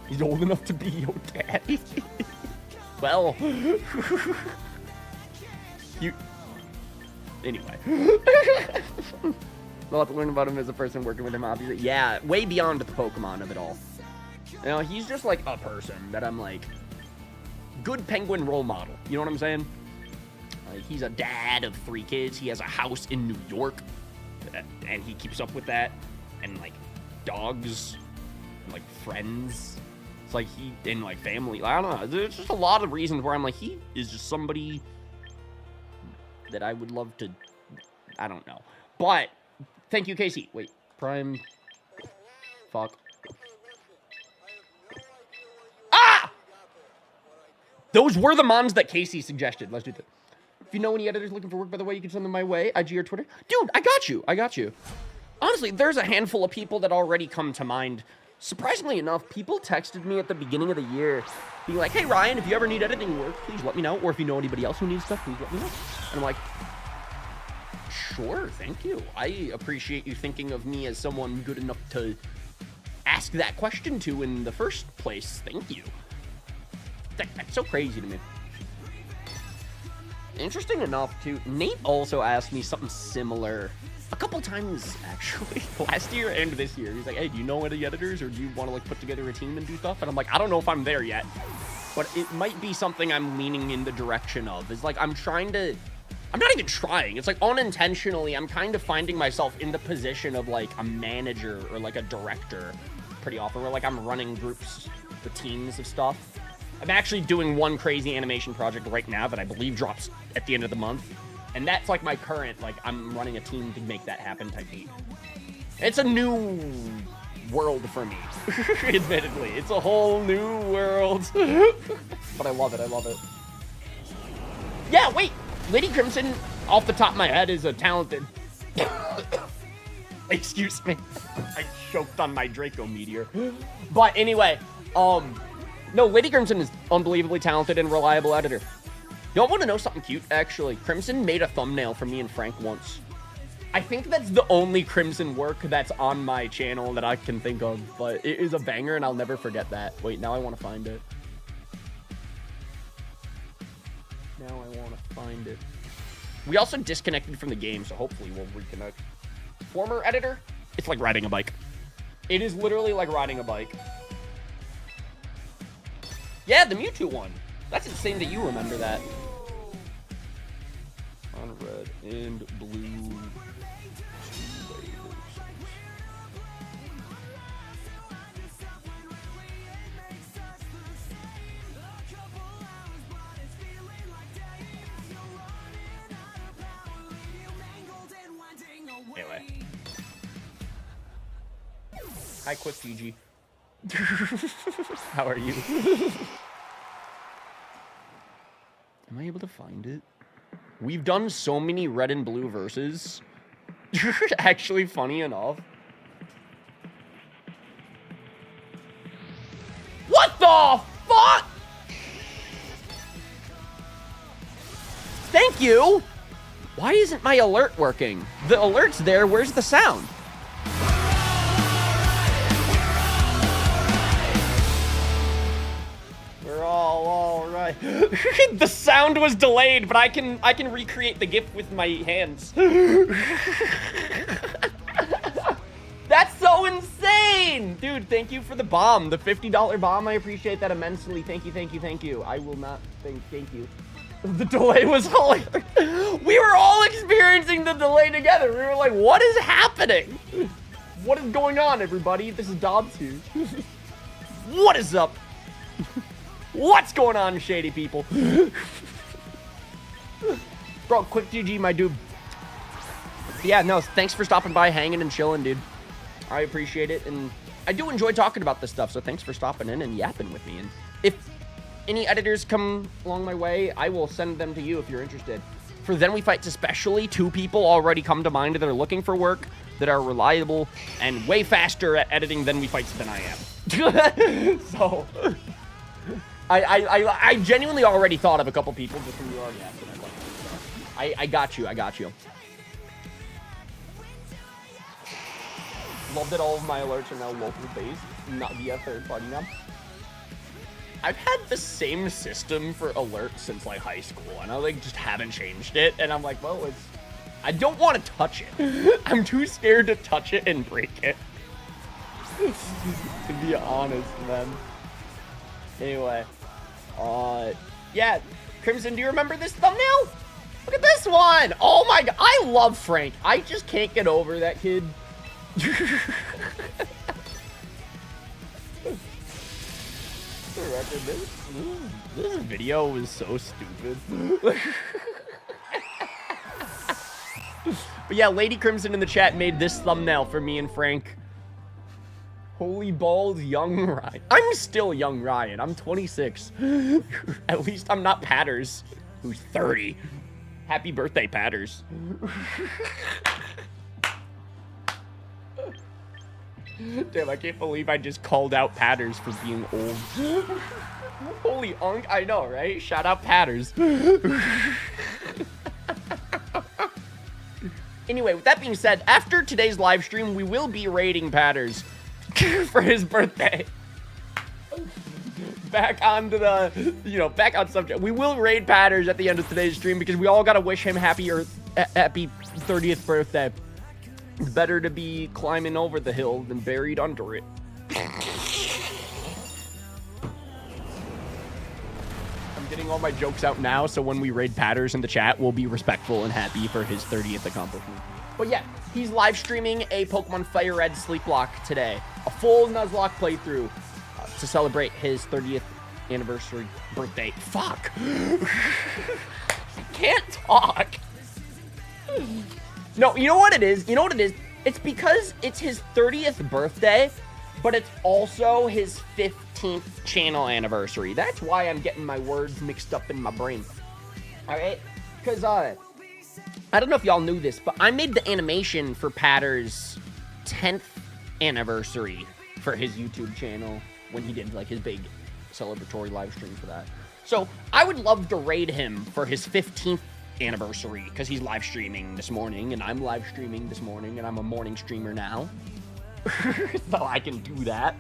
He's old enough to be your daddy. Well. Anyway. We'll have to learn about him as a person working with him, obviously. Yeah, way beyond the Pokemon of it all. You know, he's just like a person that I'm like... good penguin role model. You know what I'm saying? Like, he's a dad of 3 kids. He has a house in New York, and he keeps up with that. And like dogs, and, like friends. It's like and like family. I don't know. There's just a lot of reasons where I'm like, he is just somebody that I would love to. I don't know. But thank you, Casey. Wait, Prime. Fuck. Ah! Those were the mons that Casey suggested. Let's do that. If you know any editors looking for work, by the way, you can send them my way. IG or Twitter. Dude, I got you. I got you. Honestly, there's a handful of people that already come to mind. Surprisingly enough, people texted me at the beginning of the year being like, hey, Ryan, if you ever need editing work, please let me know. Or if you know anybody else who needs stuff, please let me know. And I'm like, sure, thank you. I appreciate you thinking of me as someone good enough to ask that question to in the first place. Thank you. That's so crazy to me. Interesting enough, too, Nate also asked me something similar a couple times, actually, last year and this year. He's like, hey, do you know any editors, or do you want to, like, put together a team and do stuff? And I'm like, I don't know if I'm there yet, but it might be something I'm leaning in the direction of. It's like, I'm not even trying. It's like, unintentionally, I'm kind of finding myself in the position of, like, a manager or, like, a director pretty often, where, like, I'm running groups, the teams of stuff. I'm actually doing one crazy animation project right now that I believe drops at the end of the month. And that's like my current, like, I'm running a team to make that happen type beat. It's a new world for me, admittedly. It's a whole new world. But I love it, I love it. Yeah, wait, Lady Crimson, off the top of my head, is a talented... Excuse me. I choked on my Draco Meteor. But anyway, no, Lady Crimson is unbelievably talented and reliable editor. Y'all want to know something cute, actually? Crimson made a thumbnail for me and Frank once. I think that's the only Crimson work that's on my channel that I can think of, but it is a banger and I'll never forget that. Wait, now I want to find it. Now I want to find it. We also disconnected from the game, so hopefully we'll reconnect. Former editor? It's like riding a bike. It is literally like riding a bike. Yeah, the Mewtwo one. That's insane that you remember that. On red and blue. Anyway. Hi, Quick GG. How are you? Am I able to find it? We've done so many red and blue verses. Actually, funny enough. What the fuck? Thank you. Why isn't my alert working? The alert's there. Where's the sound? We're all right. The sound was delayed, but I can recreate the GIF with my hands. That's so insane! Dude, thank you for the bomb. The $50 bomb, I appreciate that immensely. Thank you, thank you, thank you. I will not thank you. The delay was hilarious. We were all experiencing the delay together. We were like, what is happening? What is going on, everybody? This is Dobbs here. What is up? What's going on, shady people? Bro, quick GG, my dude. Yeah, no, thanks for stopping by, hanging and chilling, dude. I appreciate it, and I do enjoy talking about this stuff, so thanks for stopping in and yapping with me. And if any editors come along my way, I will send them to you if you're interested. For Then We Fights especially, 2 people already come to mind that are looking for work, that are reliable, and way faster at editing Then We Fights than I am. So, I genuinely already thought of a couple people just from you already asked them. I got you, I got you. Love that all of my alerts are now local based, not via third party now. I've had the same system for alerts since like high school, and I like just haven't changed it. And I'm like, well, I don't want to touch it. I'm too scared to touch it and break it. To be honest, man. Anyway, yeah, Crimson, do you remember this thumbnail? Look at this one. Oh my god, I love Frank. I just can't get over that kid. This video was so stupid. But yeah, Lady Crimson in the chat made this thumbnail for me and Frank. Holy balls, young Ryan. I'm still young Ryan. I'm 26. At least I'm not Patters, who's 30. Happy birthday, Patters. Damn, I can't believe I just called out Patters for being old. Holy unk, I know, right? Shout out Patters. Anyway, with that being said, after today's live stream, we will be raiding Patters for his birthday. Back onto the, back on subject. We will raid Patters at the end of today's stream because we all gotta wish him happy 30th birthday. It's better to be climbing over the hill than buried under it. I'm getting all my jokes out now, so when we raid Patters in the chat, we'll be respectful and happy for his 30th accomplishment. But yeah, he's live streaming a Pokemon Fire Red Sleep Lock today. A full Nuzlocke playthrough to celebrate his 30th anniversary birthday. Fuck. I can't talk. No, you know what it is? You know what it is? It's because it's his 30th birthday, but it's also his 15th channel anniversary. That's why I'm getting my words mixed up in my brain. All right? Because, I don't know if y'all knew this, but I made the animation for Patter's 10th anniversary for his YouTube channel when he did, like, his big celebratory live stream for that. So, I would love to raid him for his 15th anniversary because he's live streaming this morning, and I'm live streaming this morning, and I'm a morning streamer now. So I can do that.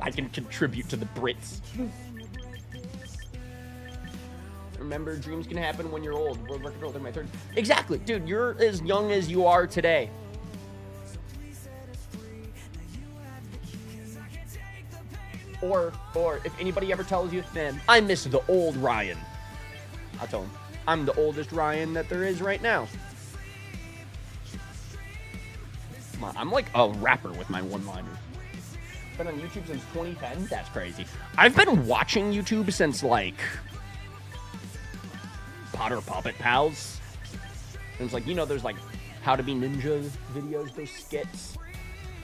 I can contribute to the Brits. Remember, dreams can happen when you're old. World record holder in my third. Exactly, dude. You're as young as you are today. Or if anybody ever tells you, man, I miss the old Ryan. I'll tell him, I'm the oldest Ryan that there is right now. Come on, I'm like a rapper with my one-liners. Been on YouTube since 2010? That's crazy. I've been watching YouTube since, like, Potter Puppet Pals. And it's like, you know, there's, like, How to Be Ninja videos, those skits.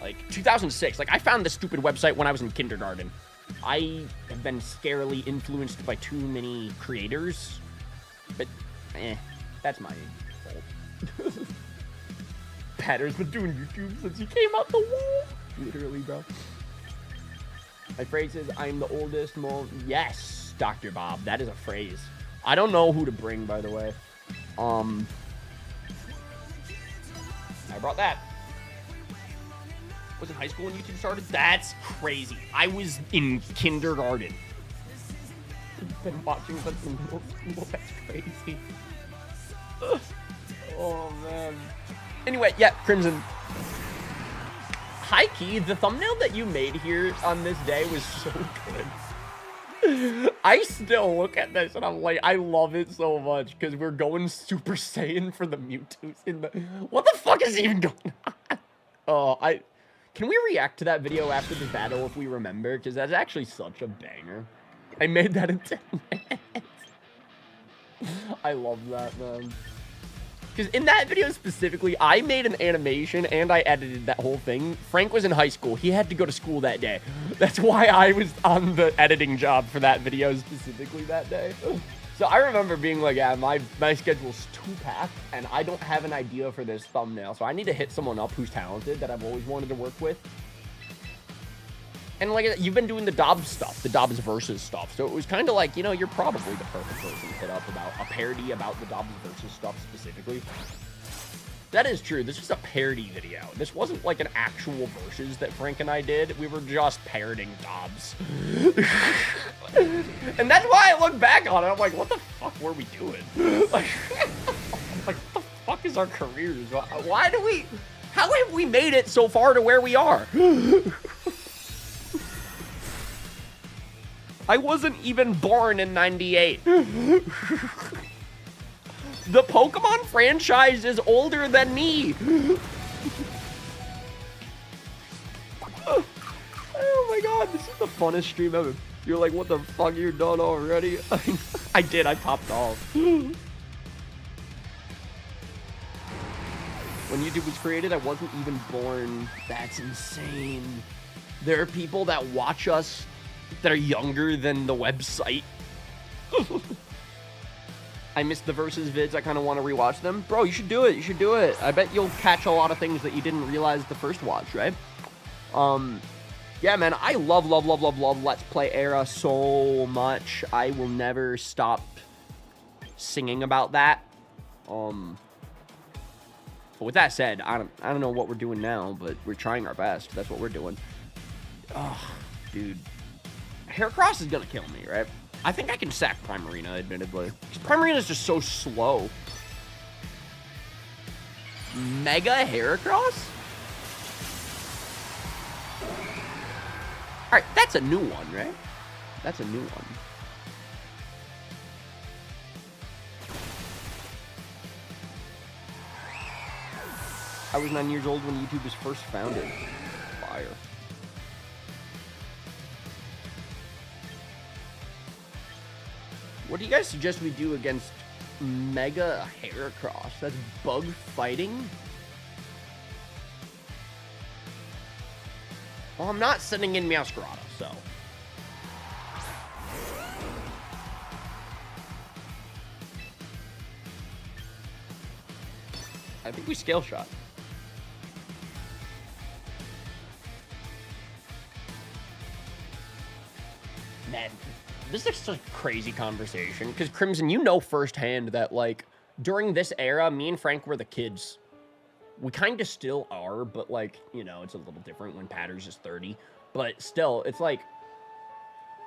Like, 2006. Like, I found this stupid website when I was in kindergarten. I have been scarily influenced by too many creators. But, that's my fault. Patter's been doing YouTube since he came out the womb. Literally, bro. My phrase is, I'm the oldest Yes, Dr. Bob. That is a phrase. I don't know who to bring, by the way. I brought that. Was in high school when YouTube started? That's crazy. I was in kindergarten. I've been watching since middle school. That's crazy. Oh, man. Anyway, yeah, Crimson. High key, the thumbnail that you made here on this day was so good. I still look at this and I'm like, I love it so much because we're going Super Saiyan for the Mewtwo's in the... What the fuck is even going on? Oh, Can we react to that video after the battle if we remember? Because that's actually such a banger. I made that in 10 minutes. I love that, man. Because in that video specifically, I made an animation and I edited that whole thing. Frank was in high school. He had to go to school that day. That's why I was on the editing job for that video specifically that day. So I remember being like, yeah, my schedule's too packed and I don't have an idea for this thumbnail. So I need to hit someone up who's talented that I've always wanted to work with. And like, you've been doing the Dobbs stuff, the Dobbs versus stuff. So it was kind of like, you know, you're probably the perfect person to hit up about a parody about the Dobbs versus stuff specifically. That is true. This is a parody video. This wasn't like an actual versus that Frank and I did. We were just parroting Dobbs. And that's why I look back on it. I'm like, what the fuck were we doing? Like, what the fuck is our careers? Why do we... How have we made it so far to where we are? I wasn't even born in 98. The Pokemon franchise is older than me. Oh my god, this is the funnest stream ever. You're like, what the fuck, you're done already? I did, I popped off. When YouTube was created, I wasn't even born. That's insane. There are people that watch us that are younger than the website. I missed the versus vids. I kind of want to rewatch them. Bro, you should do it. You should do it. I bet you'll catch a lot of things that you didn't realize the first watch, right? Yeah, man, I love Let's Play era so much. I will never stop singing about that. But with that said, I don't know what we're doing now, but we're trying our best. That's what we're doing. Oh, dude. Heracross is gonna kill me, right? I think I can sack Primarina, admittedly. Because Primarina is just so slow. Mega Heracross? Alright, that's a new one, right? That's a new one. I was 9 years old when YouTube was first founded. Fire. What do you guys suggest we do against Mega Heracross? That's bug fighting? Well, I'm not sending in Meowscarada, so. I think we scale shot. Man, This is such a crazy conversation, because Crimson, you know firsthand that, like, during this era, me and Frank were the kids. We kind of still are, but, like, you know, it's a little different when Patters is 30. But still, it's like...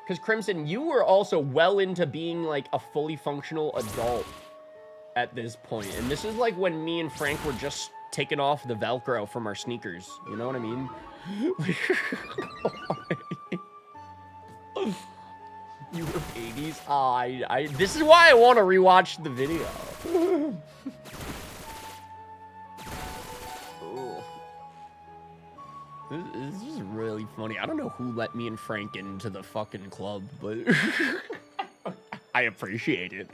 Because, Crimson, you were also well into being, like, a fully functional adult at this point. And this is, like, when me and Frank were just taking off the Velcro from our sneakers. You know what I mean? You were babies? This is why I want to rewatch the video. This is really funny. I don't know who let me and Frank into the fucking club, but I appreciate it.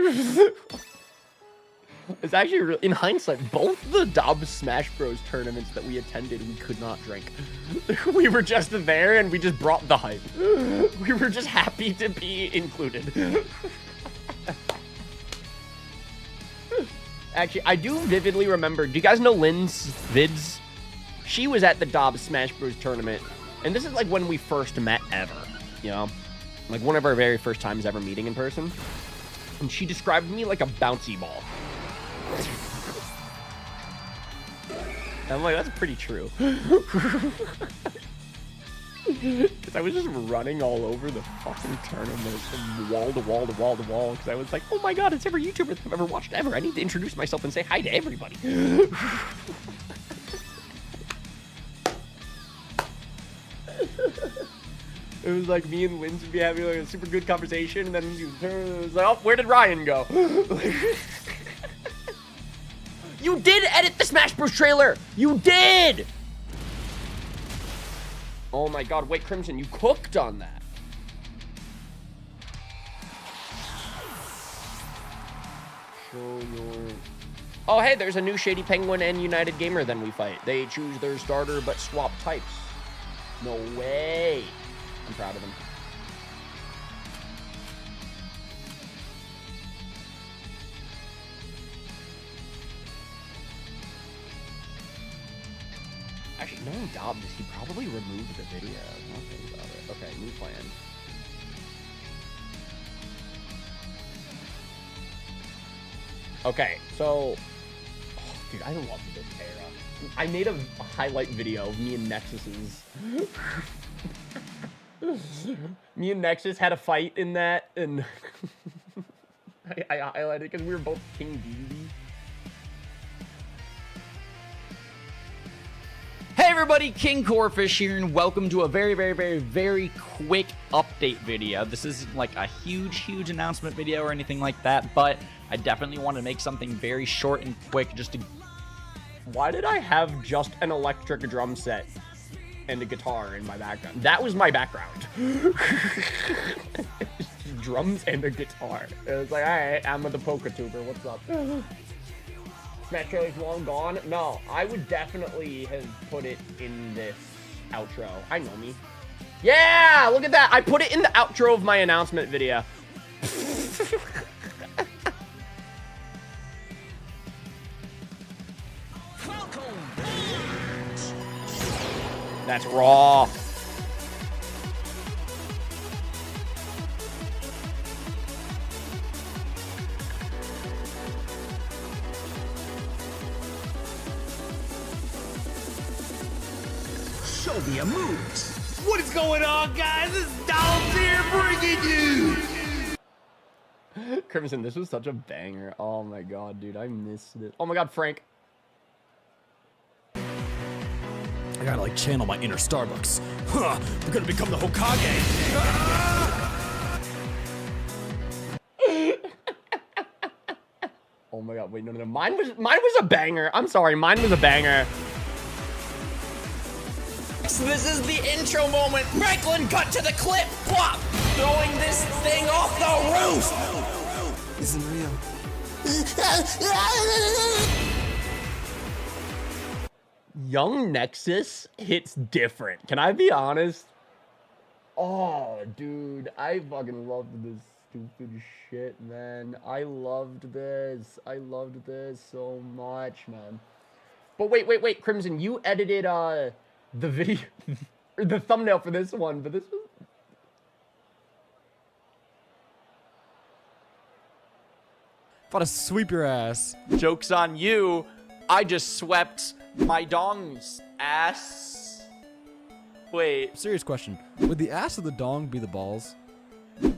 It's actually really, in hindsight, both the Dobbs Smash Bros tournaments that we attended, we could not drink. We were just there and we just brought the hype. We were just happy to be included. Actually, I do vividly remember, do you guys know Lynn's vids? She was at the Dobbs Smash Bros tournament, and this is like when we first met ever, you know? Like one of our very first times ever meeting in person. And she described me like a bouncy ball. I'm like, that's pretty true. Because I was just running all over the fucking tournament from wall to wall to wall to wall. Because I was like, oh my god, it's every YouTuber that I've ever watched ever. I need to introduce myself and say hi to everybody. It was like me and Linz would be having like a super good conversation, and then it was like, oh, where did Ryan go? You did edit the Smash Bros trailer! You did! Oh my god, wait, Crimson, you cooked on that. Show your... Oh, hey, there's a new Shady Penguin and United Gamer then we fight. They choose their starter but swap types. No way. I'm proud of them. Actually, knowing Dobbs, he probably removed the video. Now think about it. Okay, new plan. Okay, so... Oh, dude, I love this era. I made a highlight video of me and Nexus's. Me and Nexus had a fight in that, and I highlighted it because we were both King Dedede. Hey everybody, King Corefish here, and welcome to a very quick update video. This isn't like a huge announcement video or anything like that, but I definitely want to make something very short and quick just to... Why did I have just an electric drum set and a guitar in my background? That was my background. Drums and a guitar. It was like, alright, I'm the PokéTuber, what's up? Smash trailer's long gone? No, I would definitely have put it in this outro. I know me. Yeah, look at that. I put it in the outro of my announcement video. That's raw. Show me your moves. What is going on, guys? This is Donald here bringing you. Crimson, this was such a banger. Oh my god, dude, I missed it. Oh my god, Frank. I gotta like channel my inner Starbucks. Huh, we're gonna become the Hokage. Oh my god, wait, no. Mine was a banger. I'm sorry, mine was a banger. So this is the intro moment. Franklin cut to the clip. Plop! Throwing this thing off the roof. Isn't real. Young Nexus hits different. Can I be honest? Oh, dude, I fucking loved this stupid shit, man. I loved this. I loved this so much, man. But wait, Crimson, you edited the video or the thumbnail for this one, but this was About to sweep your ass. Joke's on you. I just swept my dong's ass. Wait. Serious question. Would the ass of the dong be the balls? I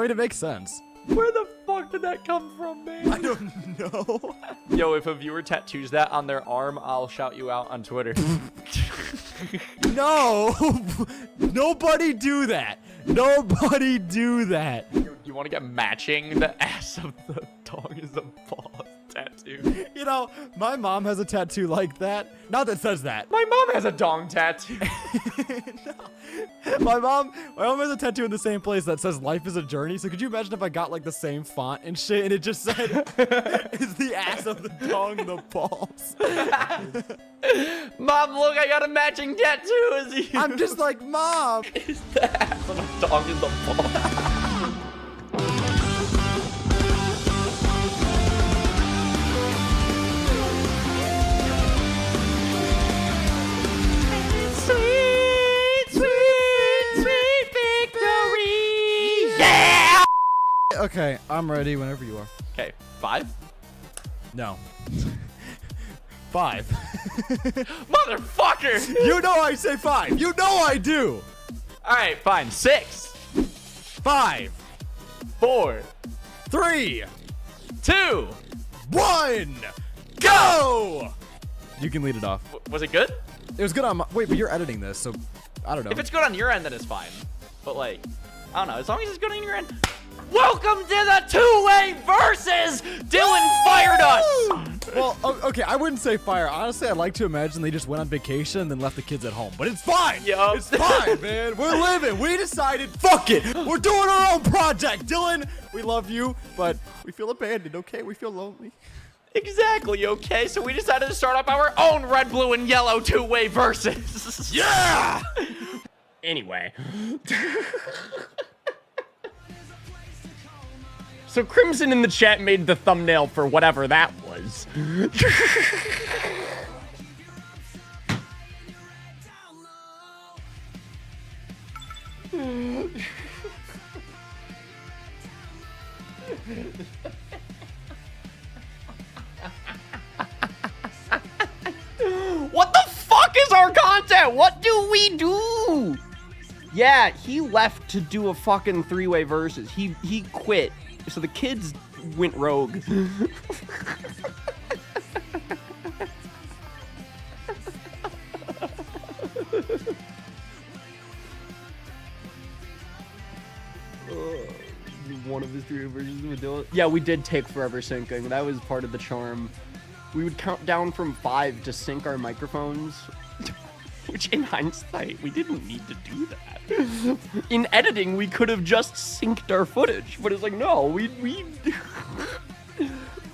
mean, it makes sense. Where the fuck did that come from, man? I don't know. Yo, if a viewer tattoos that on their arm, I'll shout you out on Twitter. No! Nobody do that. Nobody do that. You want to get matching the ass of the dog is a balls tattoo? You know, my mom has a tattoo like that. Not that says that. My mom has a dong tattoo. My mom has a tattoo in the same place that says "Life is a Journey." So could you imagine if I got like the same font and shit, and it just said, "Is the ass of the dong the balls?" Mom, look, I got a matching tattoo as you. I'm just like, Mom. Is the ass of a dog in the balls? Okay, I'm ready whenever you are. Okay, 5? No. 5. Motherfucker! You know I say 5. You know I do. All right, fine. 6, 5, 4, 3, 2, 1, go! You can lead it off. Was it good? It was good on my... Wait, but you're editing this, so I don't know. If it's good on your end, then it's fine. But like, I don't know. As long as it's good on your end. Welcome to the two-way versus. Dylan fired us. Well, okay, I wouldn't say fire. Honestly, I'd like to imagine they just went on vacation and then left the kids at home. But it's fine. Yup. It's fine, man. We're living. We decided, fuck it. We're doing our own project. Dylan, we love you, but we feel abandoned, okay? We feel lonely. Exactly, okay? So we decided to start up our own red, blue, and yellow two-way versus. Yeah! Anyway. So Crimson in the chat made the thumbnail for whatever that was. What the fuck is our content? What do we do? Yeah, he left to do a fucking three-way versus. He quit. So the kids went rogue. One of his three versions would do it. Yeah, we did take forever syncing. That was part of the charm. We would count down from 5 to sync our microphones. Which, in hindsight, we didn't need to do that. In editing, we could have just synced our footage. But it's like, no, we...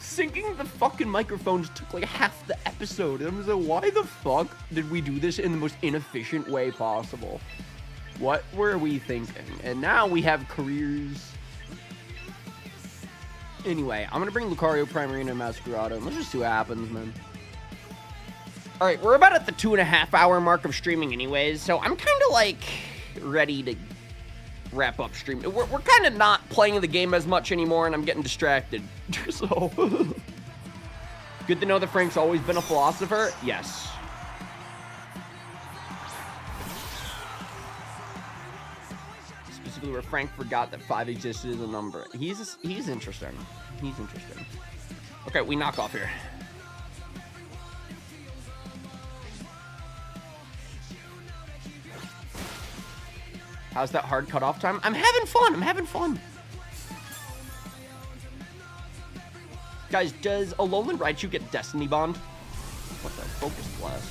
Syncing the fucking microphones took like half the episode. And I was like, why the fuck did we do this in the most inefficient way possible? What were we thinking? And now we have careers. Anyway, I'm gonna bring Lucario, Primarina, and Masquerado, and let's just see what happens, man. All right, we're about at the 2.5 hour mark of streaming anyways, so I'm kind of like ready to wrap up streaming. We're kind of not playing the game as much anymore, and I'm getting distracted. So, good to know that Frank's always been a philosopher. Yes. Specifically where Frank forgot that 5 existed as a number. He's interesting. He's interesting. Okay, we knock off here. How's that hard cutoff time? I'm having fun. I'm having fun. Guys, does Alolan Raichu get Destiny Bond? What the? Focus Blast.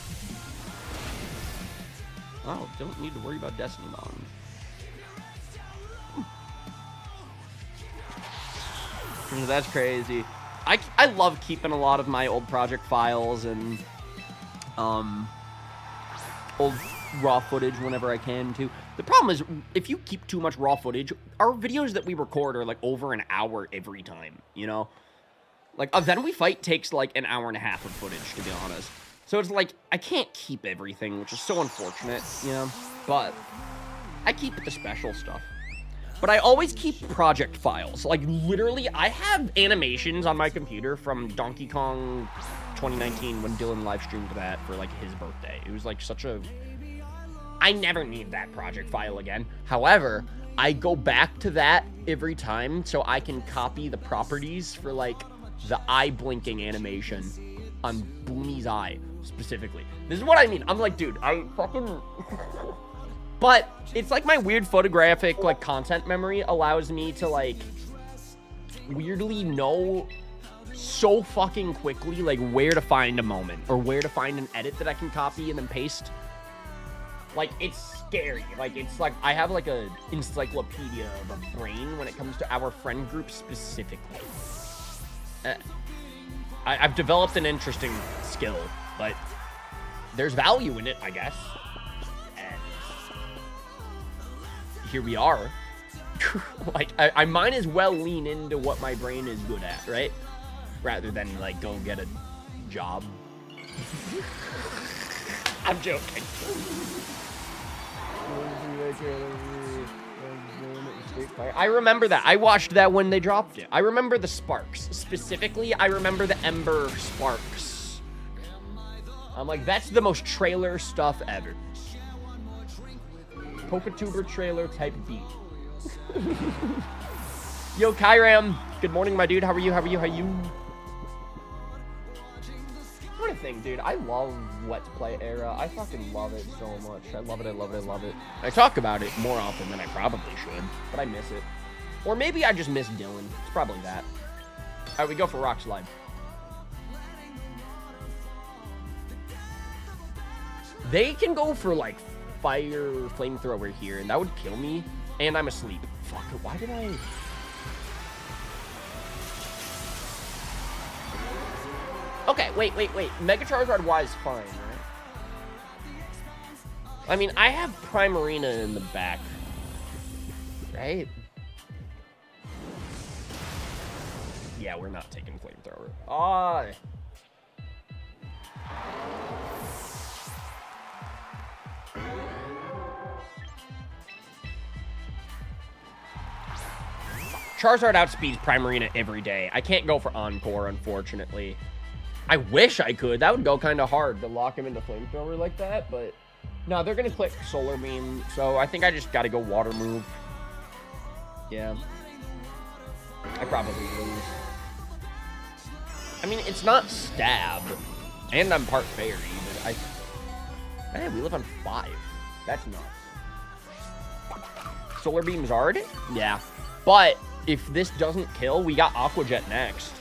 Oh, don't need to worry about Destiny Bond. That's crazy. I love keeping a lot of my old project files and old raw footage whenever I can too. The problem is, if you keep too much raw footage, our videos that we record are like over an hour every time, you know? Like, a Then We Fight takes like an hour and a half of footage, to be honest. So it's like, I can't keep everything, which is so unfortunate, you know? But I keep the special stuff. but I always keep project files. Like, literally, I have animations on my computer from Donkey Kong 2019 when Dylan live streamed that for, like, his birthday. It was, like, such a... I never need that project file again. However, I go back to that every time so I can copy the properties for, like, the eye blinking animation on Boomy's eye, specifically. This is what I mean. I'm like, dude, I fucking... But it's like my weird photographic, like, content memory allows me to, like, weirdly know so fucking quickly, like, where to find a moment or where to find an edit that I can copy and then paste. Like, it's scary. Like, it's like I have, like, a encyclopedia of a brain when it comes to our friend group specifically. I've developed an interesting skill, but there's value in it, I guess. Here we are. Like, I might as well lean into what my brain is good at, right? Rather than, like, go get a job. I'm joking. I remember that. I watched that when they dropped it. I remember the sparks. Specifically, I remember the Ember sparks. I'm like, that's the most trailer stuff ever. PokeTuber trailer type beat. Yo, Kyram. Good morning, my dude. How are you? How are you? How are you? What a thing, dude. I love Let's Play era. I fucking love it so much. I love it. I love it. I love it. I talk about it more often than I probably should, but I miss it. Or maybe I just miss Dylan. It's probably that. All right, we go for Rock Slide. They can go for, like, fire flamethrower here, and that would kill me. And I'm asleep. Fuck, why did I... Okay, wait. Mega Charizard Y is fine, right? I mean, I have Primarina in the back. Right? Yeah, we're not taking flamethrower. Ah. Charizard outspeeds Primarina every day. I can't go for Encore, unfortunately. I wish I could. That would go kind of hard to lock him into Flamethrower like that, but... No, they're going to click Solar Beam, so I think I just got to go Water Move. Yeah. I probably lose. I mean, it's not Stab, and I'm part Fairy, but I... Man, we live on 5. That's nuts. Solar Beam Zard? Yeah. But... if this doesn't kill, we got Aqua Jet next.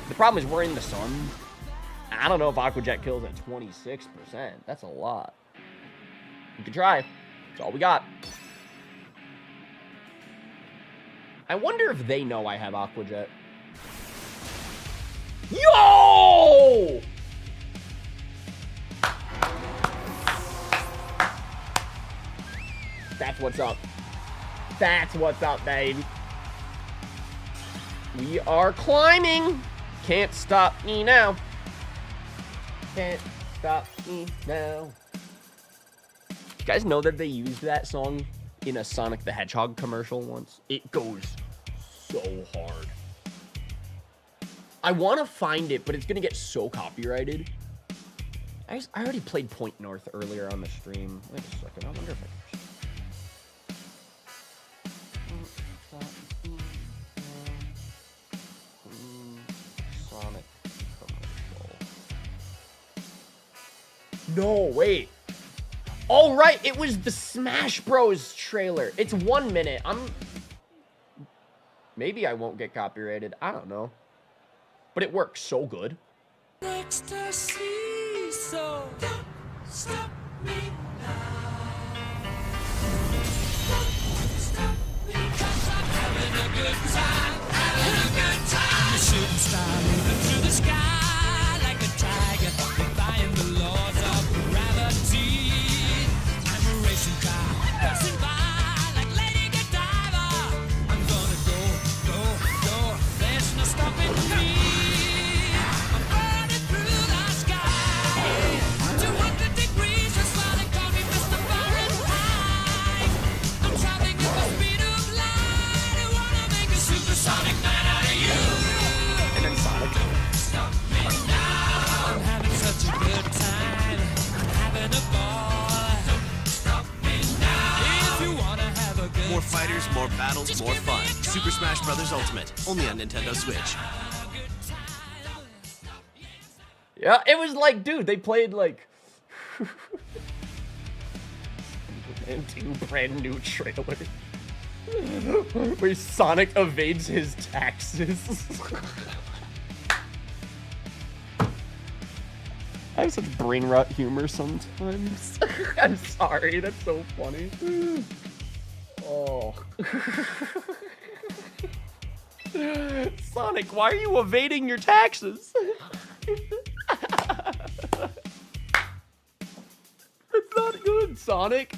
The problem is we're in the sun. I don't know if Aqua Jet kills at 26%. That's a lot. We can try. That's all we got. I wonder if they know I have Aqua Jet. Yo! That's what's up. That's what's up, baby. We are climbing. Can't stop me now. Can't stop me now. You guys know that they used that song in a Sonic the Hedgehog commercial once? It goes so hard. I want to find it, but it's going to get so copyrighted. I already played Point North earlier on the stream. Wait a second. I wonder if I can... No, wait. All right, it was the Smash Bros. Trailer. It's 1 minute. Maybe I won't get copyrighted. I don't know. But it works so good. Ecstasy, so don't stop me now. Don't stop me, 'cause I'm having a good time. Having a good time. The shooting star moving through the sky like a tiger, defying the laws of gravity. I'm a racing car passing by like Lady Godiva. I'm gonna go. There's no stopping me. I'm burning through the sky. 200 degrees, that's what I call More fighters, more battles, more fun. Super Smash Bros. Ultimate, only on Nintendo Switch. Yeah, it was like, dude, they played like into brand new trailer where Sonic evades his taxes. I have such brain rot humor sometimes. I'm sorry, that's so funny. Oh. Sonic, why are you evading your taxes? That's not good, Sonic.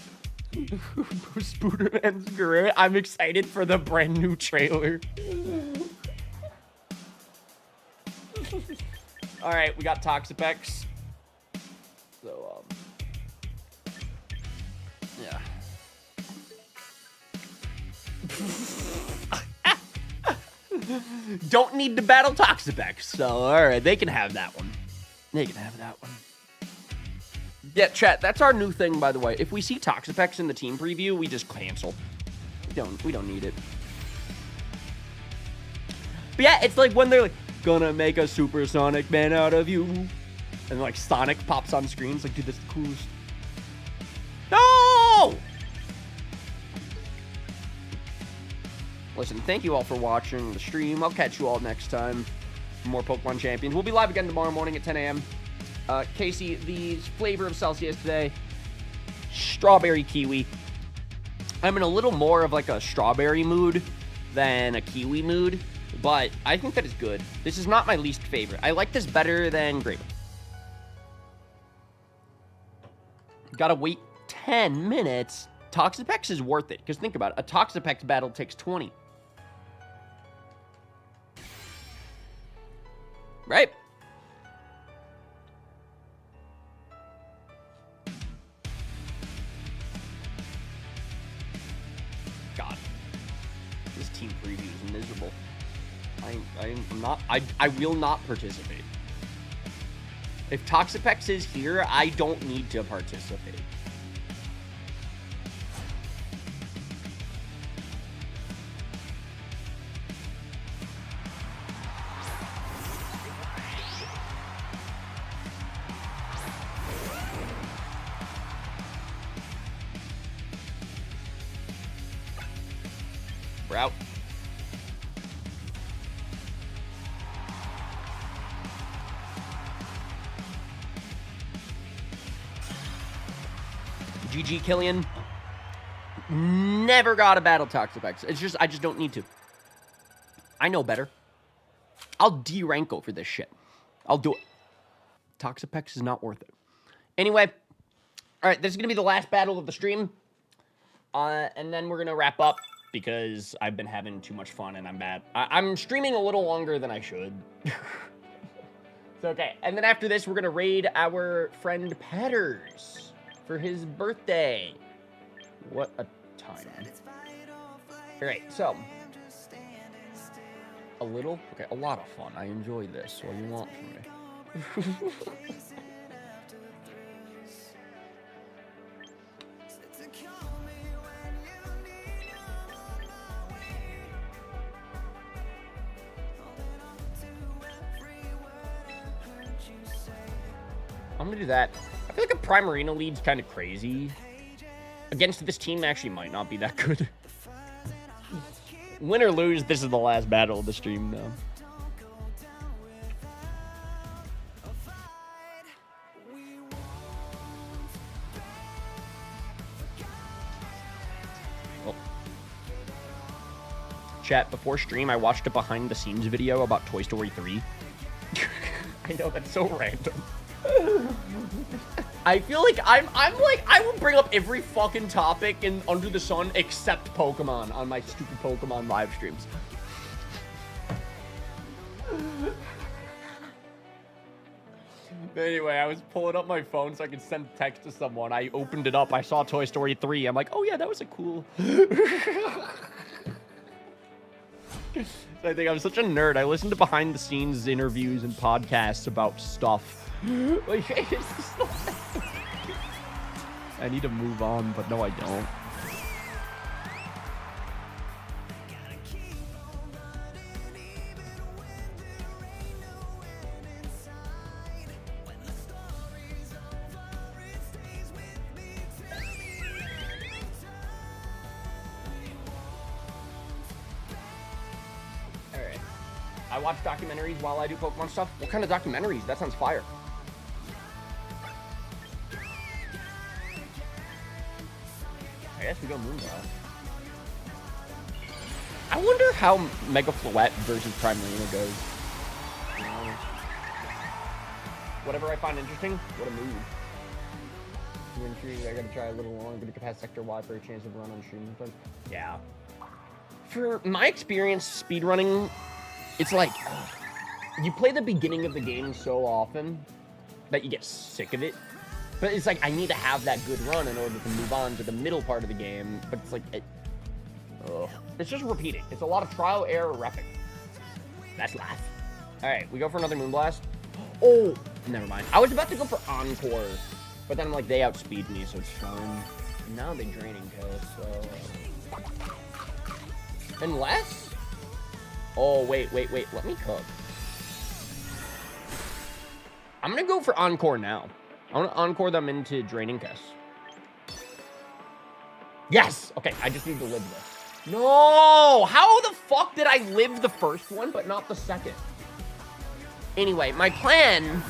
Spooderman's great. I'm excited for the brand new trailer. All right, we got Toxapex. So, yeah. Don't need to battle Toxapex. So, all right, they can have that one. They can have that one. Yeah, chat, that's our new thing, by the way. If we see Toxapex in the team preview, we just cancel. We don't need it. But yeah, it's like when they're like, gonna make a supersonic man out of you. And like Sonic pops on screen. It's like, dude, that's the coolest. No! Listen, thank you all for watching the stream. I'll catch you all next time for more Pokemon Champions. We'll be live again tomorrow morning at 10 a.m. Casey, the flavor of Celsius today, strawberry kiwi. I'm in a little more of like a strawberry mood than a kiwi mood, but I think that is good. This is not my least favorite. I like this better than grape. Gotta wait 10 minutes. Toxapex is worth it, because think about it. A Toxapex battle takes 20. Right? God. This team preview is miserable. I will not participate. If Toxapex is here, I don't need to participate. We're out. GG, Killian. Never got a battle Toxapex. It's just, I just don't need to. I know better. I'll D-Ranko for this shit. I'll do it. Toxapex is not worth it. Anyway, all right, this is going to be the last battle of the stream. And then we're going to wrap up because I've been having too much fun and I'm bad. I'm streaming a little longer than I should. It's okay. And then after this, we're going to raid our friend Petters for his birthday. What a time. All right, so a little, okay, a lot of fun. I enjoy this. What do you want from me? I'm gonna do that. I feel like a Primarina lead's kind of crazy. Against this team, actually might not be that good. Win or lose, this is the last battle of the stream, though. Oh. Chat, before stream, I watched a behind-the-scenes video about Toy Story 3. I know, that's so random. I feel like I'm like, I will bring up every fucking topic in under the sun except Pokemon on my stupid Pokemon live streams. Anyway, I was pulling up my phone so I could send text to someone. I opened it up. I saw Toy Story 3. I'm like, oh yeah, that was a cool... I think I'm such a nerd. I listen to behind-the-scenes interviews and podcasts about stuff. Like, I need to move on, but no, I don't. I watch documentaries while I do Pokemon stuff. What kind of documentaries? That sounds fire. I guess we go Moonblast. I wonder how Mega Floette versus Primarina goes. Whatever I find interesting, what a move. I'm intrigued. I gotta try a little longer to get past Sector Y for a chance of run on stream. Yeah. For my experience speedrunning, it's like you play the beginning of the game so often that you get sick of it. But it's like I need to have that good run in order to move on to the middle part of the game. But it's like it's just repeating. It's a lot of trial, error, repping. That's life. All right, we go for another Moonblast. Oh, never mind. I was about to go for Encore, but then like they outspeed me, so it's fine. Now they draining Kill, so unless. Oh wait. Let me cook. I'm gonna go for Encore now. I want to Encore them into Draining Kiss. Yes! Okay, I just need to live this. No! How the fuck did I live the first one, but not the second? Anyway, my plan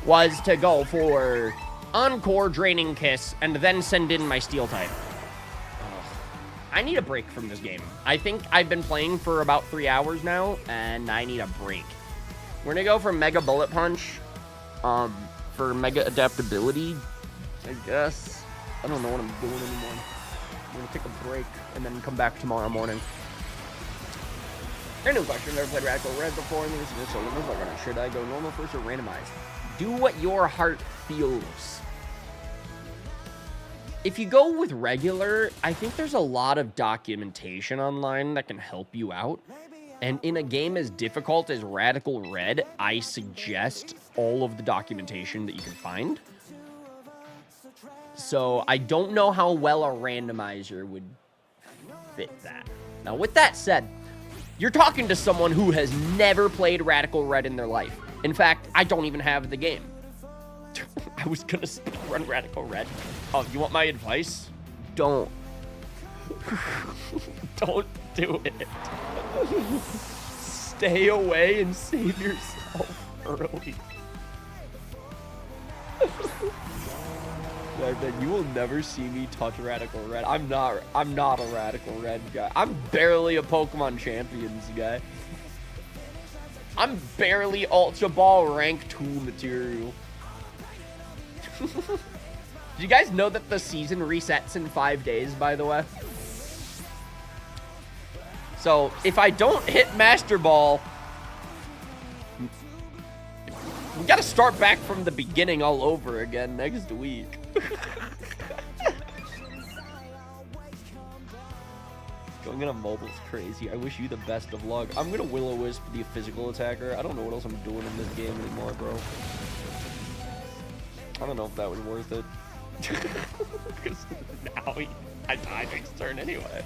was to go for Encore, Draining Kiss, and then send in my Steel type. I need a break from this game. I think I've been playing for about 3 hours now, and I need a break. We're gonna go for Mega Bullet Punch. For Mega Adaptability, I guess. I don't know what I'm doing anymore. I'm gonna take a break and then come back tomorrow morning. Random question, never played Radical Red before, and this is so limited. Should I go normal first or randomized? Do what your heart feels. If you go with regular, I think there's a lot of documentation online that can help you out. And in a game as difficult as Radical Red, I suggest all of the documentation that you can find. So I don't know how well a randomizer would fit that. Now, with that said, you're talking to someone who has never played Radical Red in their life. In fact, I don't even have the game. I was gonna run Radical Red. Oh, you want my advice? Don't. Don't do it. Stay away and save yourself early. Then you will never see me touch Radical Red. I'm not a Radical Red guy. I'm barely a Pokemon Champions guy. I'm barely Ultra Ball rank 2 material. Did you guys know that the season resets in 5 days, by the way? So, if I don't hit Master Ball, we gotta start back from the beginning all over again next week. Going on a mobile's crazy. I wish you the best of luck. I'm gonna Will-O-Wisp the physical attacker. I don't know what else I'm doing in this game anymore, bro. I don't know if that was worth it. Because now I died next turn anyway.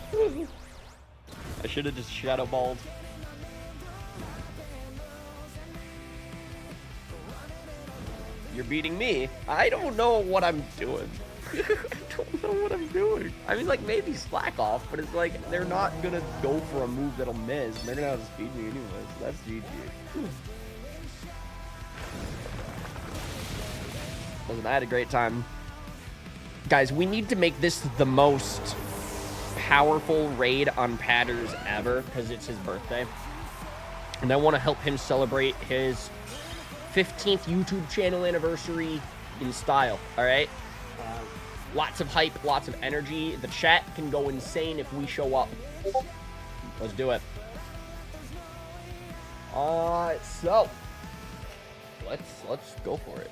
I should have just Shadow Balled. You're beating me. I don't know what I'm doing. I don't know what I'm doing. I mean, like, maybe Slack Off, but it's like, they're not gonna go for a move that'll miss. They're gonna have to speed me anyways. That's GG. Listen, I had a great time. Guys, we need to make this the most powerful raid on Patters ever, because it's his birthday. And I want to help him celebrate his 15th YouTube channel anniversary in style, all right? Lots of hype, lots of energy. The chat can go insane if we show up. Let's do it. So let's go for it.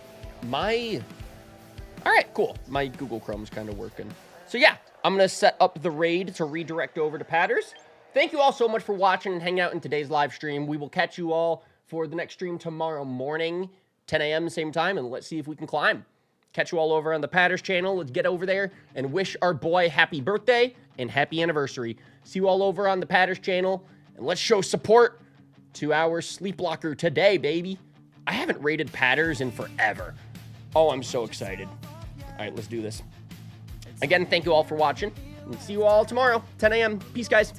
All right, cool. My Google Chrome's kind of working. So yeah, I'm gonna set up the raid to redirect over to Patters. Thank you all so much for watching and hanging out in today's live stream. We will catch you all for the next stream tomorrow morning, 10 a.m. same time, and let's see if we can climb. Catch you all over on the Patters channel. Let's get over there and wish our boy happy birthday and happy anniversary. See you all over on the Patters channel, and let's show support to our Sleep Locker today, baby. I haven't raided Patters in forever. Oh, I'm so excited. All right, let's do this. Again, thank you all for watching, and see you all tomorrow, 10 a.m. Peace, guys.